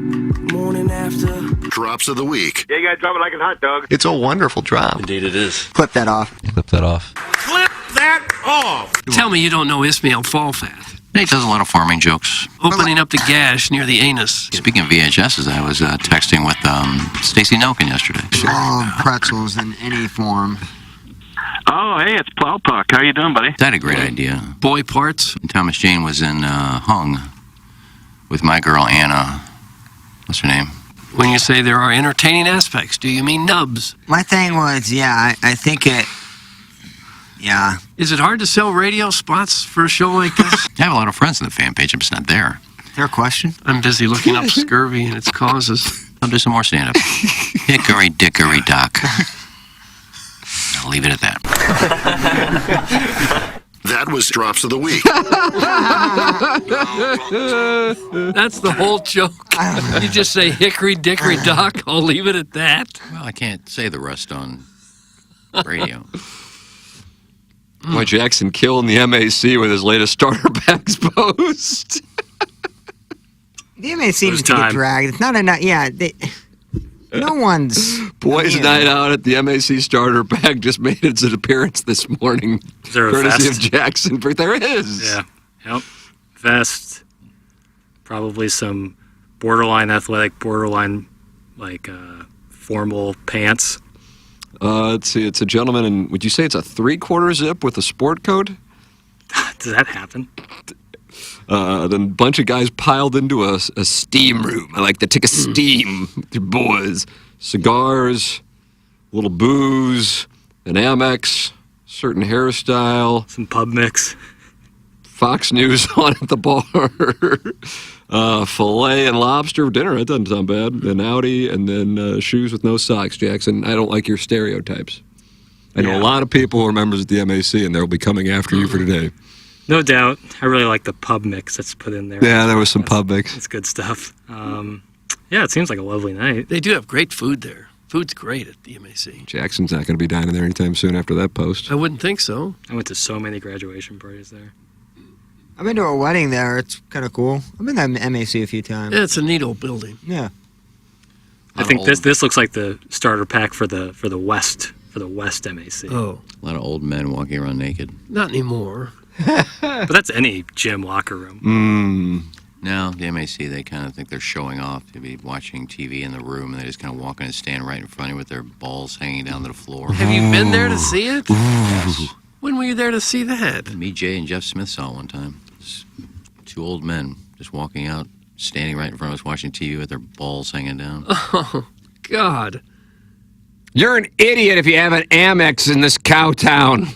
Morning after. Drops of the week. Yeah, you gotta drop it like a hot dog. It's a wonderful drop. Indeed it is. Clip that off. Clip that off. Clip that off. Tell me you don't know Ismail Falfath. He does a lot of farming jokes. Opening up the gash near the anus. Speaking of VHSs, I was texting with Stacy Nelkin yesterday. All pretzels in any form. Oh, hey, it's Plowpuck. How you doing, buddy? I had a great idea. Boy parts. Thomas Jane was in Hung with my girl Anna. What's her name? When you say there are entertaining aspects, do you mean nubs? My thing was, I think it. Yeah. Is it hard to sell radio spots for a show like this? I have a lot of friends in the fan page. I'm just not there. Fair question. I'm busy looking up scurvy and its causes. I'll do some more stand-up. Hickory dickory dock. I'll leave it at that. That was Drops of the Week. That's the whole joke. You just say hickory dickory dock. I'll leave it at that. Well, I can't say the rest on radio. Boy, Jackson killing the MAC with his latest starter packs post. The MAC seems to get dragged. It's not enough. Yeah. No one's. Boys' night out at the MAC starter pack just made its appearance this morning. Is there a courtesy vest? of Jackson. But there is. Yeah. Yep. Vest. Probably some borderline athletic, borderline formal pants. Let's see. It's a gentleman, and would you say it's a 3/4 zip with a sport coat? Does that happen? Then a bunch of guys piled into a steam room. I like to take a steam with your boys. Cigars, little booze, an Amex, certain hairstyle, some pub mix, Fox News on at the bar, filet and lobster dinner. That doesn't sound bad. An Audi, and then shoes with no socks, Jackson. I don't like your stereotypes. I know a lot of people who are members of the MAC, and they'll be coming after you for today. No doubt. I really like the pub mix that's put in there. Yeah, there was some pub mix. It's good stuff. Yeah, it seems like a lovely night. They do have great food there. Food's great at the MAC. Jackson's not going to be dining there anytime soon after that post. I wouldn't think so. I went to so many graduation parties there. I've been to a wedding there. It's kind of cool. I've been to MAC a few times. Yeah, it's a neat old building. Yeah. I think this looks like the starter pack for the West MAC. Oh, a lot of old men walking around naked. Not anymore. But that's any gym locker room. No, the MAC, they kind of think they're showing off. They'd be watching TV in the room, and they just kind of walk in and stand right in front of you with their balls hanging down to the floor. Have you been there to see it? Yes. When were you there to see that? Me, Jay, and Jeff Smith saw it one time. It's two old men just walking out, standing right in front of us, watching TV with their balls hanging down. Oh, God. You're an idiot if you have an Amex in this cow town.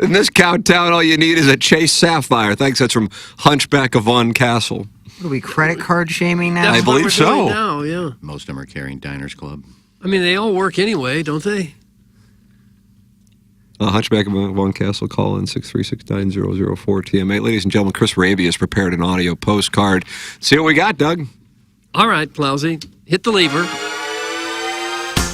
In this cow town, all you need is a Chase Sapphire. Thanks, that's from Hunchback of Von Castle. What are we, credit card shaming now? That's I believe what we're doing so. now, yeah. Most of them are carrying Diners Club. I mean, they all work anyway, don't they? Hunchback of Von Castle, call in 636-9004-TMA. Ladies and gentlemen, Chris Raby has prepared an audio postcard. See what we got, Doug? All right, Plowsy, hit the lever.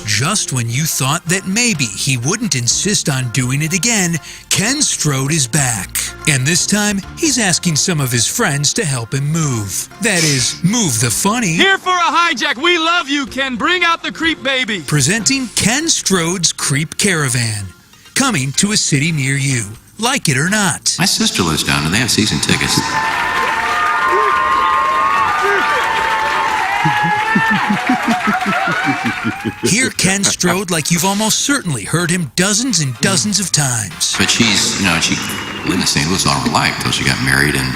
Just when you thought that maybe he wouldn't insist on doing it again, Ken Strode is back. And this time, he's asking some of his friends to help him move. That is, move the funny. Here for a hijack. We love you, Ken. Bring out the creep baby. Presenting Ken Strode's Creep Caravan. Coming to a city near you. Like it or not. My sister lives down there. They have season tickets. Hear Ken Strode like you've almost certainly heard him dozens and dozens of times. But she's, she lived in St. Louis all her life until she got married, and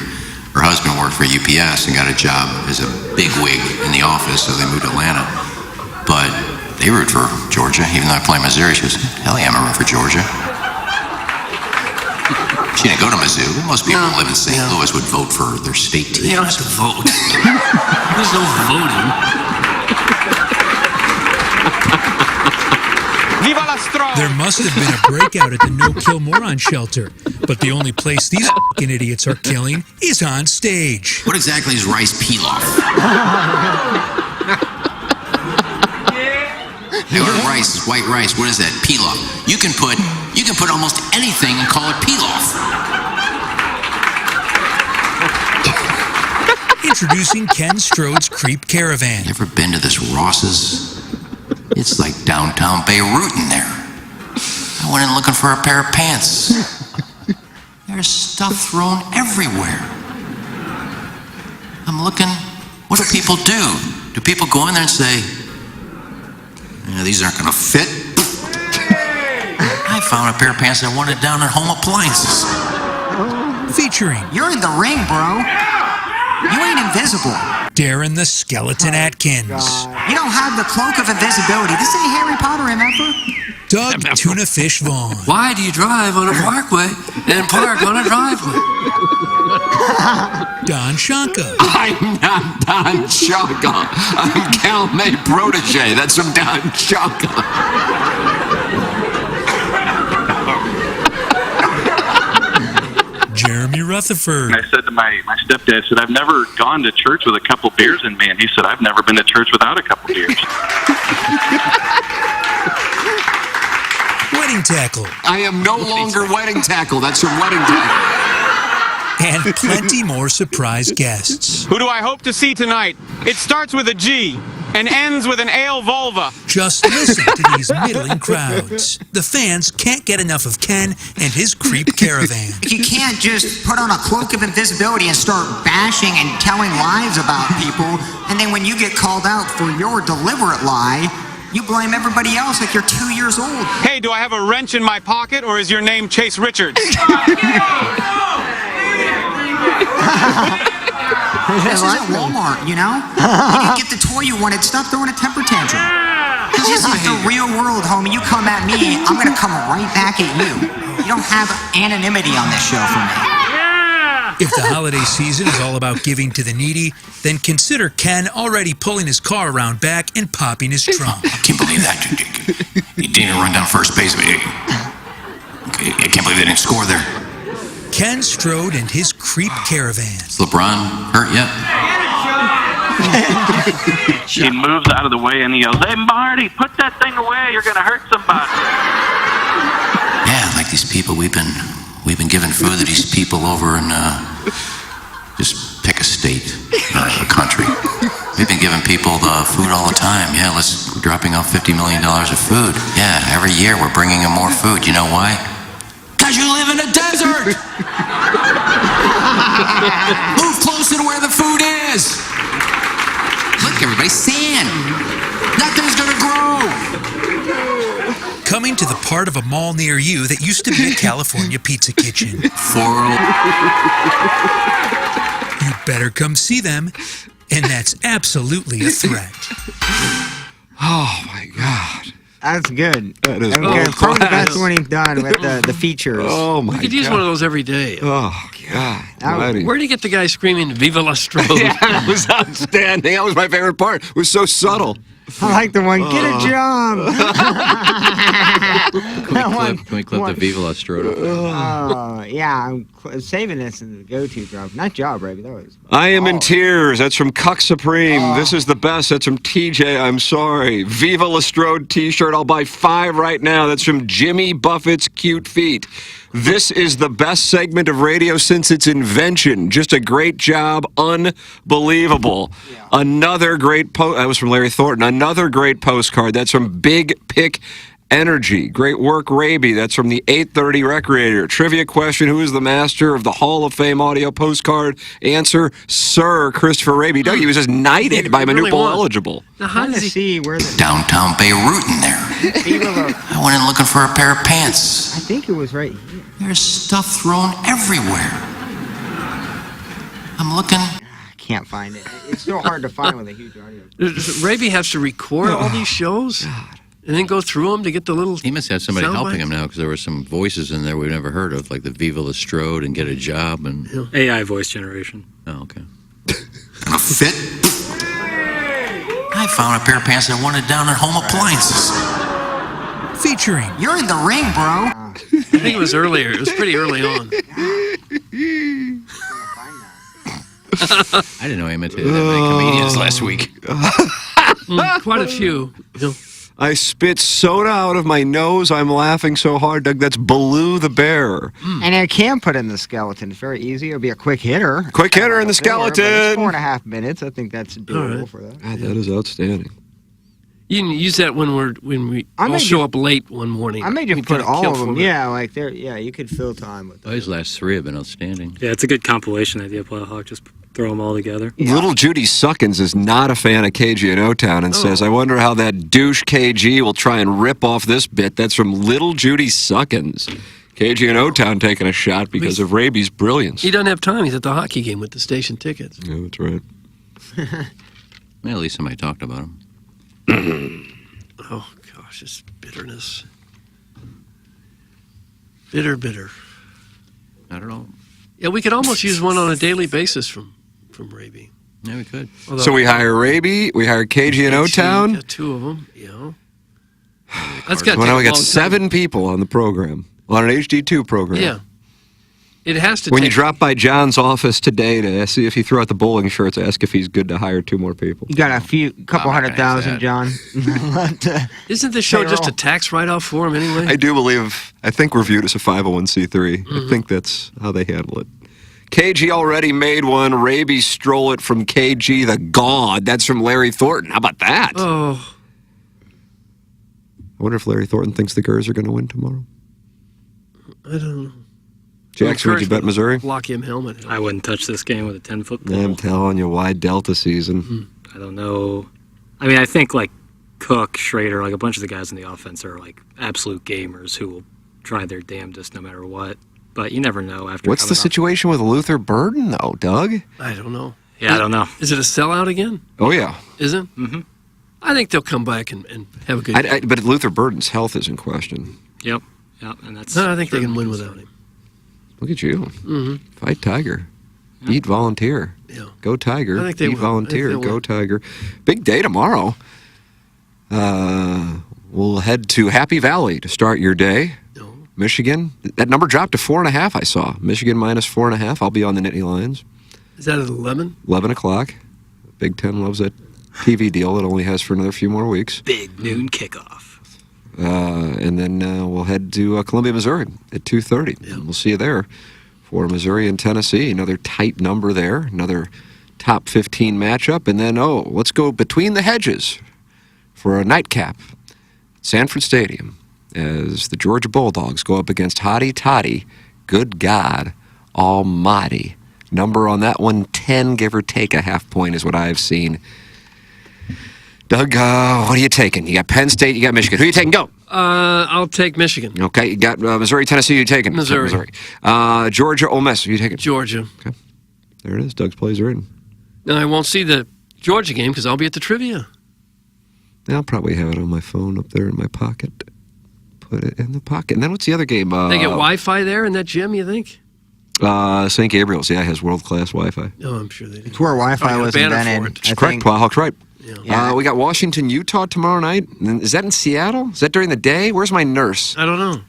her husband worked for UPS and got a job as a bigwig in the office, so they moved to Atlanta. But they root for Georgia, even though I play Missouri. She goes, hell yeah, I'm a root for Georgia. She didn't go to Mizzou. Most people who live in St. Louis would vote for their state team. You don't have to vote. There's no voting. There must have been a breakout at the No Kill Moron shelter, but the only place these fucking idiots are killing is on stage. What exactly is rice pilaf? They order rice, it's white rice. What is that? Pilaf. You can put almost anything and call it pilaf. Introducing Ken Strode's Creep Caravan. You ever been to this Ross's? It's like downtown Beirut in there. I went in looking for a pair of pants. There's stuff thrown everywhere. I'm looking, what do people do? Do people go in there and say, these aren't going to fit? I found a pair of pants I wanted down at Home Appliances. Featuring You're in the ring, bro. You ain't invisible. Darren the Skeleton Atkins. You don't have the cloak of invisibility. This ain't Harry Potter, remember? Doug Tuna Fish Vaughn. Why do you drive on a parkway and park on a driveway? Don Shanka. I'm not Don Shanka. I'm Cal May protege. That's from Don Shanka. Jeremy Rutherford. And I said to my stepdad, I've never gone to church with a couple beers in me. And he said, I've never been to church without a couple beers. Wedding Tackle. I am no longer Wedding Tackle. That's from Wedding Tackle. And plenty more surprise guests. Who do I hope to see tonight? It starts with a G and ends with an ale vulva. Just listen to these middling crowds. The fans can't get enough of Ken and his Creep Caravan. You can't just put on a cloak of invisibility and start bashing and telling lies about people, and then when you get called out for your deliberate lie, you blame everybody else like you're 2 years old. Hey, do I have a wrench in my pocket, or is your name Chase Richards? This isn't Walmart, you know? You didn't get the toy you wanted. Stop throwing a temper tantrum. This isn't the real Strode, homie, you come at me, I'm gonna come right back at you. You don't have anonymity on this show for me. If the holiday season is all about giving to the needy, then consider Ken already pulling his car around back and popping his trunk. I can't believe that. He didn't run down first base. I can't believe they didn't score there. Ken Strode and his creep caravan. Is LeBron hurt yet? He moves out of the way and he yells, "Hey, Marty, put that thing away. You're going to hurt somebody." Yeah, like these people, we've been giving food to these people over in, just pick a state or a country. We've been giving people the food all the time. Yeah, we're dropping off $50 million of food. Yeah, every year we're bringing them more food. You know why? Because you live in a desert! Move closer to where the food is! Look, everybody, sand! Nothing's gonna grow! Coming to the part of a mall near you that used to be a California pizza kitchen. You better come see them, and that's absolutely a threat. Oh my God. That's good. That is good. Probably the best one he's done with the features. Oh my God. We could use one of those every day. Oh God. Where do you get the guy screaming "Viva la Strode"? Yeah, that was outstanding. That was my favorite part. It was so subtle. I like the one, get a job. Can we clip the Viva La Strode? Yeah, I'm saving this in the go-to job. Not job, baby. That was. I am in tears. That's from Cuck Supreme. This is the best. That's from TJ. I'm sorry. Viva Lestrode t-shirt. I'll buy 5 right now. That's from Jimmy Buffett's Cute Feet. This is the best segment of radio since its invention. Just a great job. Unbelievable. Yeah. Another great that was from Larry Thornton. Another great postcard. That's from Big Pick Energy. Great work, Raby. That's from the 830 Recreator. Trivia question: who is the master of the Hall of Fame audio postcard? Answer: Sir Christopher Raby. Doug, he was just knighted by Manupal Eligible. Now, how does he see where the downtown Beirut in there? I went in looking for a pair of pants. I think it was right here. There's stuff thrown everywhere. I'm looking. I can't find it. It's so hard to find with a huge audio. Raby has to record all these shows and then go through them to get the little. He must have somebody sound helping bites? him now because there were some voices in there we've never heard of, like the Viva Lestrode and Get a Job and AI voice generation. Oh, okay. Gonna fit? I found a pair of pants I wanted down at Home Appliances. Featuring. You're in the ring, bro. I think it was earlier. It was pretty early on. I didn't know he imitated that many comedians last week. Quite a few. I spit soda out of my nose. I'm laughing so hard, Doug. That's Baloo the bear. And I can put in the skeleton. It's very easy. It'll be a quick hitter. Quick hitter in the skeleton. It's 4.5 minutes. I think that's doable for that. God, that is outstanding. You can use that when we all show up late one morning. I may just We put kinda all kill of them. for it. Yeah, like there. Yeah, you could fill time with. These last 3 have been outstanding. Yeah, it's a good compilation idea, Plowhawk. Just throw them all together. Little Judy Suckins is not a fan of KG and O-Town and says, I wonder how that douche KG will try and rip off this bit. That's from Little Judy Suckins. KG and O-Town taking a shot because of Raby's brilliance. He doesn't have time. He's at the hockey game with the station tickets. Yeah, that's right. Well, at least somebody talked about him. Oh, gosh, it's bitterness. Bitter. I don't know. Yeah, we could almost use one on a daily basis from Raby. Yeah, we could. So we hire Raby, we hire KG and O-Town. Got 2 of them, That's got to Well, take now a we got long 7 people on the program, on an HD2 program. Yeah. It has to When take... you drop by John's office today to see if he threw out the bowling shirts, ask if he's good to hire 2 more people. You got a couple I'm not gonna 100,000, John. Isn't the show just a tax write-off for him anyway? I think we're viewed as a 501c3. I think that's how they handle it. KG already made one. Raby stole it from KG the God. That's from Larry Thornton. How about that? Oh. I wonder if Larry Thornton thinks the Gers are going to win tomorrow. I don't know. Jackson, would you bet Missouri? Lock him helmet. I wouldn't touch this game with a 10-foot pole. I'm telling you, wide Delta season. I don't know. I mean, I think like Cook, Schrader, like a bunch of the guys in the offense are like absolute gamers who will try their damnedest no matter what. But you never know after. What's the situation with Luther Burden, though, Doug? I don't know. Yeah, I don't know. Is it a sellout again? Oh, yeah. Is it? Mm-hmm. I think they'll come back and have a good game. But Luther Burden's health is in question. Yep. And that's. No, I think they can win without him. Look at you. Mhm. Fight Tiger. Eat volunteer. Yeah. Go Tiger. I think they Eat will. volunteer. I think they Go will. Tiger. Big day tomorrow. We'll head to Happy Valley to start your day. Michigan. That number dropped to 4.5. I saw Michigan minus 4.5. I'll be on the Nittany Lions. Is that at 11? 11 o'clock. Big Ten loves that TV deal it only has for another few more weeks. Big noon kickoff. And then we'll head to Columbia, Missouri at 2:30. We'll see you there for Missouri and Tennessee. Another tight number there. Another top 15 matchup. And then, let's go between the hedges for a nightcap. Sanford Stadium as the Georgia Bulldogs go up against Hotty Toddy. Good God Almighty. Number on that one, 10, give or take a half point is what I've seen. Doug, what are you taking? You got Penn State, you got Michigan. Who are you taking? Go. I'll take Michigan. Okay, you got Missouri, Tennessee, you taking? Missouri. Georgia, Ole Miss, who you taking? Georgia. Okay. There it is. Doug's plays are in. No, I won't see the Georgia game because I'll be at the trivia. I'll probably have it on my phone up there in my pocket. Put it in the pocket. And then what's the other game? They get Wi-Fi there in that gym, you think? St. Gabriel's, has world-class Wi-Fi. Oh, I'm sure they do. It's where Wi-Fi was invented. That's correct. Plowhawk's right. Yeah. We got Washington, Utah tomorrow night. Is that in Seattle? Is that during the day? Where's my nurse? I don't know.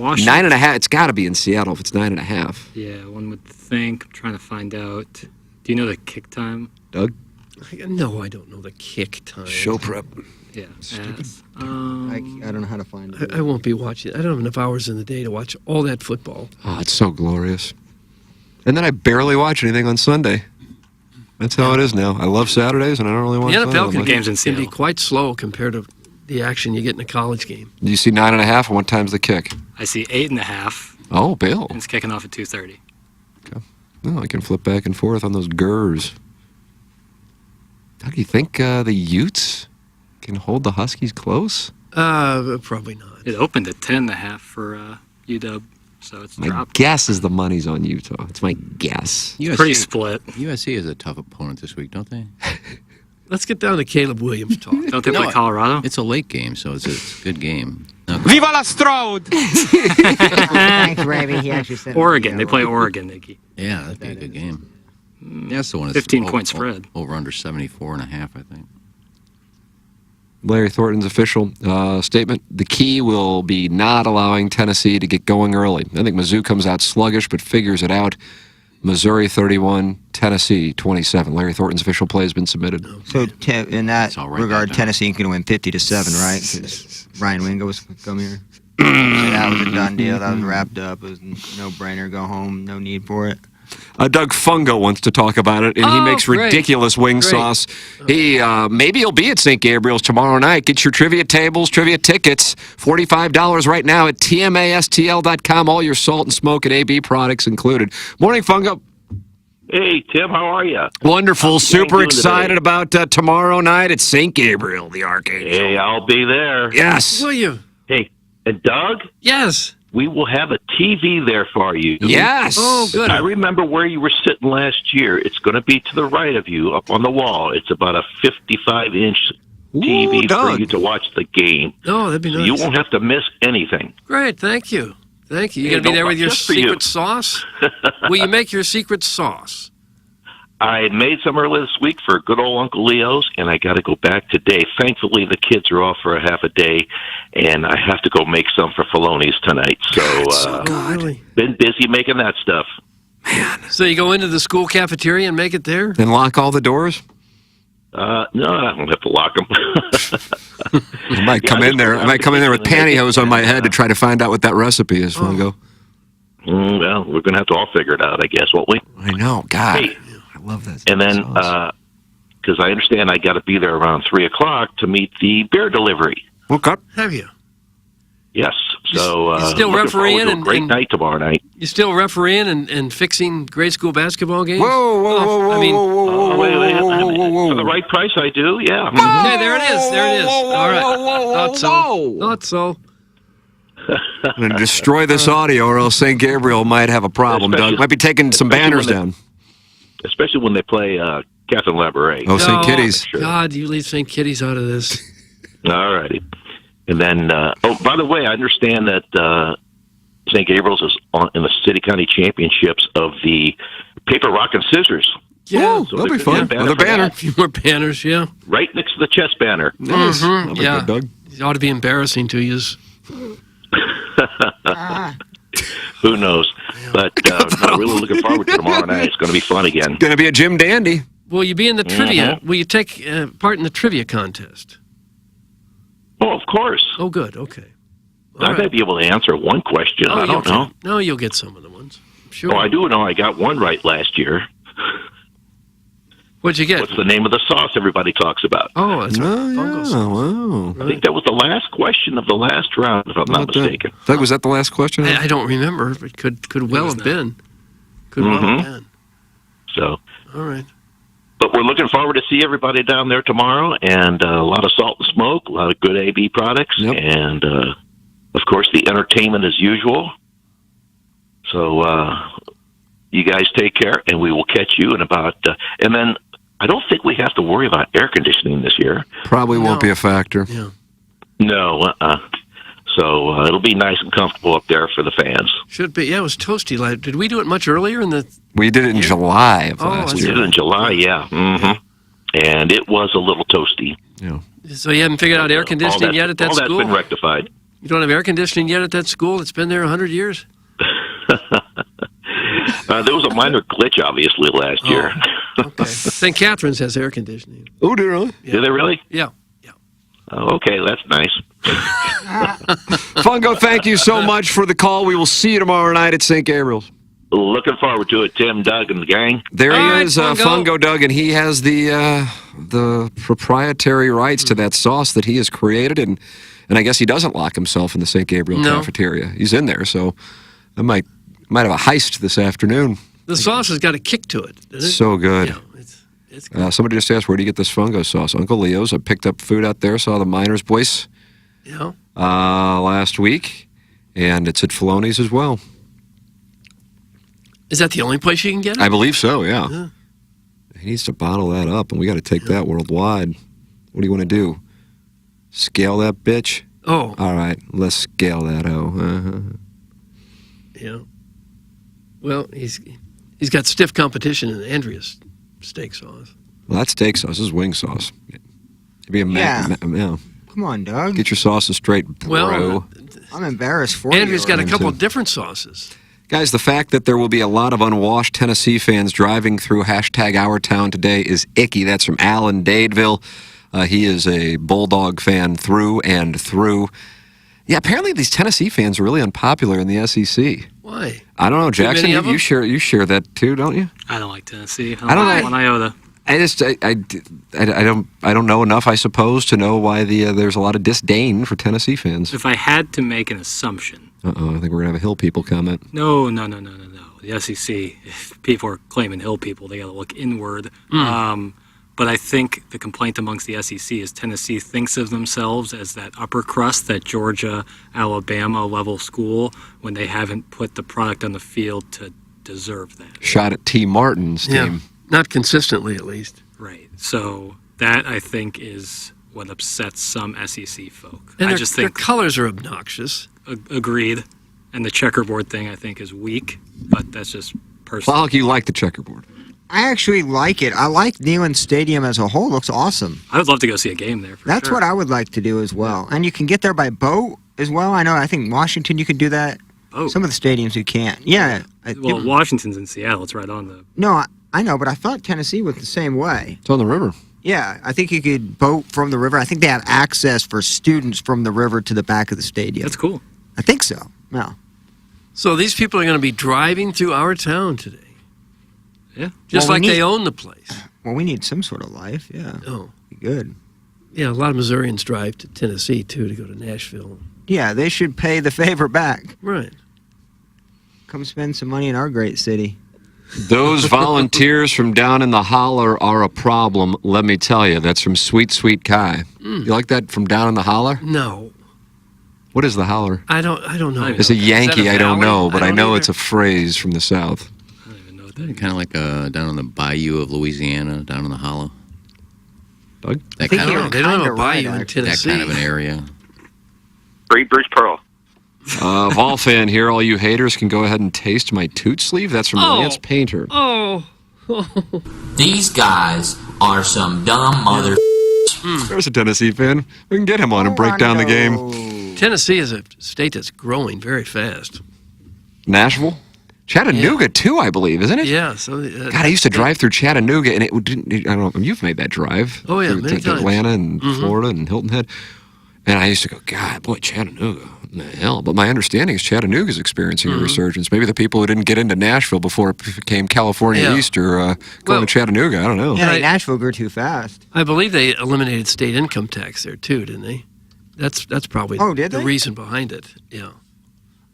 Washington. 9.5. It's got to be in Seattle if it's 9.5. Yeah, one would think. I'm trying to find out. Do you know the kick time? Doug? No, I don't know the kick time. Show prep. Yeah. I don't know how to find it. I won't be watching. I don't have enough hours in the day to watch all that football. Oh, it's so glorious. And then I barely watch anything on Sunday. That's how it is now. I love Saturdays, and I don't really watch The Sunday. NFL games in can be quite slow compared to the action you get in a college game. Do you see 9.5, and what time's the kick? I see 8.5. Oh, Bill. And it's kicking off at 2:30. Oh, I can flip back and forth on those Gers. How do you think the Utes can hold the Huskies close? Probably not. It opened at 10.5 for UW, so it's My dropped. guess is the money's on Utah. It's my guess. Pretty split. USC is a tough opponent this week, don't they? Let's get down to Caleb Williams talk. Don't they play Colorado? It's a late game, so it's a good game. No, Viva la Strode! Thanks, Ravi. He actually said Oregon. They play Oregon, Nicky. yeah, that'd be a good game. That's the one. 15-point spread. Over under 74.5, I think. Larry Thornton's official statement. The key will be not allowing Tennessee to get going early. I think Mizzou comes out sluggish but figures it out. Missouri 31, Tennessee 27. Larry Thornton's official play has been submitted. So in that all right regard, there. Tennessee can win 50-7, right? 'Cause Ryan Wingo was come here. So that was a done deal. That was wrapped up. It was no brainer. Go home. No need for it. Doug Fungo wants to talk about it, and he makes great. ridiculous wing Great. sauce. He maybe he'll be at St. Gabriel's tomorrow night. Get your trivia tables, trivia tickets, $45 right now at tmastl.com. All your salt and smoke and AB products included. Morning, Fungo. Hey, Tim, how are you? Wonderful. Super doing excited today? about tomorrow night at St. Gabriel, the Archangel. Hey, I'll be there. Yes. Will you? Hey, and Doug, Yes. we will have a TV there for you. Yes. Oh, good. I remember where you were sitting last year. It's going to be to the right of you, up on the wall. It's about a 55-inch TV for Doug. you to watch the game. Oh, that'd be So nice. you won't have to miss anything. Great. Thank you. Thank you. You Hey, going to be no there with your just for you. secret sauce? Will you make your secret sauce? I made some earlier this week for good old Uncle Leo's, and I got to go back today. Thankfully, the kids are off for a half a day, and I have to go make some for Filoni's tonight. So, Really? been busy making that stuff. So you go into the school cafeteria and make it there? And lock all the doors? No, I don't have to lock them. I might come in there. I might come in there with pantyhose on my head to try to find out what that recipe is, Fungo. Well, we're going to have to all figure it out, I guess, won't we? I know. God. Hey, I love that. and then, because I understand I got to be there around 3 o'clock to meet the beer delivery. Okay. Have you? Yes. So, You still looking forward refereeing to a and- great and- night tomorrow night. You still refereeing and fixing grade school basketball games? Whoa, whoa, whoa, whoa, I mean, Wait, for the right price, I do. Yeah. okay, there it is. There it is. All right. Thought so. Thought so. I'm going to destroy this audio, or else St. Gabriel might have a problem, Doug. Might be taking some banners down. Especially when they play Catherine Labouré. Oh, St. Kitty's. God, you leave St. Kitty's out of this. All righty. And then, by the way, I understand that St. Gabriel's is in the city-county championships of the paper, rock, and scissors. Yeah, So that'll be there's fun. a Another for banner. that. A few more banners, yeah. Right next to the chess banner. Nice. That'll be Yeah. good, Doug. It ought to be embarrassing to use. Who knows? But I'm really looking forward to tomorrow night. It's going to be fun again. Going to be a Jim Dandy. Will you be in the trivia? Will you take part in the trivia contest? Oh, of course. Oh, good. Okay. I might be able to answer one question. I don't know. No, you'll get some of the ones. Sure. Oh, I do know I got one right last year. What'd you get? What's the name of the sauce everybody talks about? Oh, that's right. Fungo sauce. Wow. I think that was the last question of the last round, if I'm not mistaken. Doug, was that the last question? I don't remember, but could well have been. Could well have been. So, all right. but we're looking forward to see everybody down there tomorrow, and a lot of Salt and Smoke, a lot of good AB products, and of course the entertainment as usual. So you guys take care, and we will catch you in about. And then I don't think we have to worry about air conditioning this year. Probably won't be a factor. Yeah. No. So it'll be nice and comfortable up there for the fans. Should be. Yeah, it was toasty. Did we do it much earlier in the? We did it in July of last We year. did it in July, yeah. And it was a little toasty. Yeah. So you haven't figured out air conditioning yet at that all school? that's been rectified. You don't have air conditioning yet at that school? It's been there 100 years. There was a minor glitch, obviously, last year. Okay. St. Catherine's has air conditioning. Oh, do they really? Did they really? Yeah. Oh, okay, that's nice. Fungo, thank you so much for the call. We will see you tomorrow night at St. Gabriel's. Looking forward to it, Tim, Doug, and the gang. There All he right, is, Fungo. Fungo Doug, and he has the proprietary rights to that sauce that he has created, and I guess he doesn't lock himself in the St. Gabriel No. cafeteria. He's in there, so I might have a heist this afternoon. The sauce has got a kick to it. Doesn't it? So good. It's Somebody just asked, where do you get this fungo sauce? Uncle Leo's. I picked up food out there, saw the Miners Boys Yeah. last week, and it's at Filoni's as well. Is that the only place you can get it? I believe so, yeah. He needs to bottle that up, and we got to take that worldwide. What do you want to do? Scale that bitch? Oh. All right, let's scale that Yeah. Well, he's got stiff competition in Andrea's steak sauce. Well, that steak sauce is wing sauce. It'd be a Yeah. yeah. Come on, Doug. Get your sauces straight, bro. Well, I'm embarrassed for you. Andrew's got a Me couple too. of different sauces. Guys, the fact that there will be a lot of unwashed Tennessee fans driving through #OurTown today is icky. That's from Alan Dadeville. He is a Bulldog fan through and through. Yeah, apparently these Tennessee fans are really unpopular in the SEC. Why? I don't know, Too Jackson. many of You them? share that too, don't you? I don't like Tennessee. I don't like know. one iota. I don't know enough, I suppose, to know why there's a lot of disdain for Tennessee fans. If I had to make an assumption, I think we're gonna have a Hill People comment. no. The SEC, if people are claiming Hill people, they got to look inward. But I think the complaint amongst the SEC is Tennessee thinks of themselves as that upper crust, that Georgia, Alabama level school, when they haven't put the product on the field to deserve that. Shot at T. Martin's team. Not consistently, at least. Right. So that, I think, is what upsets some SEC folk. And I their, just their think colors are obnoxious. Agreed. And the checkerboard thing, I think, is weak, but that's just personal. Well, you like the checkerboard. I actually like it. I like Neyland Stadium as a whole. Looks awesome. I would love to go see a game there. That's what I would like to do as well. And you can get there by boat as well. I think Washington you could do that. Oh. Some of the stadiums you can't. Yeah. Well, Washington's in Seattle. It's right on the... No, I know, but I thought Tennessee was the same way. It's on the river. Yeah, I think you could boat from the river. I think they have access for students from the river to the back of the stadium. That's cool. I think so. Yeah. So these people are going to be driving through our town today. Yeah. Just Well, we like they need- own the place. Well, we need some sort of life. Yeah. Oh. Be good. Yeah, a lot of Missourians drive to Tennessee, too, to go to Nashville. Yeah, they should pay the favor back. Right. Come spend some money in our great city. Those volunteers from down in the holler are a problem, let me tell you. That's from Sweet Sweet Kai. You like that, from down in the holler? No. What is the holler? I don't know. It's a Yankee, I don't know, but I know either. it's a phrase from the South. Kind of like down on the bayou of Louisiana, down in the hollow. Doug? That They kind don't have a bayou in that Tennessee. kind of an area. Great Bruce Pearl. Vol fan here. All you haters can go ahead and taste my toot sleeve. That's from Lance Painter. Oh. These guys are some dumb mother. There's a Tennessee fan. We can get him on and break down the game. Tennessee is a state that's growing very fast. Nashville? Chattanooga, too, I believe, isn't it? Yeah. So, God, I used to drive through Chattanooga, and it didn't. I don't know. You've made that drive. Oh, yeah, through many times. Atlanta and Florida and Hilton Head. And I used to go, God, boy, Chattanooga, what the hell? But my understanding is Chattanooga's experiencing a resurgence. Maybe the people who didn't get into Nashville before it became California East are going to Chattanooga. I don't know. Yeah, Nashville grew too fast. I believe they eliminated state income tax there too, didn't they? That's probably did the they? reason behind it. Yeah.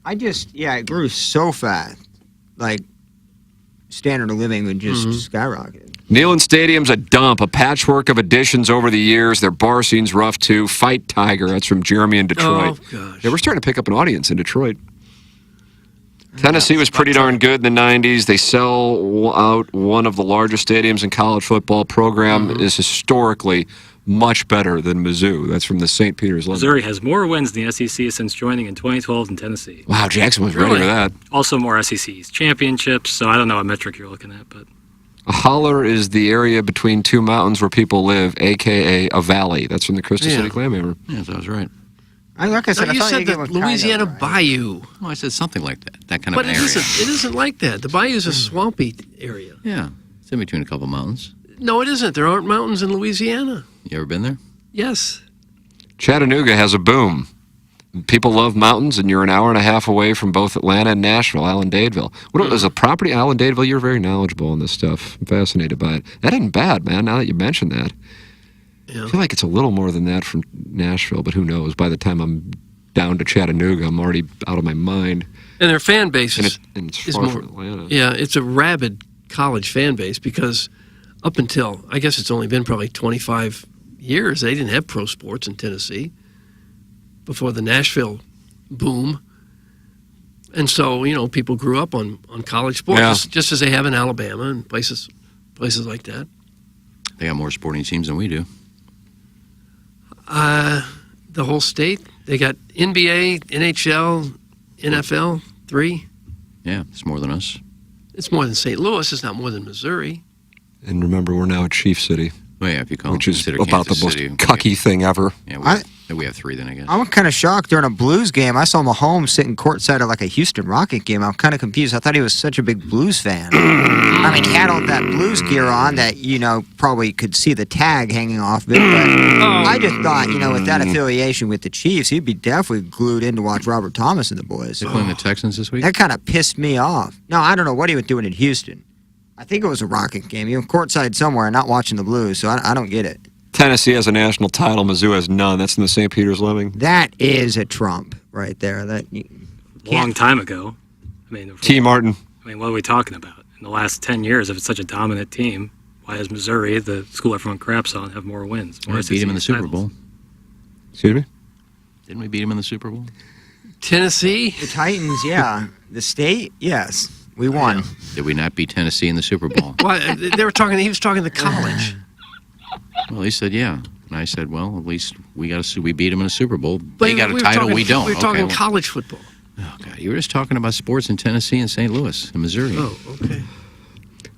It grew so fast. Like, standard of living would just skyrocket. Neyland Stadium's a dump, a patchwork of additions over the years. Their bar scene's rough, too. Fight Tiger. That's from Jeremy in Detroit. Oh, gosh. Yeah, we're starting to pick up an audience in Detroit. Tennessee was pretty darn good in the 90s. They sell out one of the largest stadiums in college football. Program is historically much better than Mizzou. That's from the St. Peter's Lemon. Missouri has more wins in the SEC since joining in 2012 than Tennessee. Wow, Jackson was ready for that. Also more SECs championships, so I don't know what metric you're looking at, but A holler is the area between two mountains where people live, a.k.a. a valley. That's from the Crystal City Clamhammer. Yeah, that was right. Like I said, you said the Louisiana Bayou. Well, I said something like that. That kind But of an it area. isn't like that. The bayou's a swampy area. Yeah, it's in between a couple mountains. No, it isn't. There aren't mountains in Louisiana. You ever been there? Yes. Chattanooga has a boom. People love mountains, and you're an hour and a half away from both Atlanta and Nashville, Allen-Dadeville. What is a property, Allen-Dadeville? You're very knowledgeable on this stuff. I'm fascinated by it. That ain't bad, man, now that you mention that. Yeah. I feel like it's a little more than that from Nashville, but who knows? By the time I'm down to Chattanooga, I'm already out of my mind. And their fan base And is, it's is far more. from Atlanta. Yeah, it's a rabid college fan base because up until, I guess it's only been probably 25 years, they didn't have pro sports in Tennessee before the Nashville boom. And so, people grew up on college sports, just as they have in Alabama and places like that. They got more sporting teams than we do. The whole state, they got NBA, NHL, NFL, 3. Yeah, it's more than us. It's more than St. Louis. It's not more than Missouri. And remember, we're now at Chief City. Oh, yeah, if you call which is consider about Kansas the most City. cucky thing ever. Yeah, we have 3 then, I guess. I'm kind of shocked during a Blues game. I saw Mahomes sitting courtside of like a Houston Rocket game. I'm kind of confused. I thought he was such a big Blues fan. I mean, he had all that Blues gear on that, probably could see the tag hanging off it. But I just thought, with that affiliation with the Chiefs, he'd be definitely glued in to watch Robert Thomas and the boys. They playing the Texans this week? That kind of pissed me off. No, I don't know what he was doing in Houston. I think it was a Rocket game. He was courtside somewhere and not watching the Blues, so I don't get it. Tennessee has a national title. Mizzou has none. That's in the St. Peter's Lemming. That is a Trump right there. That long time ago. T. Martin. What are we talking about? In the last 10 years, if it's such a dominant team, why has Missouri, the school everyone craps on, have more wins? More We beat him in the SEC Super titles? Bowl. Excuse me? Didn't we beat him in the Super Bowl? Tennessee? The Titans, yeah. The state, yes. We won. Did we not beat Tennessee in the Super Bowl? Well, he was talking to college. Well, he said, yeah. And I said, well, at least we beat him in a Super Bowl. But They got a we were title, talking- we don't. We were talking Okay, well- college football. Oh, God, you were just talking about sports in Tennessee and St. Louis and Missouri. Oh, okay.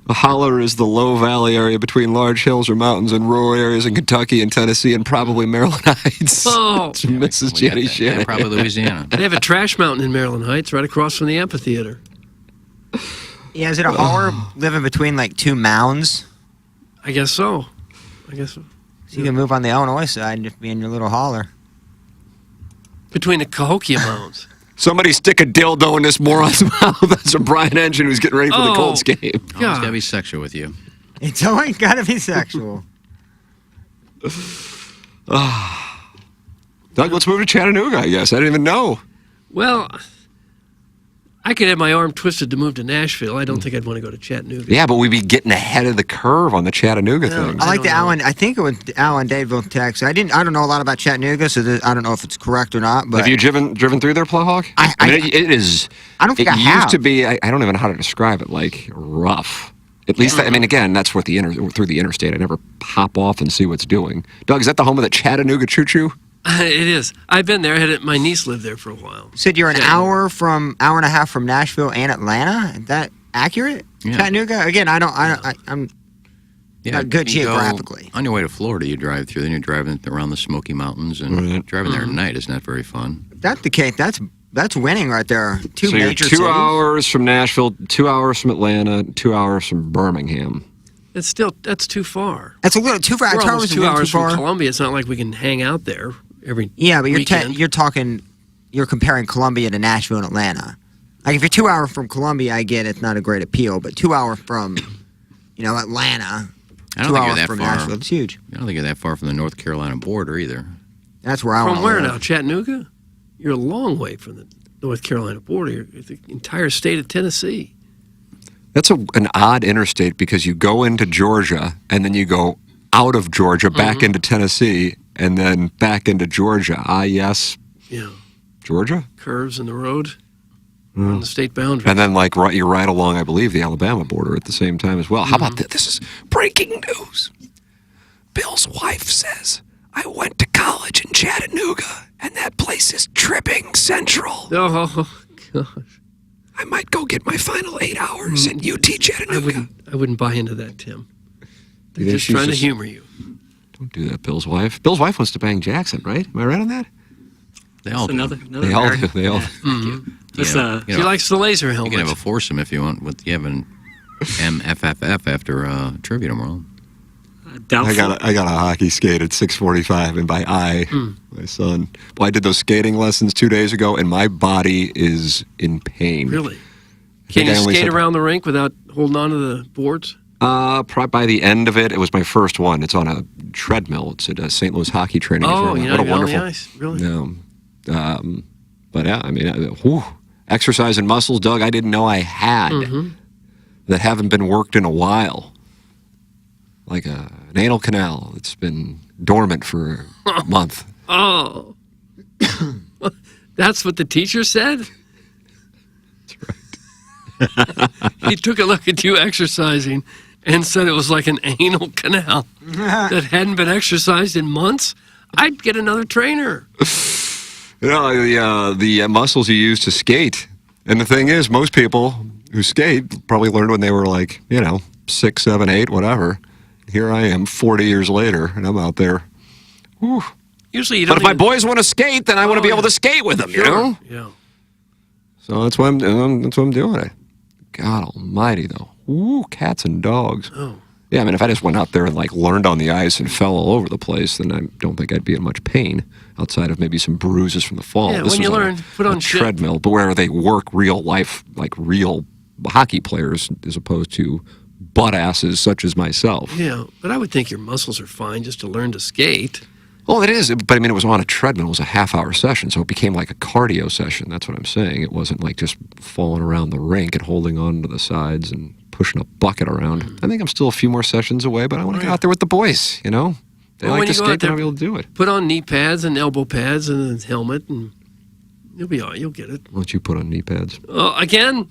A holler is the low valley area between large hills or mountains and rural areas in Kentucky and Tennessee and probably Maryland Heights. Oh. It's Mrs. Jenny Shannon. probably Louisiana. They have a trash mountain in Maryland Heights right across from the amphitheater. Yeah, is it a holler living between like two mounds? I guess so. So you can move on the Illinois side and just be in your little holler. Between the Cahokia Mounds. Somebody stick a dildo in this moron's mouth. That's a Brian Engine who's getting ready for the Colts game. It's got to be sexual with you. It's always got to be sexual. Doug, let's move to Chattanooga, I guess. I didn't even know. Well, I could have my arm twisted to move to Nashville. I don't think I'd want to go to Chattanooga. Yeah, but we'd be getting ahead of the curve on the Chattanooga thing. I like the Allen. I think it was Allen Dadeville, Texas. I don't know a lot about Chattanooga, so I don't know if it's correct or not. But have you driven through there, Plowhawk? I mean, it is. I don't think I It have. used to be. I don't even know how to describe it. Like rough. At least, I mean, again, that's what through the interstate. I never pop off and see what's doing. Doug, is that the home of the Chattanooga Choo Choo? It is. I've been there. My niece lived there for a while. You said you're an hour and a half from Nashville and Atlanta. Is that accurate? Yeah. Chattanooga. Again, I'm not good you go- geographically. on your way to Florida, you drive through. Then you're driving around the Smoky Mountains, and driving there at night is not very fun. That's the case. That's winning right there. Two so major you're 2 cities. hours from Nashville, 2 hours from Atlanta, 2 hours from Birmingham. That's too far. That's a little too far. We're It's almost always a 2 little hours too far. from Columbia. It's not like we can hang out there every Yeah, but weekend. you're comparing Columbia to Nashville and Atlanta. Like if you're 2 hours from Columbia, I get it's not a great appeal, but 2 hours from, Atlanta, I don't 2 think hours you're that from far. Nashville, it's huge. I don't think you're that far from the North Carolina border either. That's where I want From to where live. now? Chattanooga? You're a long way from the North Carolina border. You're the entire state of Tennessee. That's an odd interstate because you go into Georgia and then you go out of Georgia back into Tennessee and then back into Georgia. Yes. Yeah. Georgia? Curves in the road on the state boundary. And then, you're right along, I believe, the Alabama border at the same time as well. How about this? This is breaking news. Bill's wife says, I went to college in Chattanooga, and that place is tripping central. Oh, gosh. I might go get my final 8 hours at UT Chattanooga. I wouldn't buy into that, Tim. They're You think just she's trying to just- humor you. Don't do that, Bill's wife. Bill's wife wants to bang Jackson, right? Am I right on that? They all do. They all do. They all do. She likes the laser helmet. You can have a foursome if you want. You have an MFFF after trivia tomorrow. I got a hockey skate at 6:45, and by my son. Well, I did those skating lessons 2 days ago, and my body is in pain. Really? I Can think you I only skate said- around the rink without holding on to the boards? Probably by the end of it was my first one. It's on a treadmill. It's at St. Louis Hockey Training. Oh, What you're a not even on the wonderful. ice, really? No. But yeah, I mean, exercise and muscles, Doug, I didn't know I had that haven't been worked in a while. Like an anal canal that's been dormant for a month. Oh. That's what the teacher said? That's right. He took a look at you exercising and said it was like an anal canal that hadn't been exercised in months. I'd get another trainer. The muscles you use to skate. And the thing is, most people who skate probably learned when they were 6, 7, 8, whatever. Here I am 40 years later, and I'm out there. Whew. Usually you But don't if my boys want to skate, then I want to be able to skate with them, you know? Yeah. So that's why I'm doing it. God almighty, though. Ooh, cats and dogs. Oh. Yeah, I mean, if I just went out there and learned on the ice and fell all over the place, then I don't think I'd be in much pain outside of maybe some bruises from the fall. Yeah, This when you was learn, put on a shit. treadmill, but where they work real life, real hockey players, as opposed to butt asses such as myself. Yeah, but I would think your muscles are fine just to learn to skate. Well, it is, but I mean, it was on a treadmill. It was a half-hour session, so it became like a cardio session. That's what I'm saying. It wasn't like just falling around the rink and holding on to the sides and pushing a bucket around. I think I'm still a few more sessions away, but I want to get out there with the boys, you know? They Well, like when to you go out skate, then I'll there, be able to do it. Put on knee pads and elbow pads and a helmet, and you'll be all right. You'll get it. Why don't you put on knee pads? Again?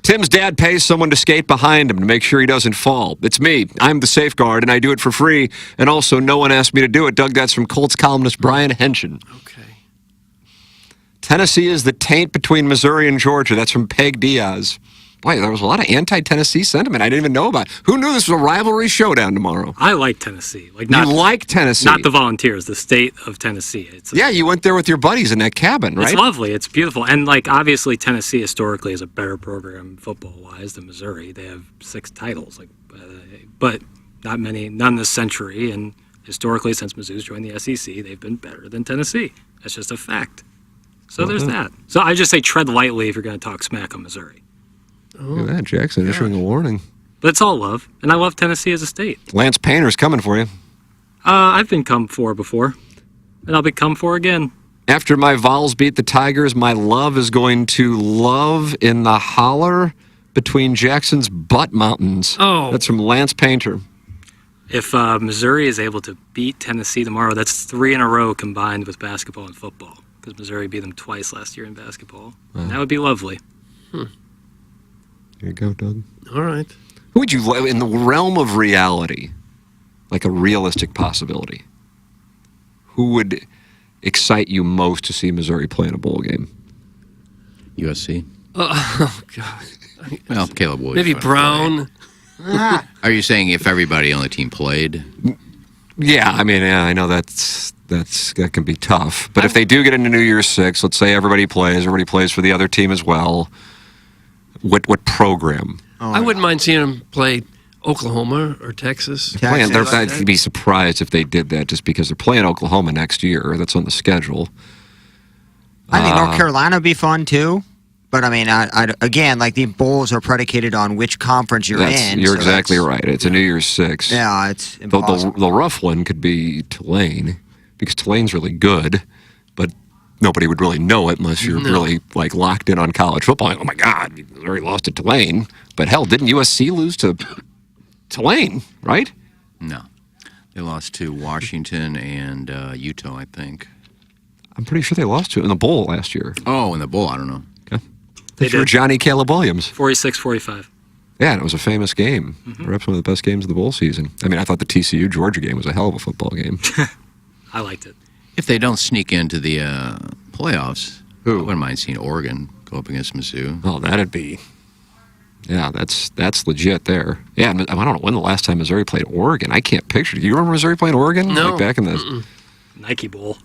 Tim's dad pays someone to skate behind him to make sure he doesn't fall. It's me. I'm the safeguard, and I do it for free. And also, no one asked me to do it. Doug, that's from Colts columnist Brian Henson. Okay. Tennessee is the taint between Missouri and Georgia. That's from Peg Diaz. Boy, there was a lot of anti-Tennessee sentiment I didn't even know about. Who knew this was a rivalry showdown tomorrow? I like Tennessee. You like Tennessee? Not the Volunteers, the state of Tennessee. Yeah, you went there with your buddies in that cabin, right? It's lovely. It's beautiful. And, obviously, Tennessee historically is a better program football-wise than Missouri. They have 6 titles, but not many, none this century. And historically, since Mizzou's joined the SEC, they've been better than Tennessee. That's just a fact. So there's that. So I just say tread lightly if you're going to talk smack on Missouri. Look at that, Jackson issuing a warning. But it's all love. And I love Tennessee as a state. Lance Painter's coming for you. I've been come for before. And I'll be come for again. After my Vols beat the Tigers, my love is going to love in the holler between Jackson's butt mountains. Oh. That's from Lance Painter. If Missouri is able to beat Tennessee tomorrow, that's 3 in a row combined with basketball and football. Because Missouri beat them twice last year in basketball. And that would be lovely. There you go, Doug. All right. Who would you, in the realm of reality, like a realistic possibility, who would excite you most to see Missouri play in a bowl game? USC. Oh, God. Well, Caleb Williams. Maybe Brown. Are you saying if everybody on the team played? Yeah, I mean, I know that can be tough. But if they do get into New Year's Six, let's say everybody plays for the other team as well. What program? I wouldn't mind seeing them play Oklahoma or Texas. I'd be surprised if they did that just because they're playing Oklahoma next year. That's on the schedule. I think North Carolina would be fun, too. But, I mean, again, like the bowls are predicated on which conference you're in. You're exactly right. It's a New Year's Six. Yeah, it's impossible. The rough one could be Tulane, because Tulane's really good, but nobody would really know it unless you're really like locked in on college football. Oh, my God, Missouri lost to Tulane. But, hell, didn't USC lose to Tulane, right? No. They lost to Washington and Utah, I think. I'm pretty sure they lost to it in the bowl last year. Oh, in the bowl, I don't know. They were Johnny Caleb Williams. 46-45. Yeah, and it was a famous game. Perhaps one of the best games of the bowl season. I mean, I thought the TCU-Georgia game was a hell of a football game. I liked it. If they don't sneak into the playoffs, I wouldn't mind seeing Oregon go up against Mizzou. Oh, that'd be... Yeah, that's legit there. Yeah, I don't know when the last time Missouri played Oregon. I can't picture. Do you remember Missouri playing Oregon? No. Like back in the... Nike Bowl.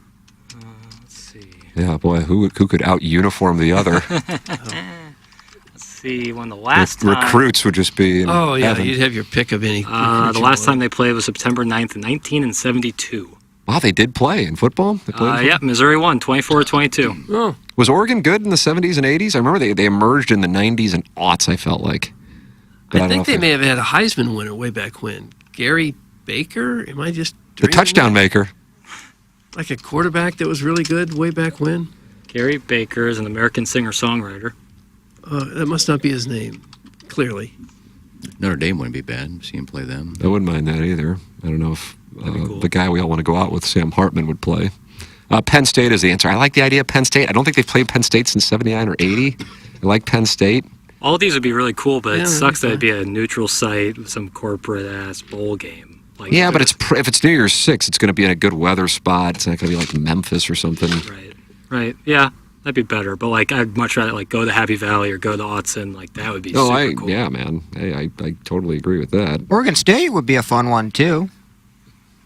Yeah, boy, who could out-uniform the other? Let's see, when the last time... Recruits would just be... Oh, yeah, heaven. you'd have your pick of any. The last time they played was September 9th, 1972. Wow, they did play in football? They played Yeah, Missouri won, 24-22. Oh. Was Oregon good in the 70s and 80s? I remember they emerged in the 90s and aughts, I felt like. But I think they may have had a Heisman winner way back when. Gary Baker? Am I just... The touchdown maker. Like a quarterback that was really good way back when? Gary Baker is an American singer-songwriter. That must not be his name, clearly. Notre Dame wouldn't be bad. See him play them. I wouldn't mind that either. I don't know if the guy we all want to go out with, Sam Hartman, would play. Penn State is the answer. I like the idea of Penn State. I don't think they've played Penn State since 79 or 80. I like Penn State. All of these would be really cool, but Yeah, it sucks that that'd it'd be a neutral site with some corporate-ass bowl game. Like, Yeah, but if it's New Year's 6, it's going to be in a good weather spot. It's not going to be like Memphis or something. Right, yeah, that'd be better. But, like, I'd much rather, like, go to Happy Valley or go to Autzen. Like, that would be super cool. Yeah, man. I totally agree with that. Oregon State would be a fun one, too.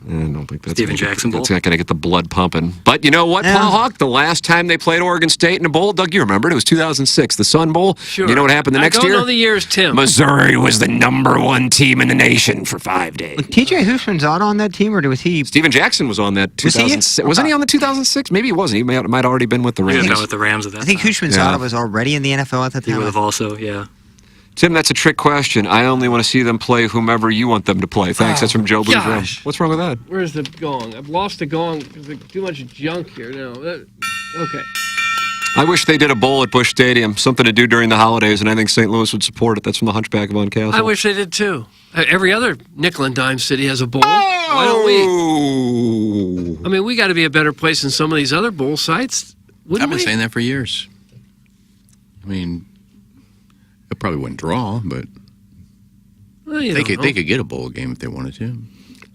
I don't think that's Steven Jackson Bowl? That's not going to get the blood pumping. But you know what, Yeah. Plowhawk? The last time they played Oregon State in a bowl, Doug, you remember it? It was 2006, the Sun Bowl. Sure. You know what happened the next I don't year? know the years, Tim. Missouri was the #1 team in the nation for 5 days. TJ Hushman's out on that team, or was he? Steven Jackson was on that Was he? 2006. Wasn't he on the 2006? Maybe he wasn't. He might already been with the He Rams. was with the Rams at that I think time. Hushman Yeah. Zada was already in the NFL at that He time. would have also, yeah. Tim, that's a trick question. I only want to see them play whomever you want them to play. Thanks. That's from Joe Blues. gosh. What's wrong with that? Where's the gong? I've lost the gong because there's too much junk here now. Okay. I wish they did a bowl at Busch Stadium, something to do during the holidays, and I think St. Louis would support it. That's from the Hunchback of Von Castle. I wish they did too. Every other nickel and dime city has a bowl. Why don't we? I mean, we got to be a better place than some of these other bowl sites. Wouldn't I've been we? saying that for years. I mean, it probably wouldn't draw, but Well, you they don't could know. get a bowl game if they wanted to.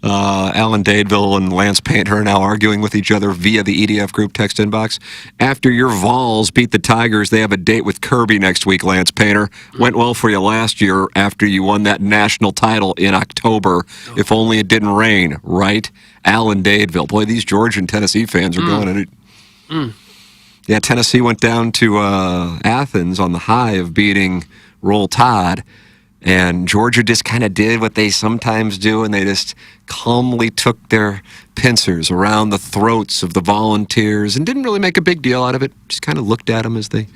Alan Dadeville and Lance Painter are now arguing with each other via the EDF group text inbox. After your Vols beat the Tigers, they have a date with Kirby next week, Lance Painter. Went well for you last year after you won that national title in October. If only it didn't rain, right? Alan Dadeville. Boy, these Georgia and Tennessee fans are going at it. Yeah, Tennessee went down to Athens on the high of beating Roll Tide. And Georgia just kind of did what they sometimes do, and they just calmly took their pincers around the throats of the Volunteers and didn't really make a big deal out of it. Just kind of looked at them as they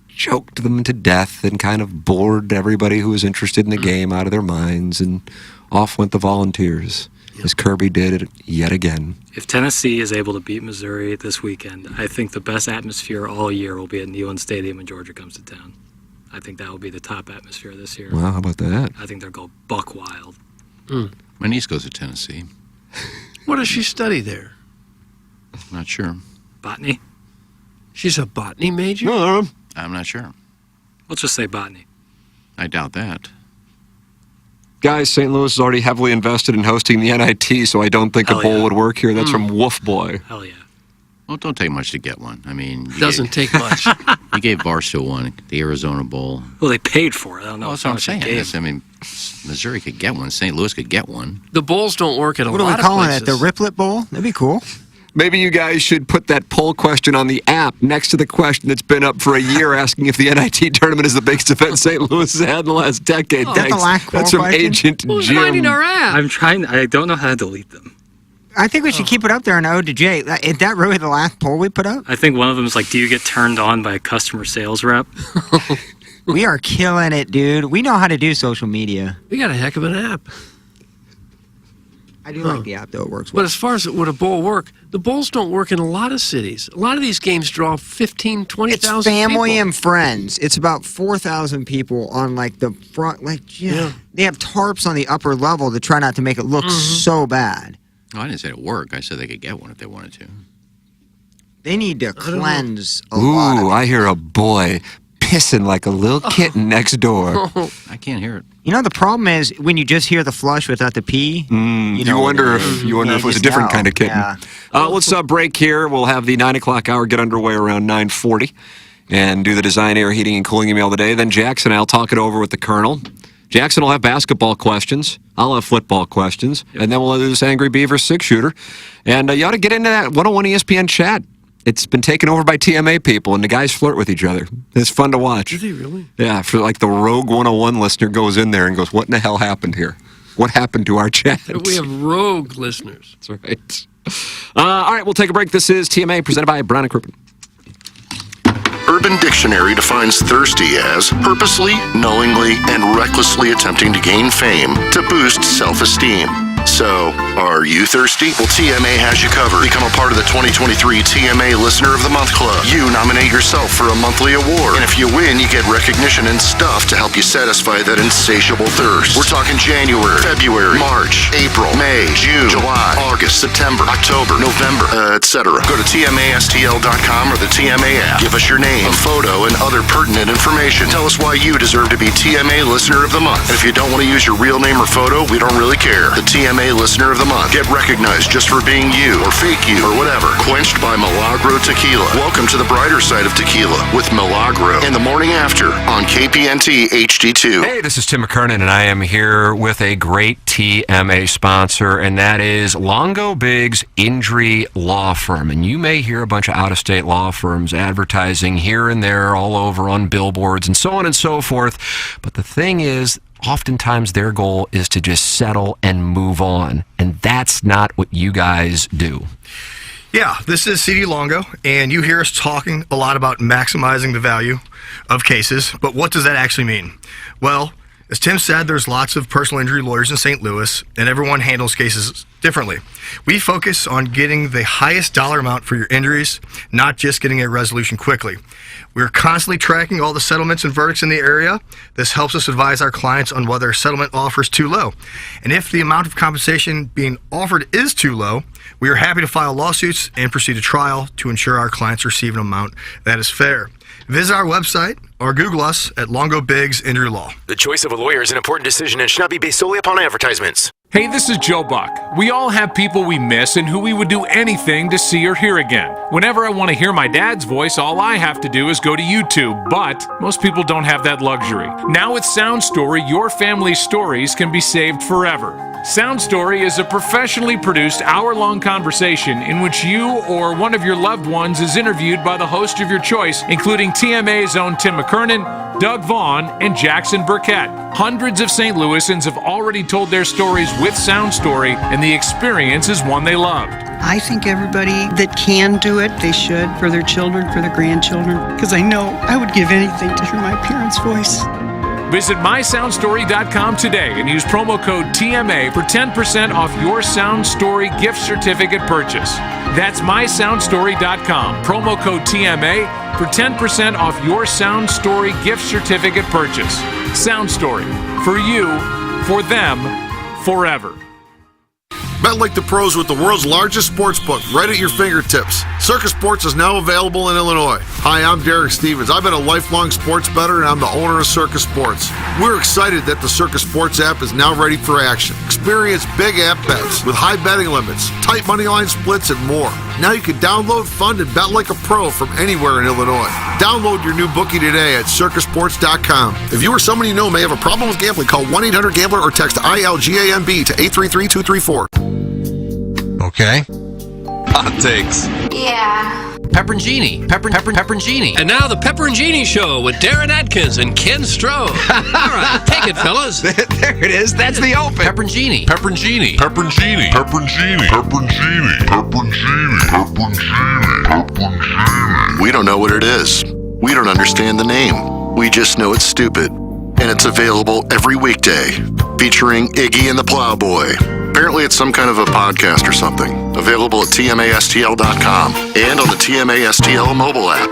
choked them to death and kind of bored everybody who was interested in the game out of their minds, and off went the Volunteers. as Kirby did it yet again. If Tennessee is able to beat Missouri this weekend, I think the best atmosphere all year will be at Neyland Stadium when Georgia comes to town. I think that will be the top atmosphere this year. Well, how about that? I think they'll go buck wild. My niece goes to Tennessee. What does she study there? I'm not sure. Botany? She's a botany major? No, I'm not sure. Let's just say botany. I doubt that. Guys, St. Louis is already heavily invested in hosting the NIT, so I don't think a bowl would work here. That's from Wolf Boy. Hell yeah. Well, it don't take much to get one. I mean, Doesn't take much. You gave Barstool one, the Arizona Bowl. Well, they paid for it. I don't know. Well, that's what I'm saying. I mean, Missouri could get one. St. Louis could get one. The bowls don't work at a What are lot we of calling places. it? The Riplet Bowl? That'd be cool. Maybe you guys should put that poll question on the app next to the question that's been up for a year asking if the NIT tournament is the biggest event St. Louis has had in the last decade. Is that the last That's poll from question? Agent Who's Jim. finding our app? I'm trying. I don't know how to delete them. I think we should keep it up there on Ode to Jay. Is that really the last poll we put up? I think one of them is like, do you get turned on by a customer sales rep? We are killing it, dude. We know how to do social media. We got a heck of an app. I do like the app, though. It works well. But as far as would a bowl work, the bowls don't work in a lot of cities. A lot of these games draw 15, 20,000 It's family people. and friends. It's about 4,000 people on like the front. They have tarps on the upper level to try not to make it look so bad. No, I didn't say it work. I said they could get one if they wanted to. They need to cleanse a lot. Ooh, I hear a boy pissing like a little kitten next door. I can't hear it. You know, the problem is when you just hear the flush without the pee. You wonder if it was a different kind of kitten. Yeah. Let's break here. We'll have the 9 o'clock hour get underway around 9:40 and do the design, air, heating, and cooling email today. Then Jackson and I'll talk it over with the Colonel. Jackson will have basketball questions. I'll have football questions. And then we'll do this Angry Beaver 6-shooter. And you ought to get into that 101 ESPN chat. It's been taken over by TMA people, and the guys flirt with each other. It's fun to watch. Do they really? Yeah, for like the Rogue 101 listener goes in there and goes, what in the hell happened here? What happened to our chat? We have rogue listeners. That's right. All right, we'll take a break. This is TMA presented by Brown & Crouppen. Urban Dictionary defines thirsty as purposely, knowingly, and recklessly attempting to gain fame to boost self-esteem. So, are you thirsty? Well, TMA has you covered. Become a part of the 2023 TMA Listener of the Month Club. You nominate yourself for a monthly award. And if you win, you get recognition and stuff to help you satisfy that insatiable thirst. We're talking January, February, March, April, May, June, July, August, September, October, November, etc. Go to TMASTL.com or the TMA app. Give us your name, a photo, and other pertinent information. Tell us why you deserve to be TMA Listener of the Month. And if you don't want to use your real name or photo, we don't really care. The TMA Listener of the Month. Get recognized just for being you, or fake you, or whatever. Quenched by Milagro Tequila. Welcome to the brighter side of tequila with Milagro in the morning after on KPNT HD2. Hey, this is Tim McKernan, and I am here with a great TMA sponsor, and that is Longo Biggs Injury Law Firm. And you may hear a bunch of out-of-state law firms advertising here and there all over on billboards and so on and so forth. But the thing is, oftentimes their goal is to just settle and move on, and that's not what you guys do. Yeah, this is CD Longo, and you hear us talking a lot about maximizing the value of cases, but what does that actually mean? Well, as Tim said, there's lots of personal injury lawyers in St. Louis, and everyone handles cases differently. We focus on getting the highest dollar amount for your injuries, not just getting a resolution quickly. We're constantly tracking all the settlements and verdicts in the area. This helps us advise our clients on whether a settlement offer is too low. And if the amount of compensation being offered is too low, we are happy to file lawsuits and proceed to trial to ensure our clients receive an amount that is fair. Visit our website or Google us at Longo Biggs Injury Law. The choice of a lawyer is an important decision and should not be based solely upon advertisements. Hey, this is Joe Buck. We all have people we miss and who we would do anything to see or hear again. Whenever I want to hear my dad's voice, all I have to do is go to YouTube, but most people don't have that luxury. Now with Sound Story, your family's stories can be saved forever. Sound Story is a professionally produced hour-long conversation in which you or one of your loved ones is interviewed by the host of your choice, including TMA's own Tim McKernan, Doug Vaughn, and Jackson Burkett. Hundreds of St. Louisans have already told their stories with Sound Story, and the experience is one they loved. I think everybody that can do it, they should, for their children, for their grandchildren, because I know I would give anything to hear my parents' voice. Visit mysoundstory.com today and use promo code TMA for 10% off your Sound Story gift certificate purchase. That's mysoundstory.com. Promo code TMA for 10% off your Sound Story gift certificate purchase. Sound Story. For you, for them, forever. Bet like the pros with the world's largest sports book right at your fingertips. Circus Sports is now available in Illinois. Hi, I'm Derek Stevens. I've been a lifelong sports bettor, and I'm the owner of Circus Sports. We're excited that the Circus Sports app is now ready for action. Experience big app bets with high betting limits, tight money line splits, and more. Now you can download, fund, and bet like a pro from anywhere in Illinois. Download your new bookie today at circusports.com. If you or someone you know may have a problem with gambling, call 1-800-GAMBLER or text ILGAMB to 833-234. Okay. Hot takes. Yeah. Pepperoncini. Pepperoncini. And now the Pepperoncini Show with Darren Atkins and Ken Strode. All right, take it, fellas. There it is. That's the open. Pepperoncini. Pepperoncini. Pepperoncini. Pepperoncini. Pepperoncini. Pepperoncini. Pepperoncini. Pepperoncini. We don't know what it is. We don't understand the name. We just know it's stupid. And it's available every weekday, featuring Iggy and the Plowboy. Apparently it's some kind of a podcast or something. Available at TMASTL.com and on the TMASTL mobile app.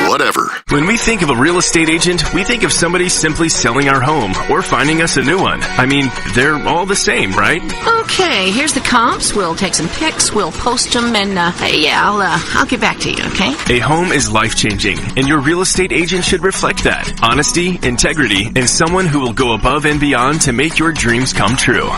Whatever. When we think of a real estate agent, we think of somebody simply selling our home or finding us a new one. I mean, they're all the same, right? Okay, here's the comps. We'll take some pics, we'll post them, and I'll get back to you, okay? A home is life-changing, and your real estate agent should reflect that. Honesty, integrity, and someone who will go above and beyond to make your dreams come true.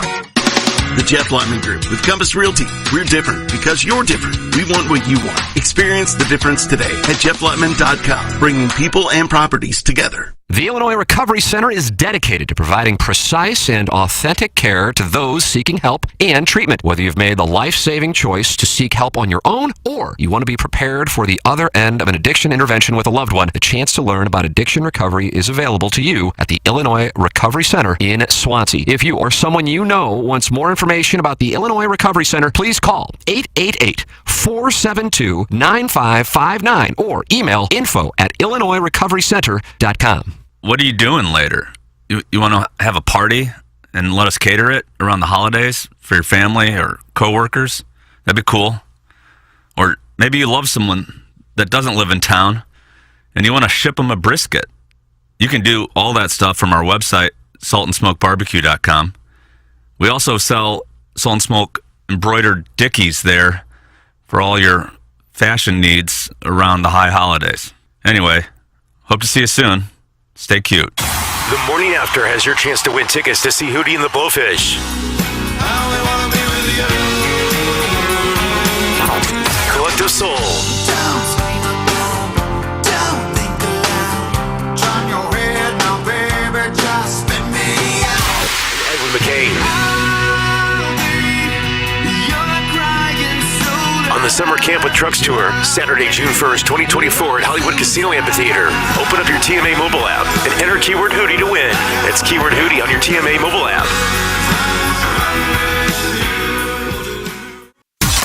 The Jeff Lotman Group with Compass Realty. We're different because you're different. We want what you want. Experience the difference today at jefflotman.com, bringing people and properties together. The Illinois Recovery Center is dedicated to providing precise and authentic care to those seeking help and treatment. Whether you've made the life-saving choice to seek help on your own or you want to be prepared for the other end of an addiction intervention with a loved one, the chance to learn about addiction recovery is available to you at the Illinois Recovery Center in Swansea. If you or someone you know wants more information about the Illinois Recovery Center, please call 888-472-9559 or email info@illinoisrecoverycenter.com. What are you doing later? You want to have a party and let us cater it around the holidays for your family or coworkers? That'd be cool. Or maybe you love someone that doesn't live in town and you want to ship them a brisket. You can do all that stuff from our website, saltandsmokebarbecue.com. We also sell Salt and Smoke embroidered dickies there for all your fashion needs around the high holidays. Anyway, hope to see you soon. Stay cute. The morning after has your chance to win tickets to see Hootie and the Blowfish. Collective Soul. Edwin McCain. On the Summer Camp with Trucks Tour, Saturday, June 1st, 2024 at Hollywood Casino Amphitheater. Open up your TMA mobile app and enter keyword Hootie to win. That's keyword Hootie on your TMA mobile app.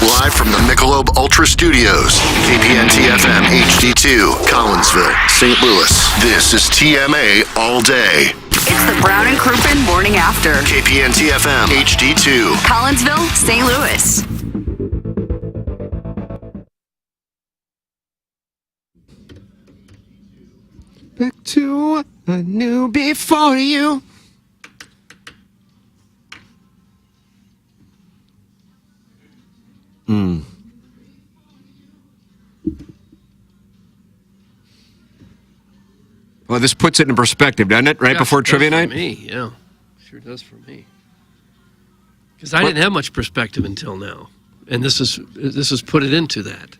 Live from the Michelob Ultra Studios, KPN-TFM HD2, Collinsville, St. Louis. This is TMA All Day. It's the Brown and Crouppen Morning After. KPN-TFM HD2, Collinsville, St. Louis. Back to what I knew before you. Well, this puts it in perspective, doesn't it? Right before trivia night? Me, yeah. Sure does for me. Because I didn't have much perspective until now. And this has put it into that.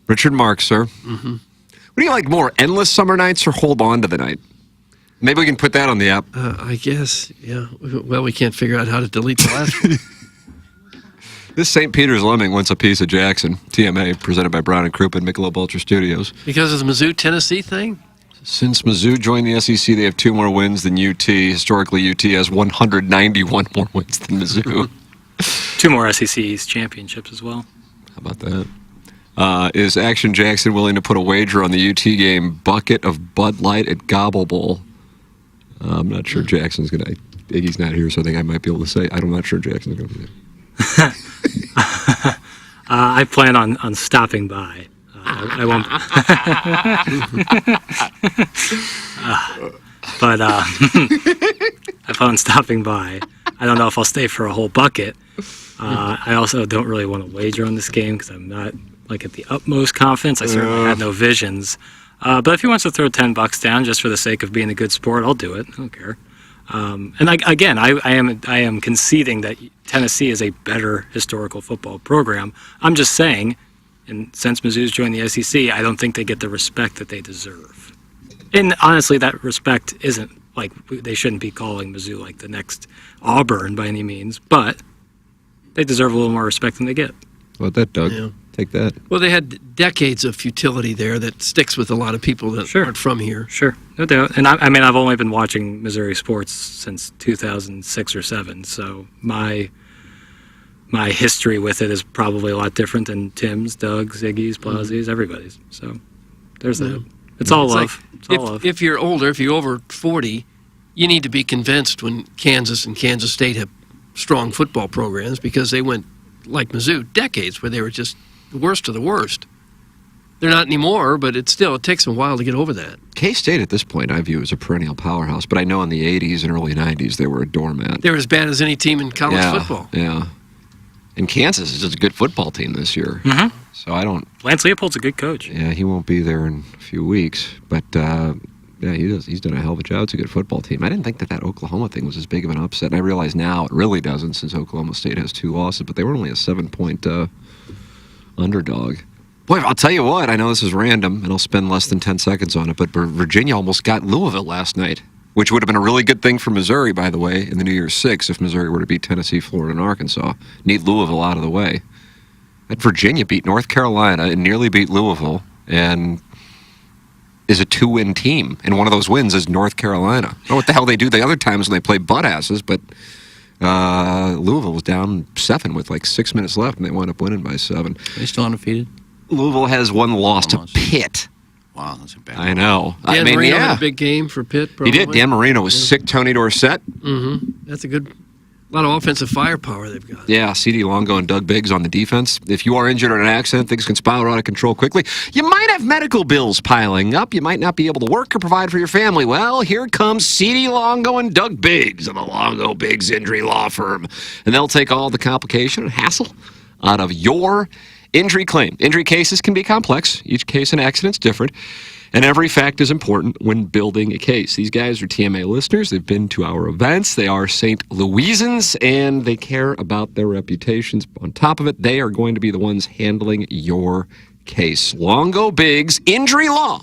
Richard Marks, sir. Mm-hmm. What do you like more, endless summer nights or hold on to the night? Maybe we can put that on the app. I guess, yeah. Well, we can't figure out how to delete the last one. This St. Peter's Lemming wants a piece of Jackson. TMA, presented by Brown and Crouppen, Michelob Ultra Studios. Because of the Mizzou, Tennessee thing? Since Mizzou joined the SEC, they have 2 more wins than UT. Historically, UT has 191 more wins than Mizzou. 2 more SEC championships as well. How about that? Is Action Jackson willing to put a wager on the UT game bucket of Bud Light at Gobble Bowl? I'm not sure Jackson's going to. Iggy's not here, so I think I might be able to say I'm not sure Jackson's going to be there. I plan on stopping by. I won't. But I plan on stopping by. I don't know if I'll stay for a whole bucket. I also don't really want to wager on this game because I'm not at the utmost confidence. I certainly had no visions. But if he wants to throw $10 down just for the sake of being a good sport, I'll do it. I don't care. And I am conceding that Tennessee is a better historical football program. I'm just saying, and since Mizzou's joined the SEC, I don't think they get the respect that they deserve. And honestly, that respect isn't they shouldn't be calling Mizzou the next Auburn by any means, but they deserve a little more respect than they get. How about that, Doug? Yeah. Take that. Well, they had decades of futility there that sticks with a lot of people that aren't from here. Sure, no doubt. And I've only been watching Missouri sports since 2006 or 7, so my history with it is probably a lot different than Tim's, Doug's, Iggy's, Plazzi's, everybody's. So there's that. It's all love. It's all love. If you're older, if you're over 40, you need to be convinced when Kansas and Kansas State have strong football programs because they went, like Mizzou, decades where they were just the worst of the worst. They're not anymore, but it takes them a while to get over that. K-State at this point I view as a perennial powerhouse, but I know in the 80s and early 90s they were a doormat. They're as bad as any team in college football. Yeah. And Kansas is just a good football team this year. Mm-hmm. So I don't... Lance Leopold's a good coach. Yeah, he won't be there in a few weeks, but he does. He's done a hell of a job. It's a good football team. I didn't think that Oklahoma thing was as big of an upset, and I realize now it really doesn't since Oklahoma State has 2 losses, but they were only a 7-point underdog. Boy, I'll tell you what, I know this is random, and I'll spend less than 10 seconds on it, but Virginia almost got Louisville last night, which would have been a really good thing for Missouri, by the way, in the New Year's Six if Missouri were to beat Tennessee, Florida, and Arkansas. Need Louisville out of the way. But Virginia beat North Carolina and nearly beat Louisville, and is a 2-win team. And one of those wins is North Carolina. I don't know what the hell they do the other times when they play butt asses, but Louisville was down 7 with 6 minutes left, and they wound up winning by 7. Are they still undefeated? Louisville has 1 loss to Pitt. Wow, that's a bad I know. Dan Marino had a big game for Pitt, probably. He did. Dan Marino was sick. Tony Dorsett. Mm-hmm. That's a lot of offensive firepower they've got. Yeah, C.D. Longo and Doug Biggs on the defense. If you are injured in an accident, things can spiral out of control quickly. You might have medical bills piling up. You might not be able to work or provide for your family. Well, here comes C.D. Longo and Doug Biggs of the Longo Biggs Injury Law Firm. And they'll take all the complication and hassle out of your injury claim. Injury cases can be complex. Each case and accident's different. And every fact is important when building a case. These guys are TMA listeners. They've been to our events. They are St. Louisans, and they care about their reputations. On top of it, they are going to be the ones handling your case. Longo Biggs Injury Law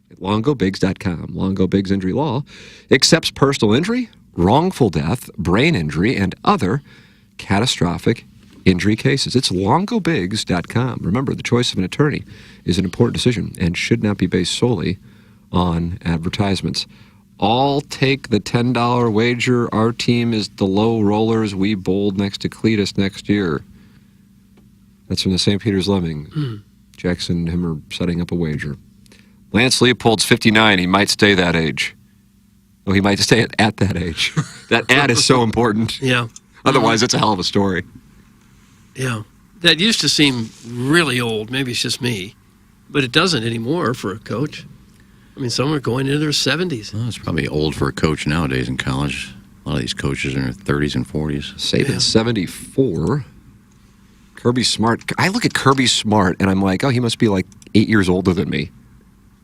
at longobigs.com. Longo Biggs Injury Law accepts personal injury, wrongful death, brain injury, and other catastrophic injury cases. It's longobigs.com. Remember, the choice of an attorney is an important decision and should not be based solely on advertisements. I'll take the $10 wager. Our team is the low rollers. We bowled next to Cletus next year. That's from the St. Peter's Lemming. Jackson and him are setting up a wager. Lance Leopold's 59. He might stay that age. Oh, he might stay at that age. That ad is so important. Yeah. Otherwise, it's a hell of a story. Yeah. That used to seem really old. Maybe it's just me. But it doesn't anymore for a coach. I mean, some are going into their 70s. Well, it's probably old for a coach nowadays in college. A lot of these coaches are in their 30s and 40s. Saban's 74. Kirby Smart. I look at Kirby Smart, and I'm like, oh, he must be 8 years older than me.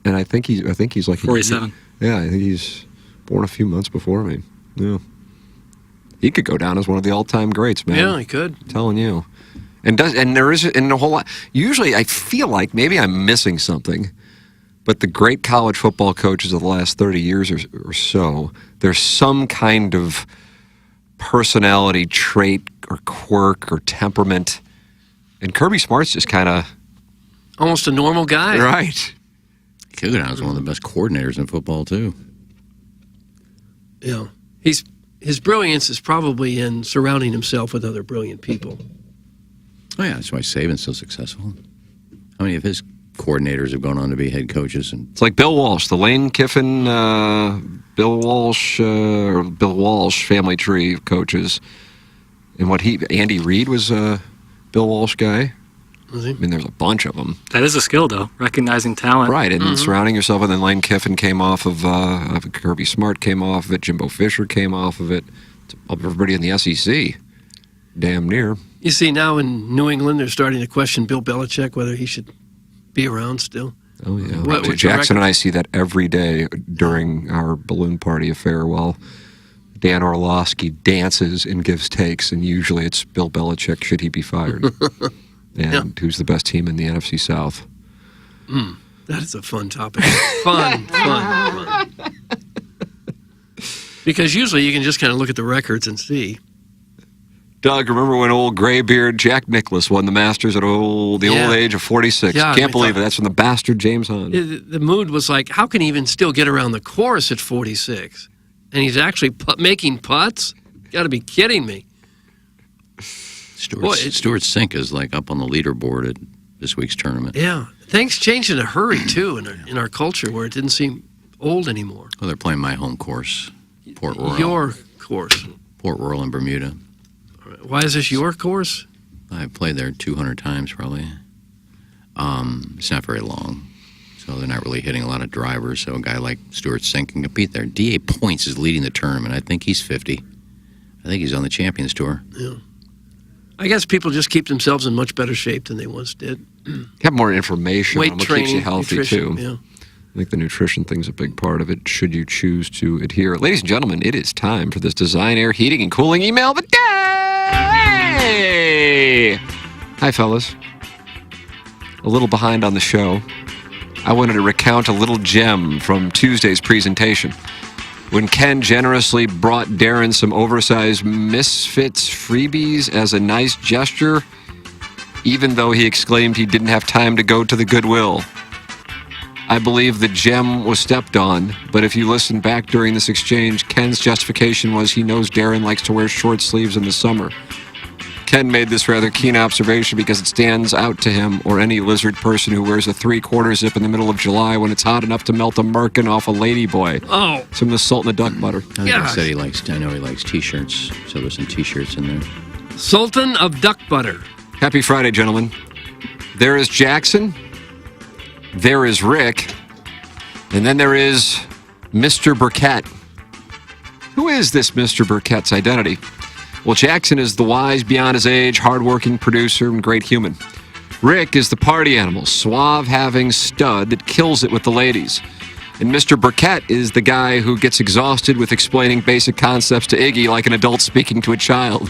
And I think he's like 47. Yeah, I think he's born a few months before me. Yeah. He could go down as one of the all-time greats, man. Yeah, he could. I'm telling you. And there is a whole lot. Usually I feel like maybe I'm missing something, but the great college football coaches of the last 30 years or so, there's some kind of personality trait or quirk or temperament. And Kirby Smart's just kind of... almost a normal guy. Right. He could go down as one of the best coordinators in football, too. Yeah. His brilliance is probably in surrounding himself with other brilliant people. Oh, yeah, that's why Saban's so successful. How many of his coordinators have gone on to be head coaches. And It's like Bill Walsh, the Lane Kiffin, Bill Walsh family tree of coaches. And Andy Reid was a Bill Walsh guy. Was he? I mean, there's a bunch of them. That is a skill, though, recognizing talent. Right, and surrounding yourself. And then Lane Kiffin came off of Kirby Smart came off of it. Jimbo Fisher came off of it. Everybody in the SEC, damn near. You see, now in New England, they're starting to question Bill Belichick, whether he should be around still. Oh, yeah. What- what's Jackson your and I see that every day during our balloon party affair while Dan Orlovsky dances and gives takes, and usually it's Bill Belichick, should he be fired? And who's the best team in the NFC South? That is a fun topic. Fun. Because usually you can just kind of look at the records and see. Doug, remember when old graybeard Jack Nicklaus won the Masters at the old age of 46? Yeah, Can't believe it. That's from the bastard James Hunt. The mood was like, how can he even still get around the course at 46? And he's actually making putts? Got to be kidding me. Stuart Sink is like up on the leaderboard at this week's tournament. Yeah. Things changed in a hurry, too, in our culture where it didn't seem old anymore. Well, they're playing my home course, Port Royal. Your course. Port Royal in Bermuda. Why is this your course? I've played there 200 times probably. It's not very long, so they're not really hitting a lot of drivers. So a guy like Stuart Sink can compete there. D.A. Points is leading the tournament. I think he's 50. I think he's on the Champions Tour. Yeah. I guess people just keep themselves in much better shape than they once did. Have more information Weight on what training, keeps you healthy, nutrition, too. yeah. I think the nutrition thing's a big part of it, should you choose to adhere. Ladies and gentlemen, it is time for this Design Air Heating and Cooling email of the day! Hi, fellas. A little behind on the show. I wanted to recount a little gem from Tuesday's presentation. When Ken generously brought Darren some oversized Misfits freebies as a nice gesture, even though he exclaimed he didn't have time to go to the Goodwill. I believe the gem was stepped on, but if you listen back during this exchange, Ken's justification was he knows Darren likes to wear short sleeves in the summer. Ken made this rather keen observation because it stands out to him or any lizard person who wears a 3/4 zip in the middle of July when it's hot enough to melt a merkin off a ladyboy. Oh. Some of the salt in the duck butter. I think I said he likes T-shirts, so there's some T-shirts in there. Sultan of Duck Butter. Happy Friday, gentlemen. There is Jackson. There is Rick. And then there is Mr. Burkett. Who is this Mr. Burkett's identity? Well, Jackson is the wise, beyond his age, hardworking producer and great human. Rick is the party animal, suave-having stud that kills it with the ladies. And Mr. Burkett is the guy who gets exhausted with explaining basic concepts to Iggy like an adult speaking to a child.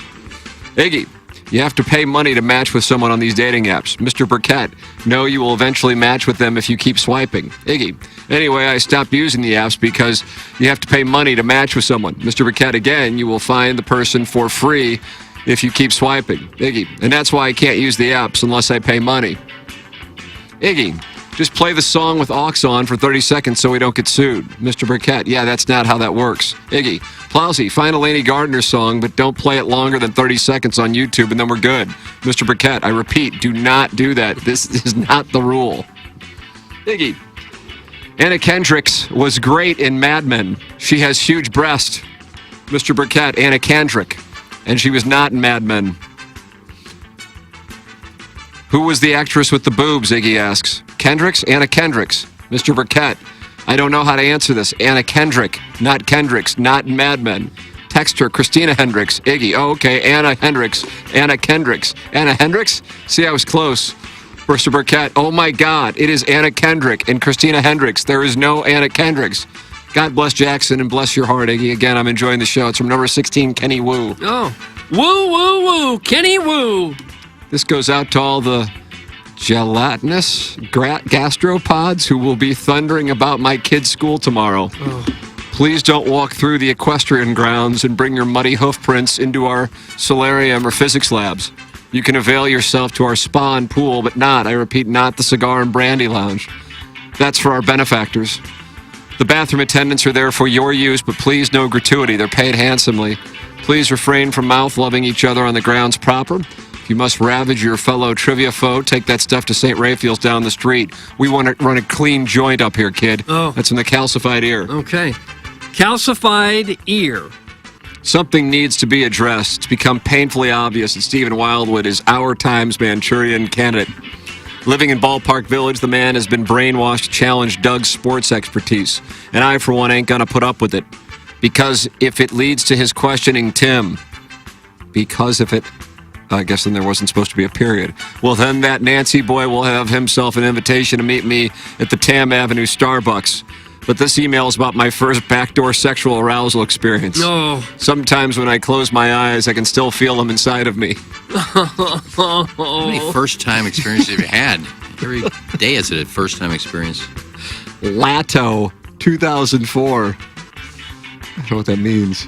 Iggy, you have to pay money to match with someone on these dating apps. Mr. Burkett, no, you will eventually match with them if you keep swiping. Iggy, anyway, I stopped using the apps because you have to pay money to match with someone. Mr. Burkett, again, you will find the person for free if you keep swiping. Iggy, and that's why I can't use the apps unless I pay money. Iggy, just play the song with aux on for 30 seconds so we don't get sued. Mr. Burkett, yeah, that's not how that works. Iggy, Plowsy, find a Laney Gardner song, but don't play it longer than 30 seconds on YouTube and then we're good. Mr. Burkett, I repeat, do not do that. This is not the rule. Iggy, Anna Kendricks was great in Mad Men. She has huge breasts. Mr. Burkett, Anna Kendrick, and she was not in Mad Men. Who was the actress with the boobs, Iggy asks. Kendricks? Anna Kendricks. Mr. Burkett, I don't know how to answer this. Anna Kendrick, not Kendricks, not in Mad Men. Text her, Christina Hendricks. Iggy, oh, okay, Anna Hendricks. Anna Kendricks. Anna Hendricks? See, I was close. Mr. Burkett, oh my God, it is Anna Kendrick and Christina Hendricks. There is no Anna Kendricks. God bless Jackson and bless your heart, Iggy. Again, I'm enjoying the show. It's from number 16, Kenny Wu. Oh, woo, woo, woo, Kenny Wu. This goes out to all the gelatinous gastropods who will be thundering about my kid's school tomorrow. Oh. Please don't walk through the equestrian grounds and bring your muddy hoof prints into our solarium or physics labs. You can avail yourself to our spa and pool, but not, I repeat, not the cigar and brandy lounge. That's for our benefactors. The bathroom attendants are there for your use, but please no gratuity. They're paid handsomely. Please refrain from mouth-loving each other on the grounds proper. If You must ravage your fellow trivia foe. Take that stuff to St. Raphael's down the street. We want to run a clean joint up here, kid. Oh. That's in the calcified ear. Okay. Calcified ear. Something needs to be addressed. It's become painfully obvious that Stephen Wildwood is our time's Manchurian candidate. Living in Ballpark Village, the man has been brainwashed to challenge Doug's sports expertise. And I, for one, ain't going to put up with it. Because if it leads to his questioning Tim, because if it, I guess then there wasn't supposed to be a period. Well, then that Nancy boy will have himself an invitation to meet me at the Tam Avenue Starbucks. But this email is about my first backdoor sexual arousal experience. No. Sometimes when I close my eyes, I can still feel them inside of me. How many first-time experiences have you had? Every day is it a first-time experience. Lato, 2004. I don't know what that means.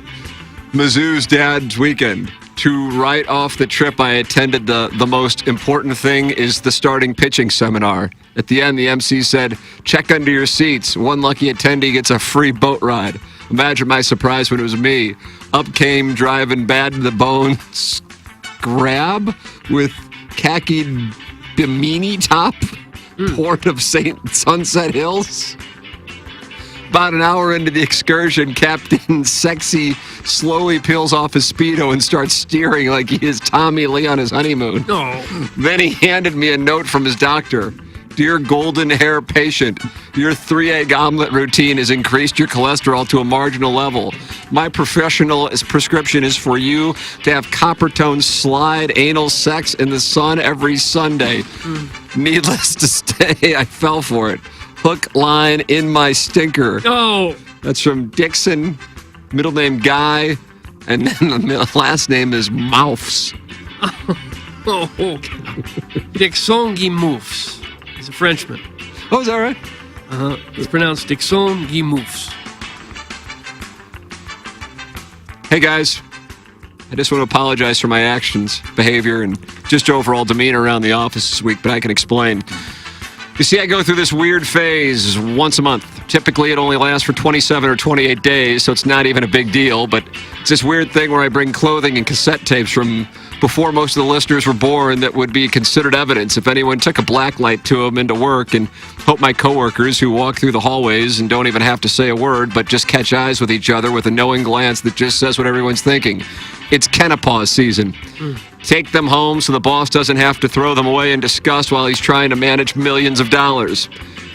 Mizzou's dad's weekend. To write off the trip, I attended the most important thing is the starting pitching seminar. At the end, the MC said, check under your seats. One lucky attendee gets a free boat ride. Imagine my surprise when it was me. Up came driving bad to the bone grab with khaki bimini top, port of St. Sunset Hills. About an hour into the excursion, Captain Sexy slowly peels off his Speedo and starts steering like he is Tommy Lee on his honeymoon. Oh. Then he handed me a note from his doctor. Dear golden hair patient, your 3-egg omelet routine has increased your cholesterol to a marginal level. My professional prescription is for you to have copper-tone slide anal sex in the sun every Sunday. Needless to say, I fell for it. Hook, line, in my stinker. Oh. That's from Dixon, middle name Guy, and then the last name is Mouths. Oh. Dixon Guimoufs. He's a Frenchman. Oh, is that right? Uh-huh. It's pronounced Dixon Guimoufs. Hey, guys. I just want to apologize for my actions, behavior, and just overall demeanor around the office this week, but I can explain. You see, I go through this weird phase once a month. Typically, it only lasts for 27 or 28 days, so it's not even a big deal. But it's this weird thing where I bring clothing and cassette tapes from before most of the listeners were born that would be considered evidence if anyone took a blacklight to them into work, and hope my coworkers who walk through the hallways and don't even have to say a word but just catch eyes with each other with a knowing glance that just says what everyone's thinking. It's Kennepaw season. Take them home so the boss doesn't have to throw them away in disgust while he's trying to manage millions of dollars.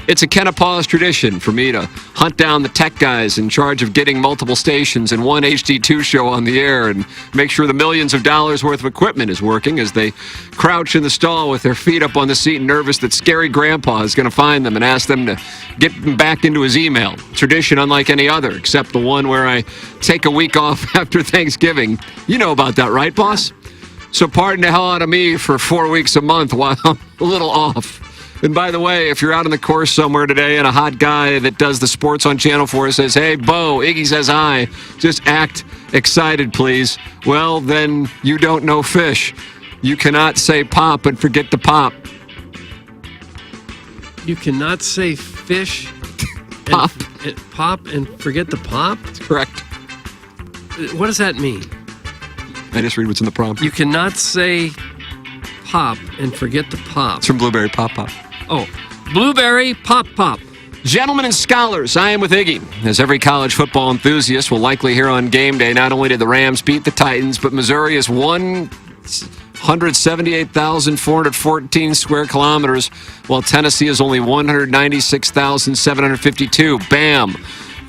It's a Kennepaw's tradition for me to hunt down the tech guys in charge of getting multiple stations and one HD2 show on the air and make sure the millions of dollars worth of equipment is working as they crouch in the stall with their feet up on the seat, nervous that scary grandpa is going to find them and ask them to get them back into his email. Tradition unlike any other, except the one where I take a week off after Thanksgiving. You know about that, right, boss? So pardon the hell out of me for 4 weeks a month while I'm a little off. And by the way, if you're out on the course somewhere today and a hot guy that does the sports on Channel 4 says, hey, Bo, Iggy says hi, just act excited, please. Well, then you don't know fish. You cannot say pop and forget the pop. You cannot say fish, pop, and pop and forget the pop? That's correct. What does that mean? I just read what's in the prompt. You cannot say pop and forget the pop. It's from Blueberry Pop Pop. Oh, Blueberry Pop Pop. Gentlemen and scholars, I am with Iggy. As every college football enthusiast will likely hear on game day, not only did the Rams beat the Titans, but Missouri is 178,414 square kilometers, while Tennessee is only 196,752. Bam!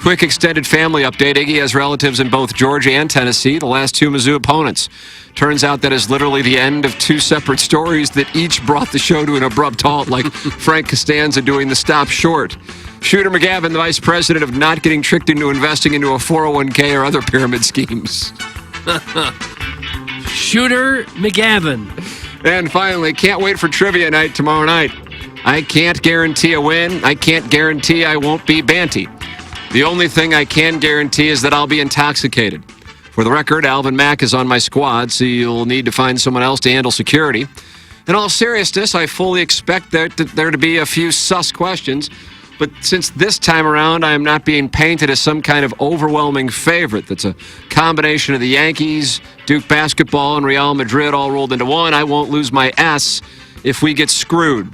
Quick extended family update. Iggy has relatives in both Georgia and Tennessee, the last two Mizzou opponents. Turns out that is literally the end of two separate stories that each brought the show to an abrupt halt, like Frank Costanza doing the stop short. Shooter McGavin, the vice president of not getting tricked into investing into a 401k or other pyramid schemes. Shooter McGavin. And finally, can't wait for trivia night tomorrow night. I can't guarantee a win. I can't guarantee I won't be Banty. The only thing I can guarantee is that I'll be intoxicated. For the record, Alvin Mack is on my squad, so you'll need to find someone else to handle security. In all seriousness, I fully expect there to be a few sus questions. But since this time around, I am not being painted as some kind of overwhelming favorite. That's a combination of the Yankees, Duke basketball, and Real Madrid all rolled into one. I won't lose my S if we get screwed.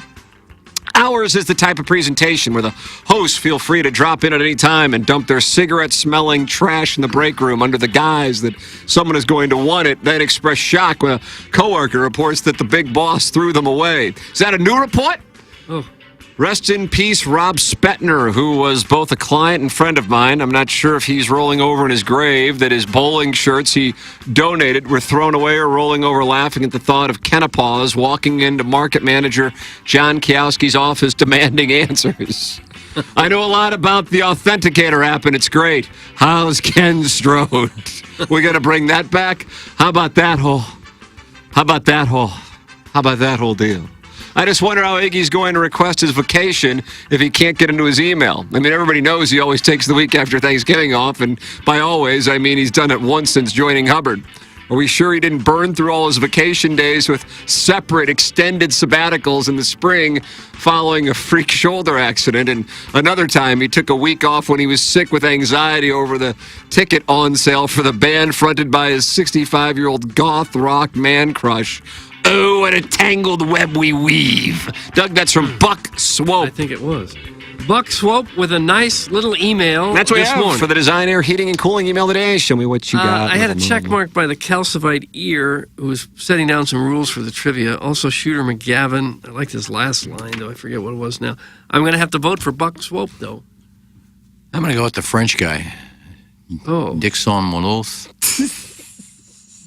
Ours is the type of presentation where the hosts feel free to drop in at any time and dump their cigarette-smelling trash in the break room under the guise that someone is going to want it, then express shock when a coworker reports that the big boss threw them away. Is that a new report? Oh. Rest in peace, Rob Spetner, who was both a client and friend of mine. I'm not sure if he's rolling over in his grave, that his bowling shirts he donated were thrown away or rolling over laughing at the thought of Kennepaws walking into market manager John Kiowski's office demanding answers. I know a lot about the Authenticator app, and it's great. How's Ken Strode? We're going to bring that back? How about that whole deal? I just wonder how Iggy's going to request his vacation if he can't get into his email. I mean, everybody knows he always takes the week after Thanksgiving off, and by always, I mean he's done it once since joining Hubbard. Are we sure he didn't burn through all his vacation days with separate extended sabbaticals in the spring following a freak shoulder accident? And another time he took a week off when he was sick with anxiety over the ticket on sale for the band fronted by his 65-year-old goth rock man crush. Oh, what a tangled web we weave. Doug, that's from Buck Swope. I think it was. Buck Swope with a nice little email. That's what we this have morning. for the Design Air Heating and Cooling email today. Show me what you got. I had a check mark by the calcified ear who was setting down some rules for the trivia. Also, Shooter McGavin. I like this last line, though. I forget what it was now. I'm going to have to vote for Buck Swope, though. I'm going to go with the French guy. Oh. Dixon Moloth.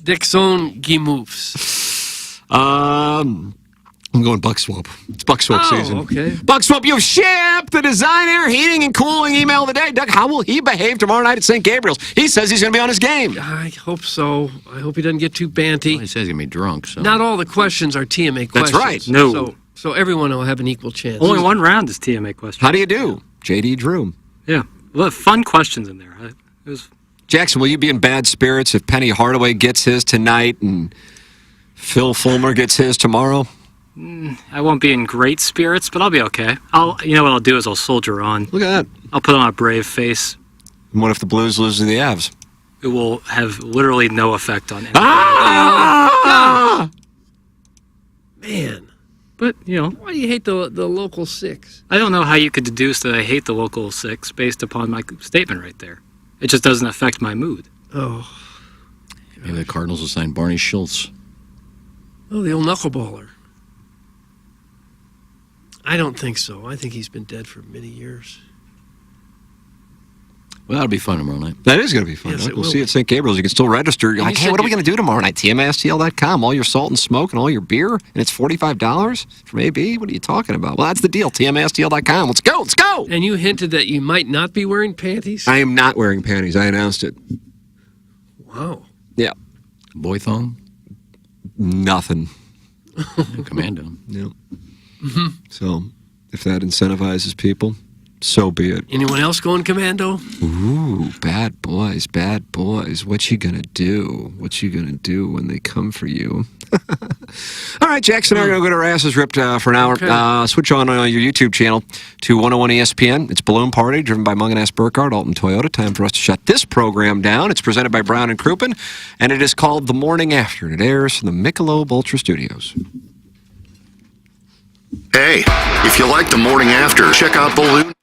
Dixon Guimoufs. I'm going Buck Swope. It's Buck Swope season. Okay. Buck Swope, you've shipped the Design Air Heating and Cooling email today. Doug, how will he behave tomorrow night at St. Gabriel's? He says he's going to be on his game. I hope so. I hope he doesn't get too banty. Well, he says he's going to be drunk. So. Not all the questions are TMA questions. That's right. No. So everyone will have an equal chance. Only one round is TMA question. How do you do? JD Drew. Yeah. Well, fun questions in there. It was. Jackson, will you be in bad spirits if Penny Hardaway gets his tonight and Phil Fulmer gets his tomorrow? I won't be in great spirits, but I'll be okay. You know what I'll do is I'll soldier on. Look at that. I'll put on a brave face. And what if the Blues lose to the Avs? It will have literally no effect on it. Ah! Man. But, you know. Why do you hate the local six? I don't know how you could deduce that I hate the local six based upon my statement right there. It just doesn't affect my mood. Oh. Maybe the Cardinals will sign Barney Schultz. Oh, the old knuckleballer. I don't think so. I think he's been dead for many years. Well, that'll be fun tomorrow night. That is going to be fun. Yes, We'll it will see you at St. Gabriel's. You can still register. You're And like, you hey, said what are we going to do tomorrow night? TMASTL.com. All your salt and smoke and all your beer, and it's $45 from AB? What are you talking about? Well, that's the deal. TMASTL.com. Let's go. Let's go. And you hinted that you might not be wearing panties? I am not wearing panties. I announced it. Wow. Yeah. Boy thong? Nothing. Commando. Yeah. So, if that incentivizes people, so be it. Anyone else going commando? Ooh, bad boys, bad boys. What you gonna do? What you gonna do when they come for you? All right, Jackson and I are going to go to our asses ripped for an hour. Okay. Switch on your YouTube channel to 101 ESPN. It's Balloon Party, driven by Mung and S. Burkhardt, Alton Toyota. Time for us to shut this program down. It's presented by Brown and Crouppen, and it is called The Morning After, and it airs from the Michelob Ultra Studios. Hey, if you like The Morning After, check out Balloon.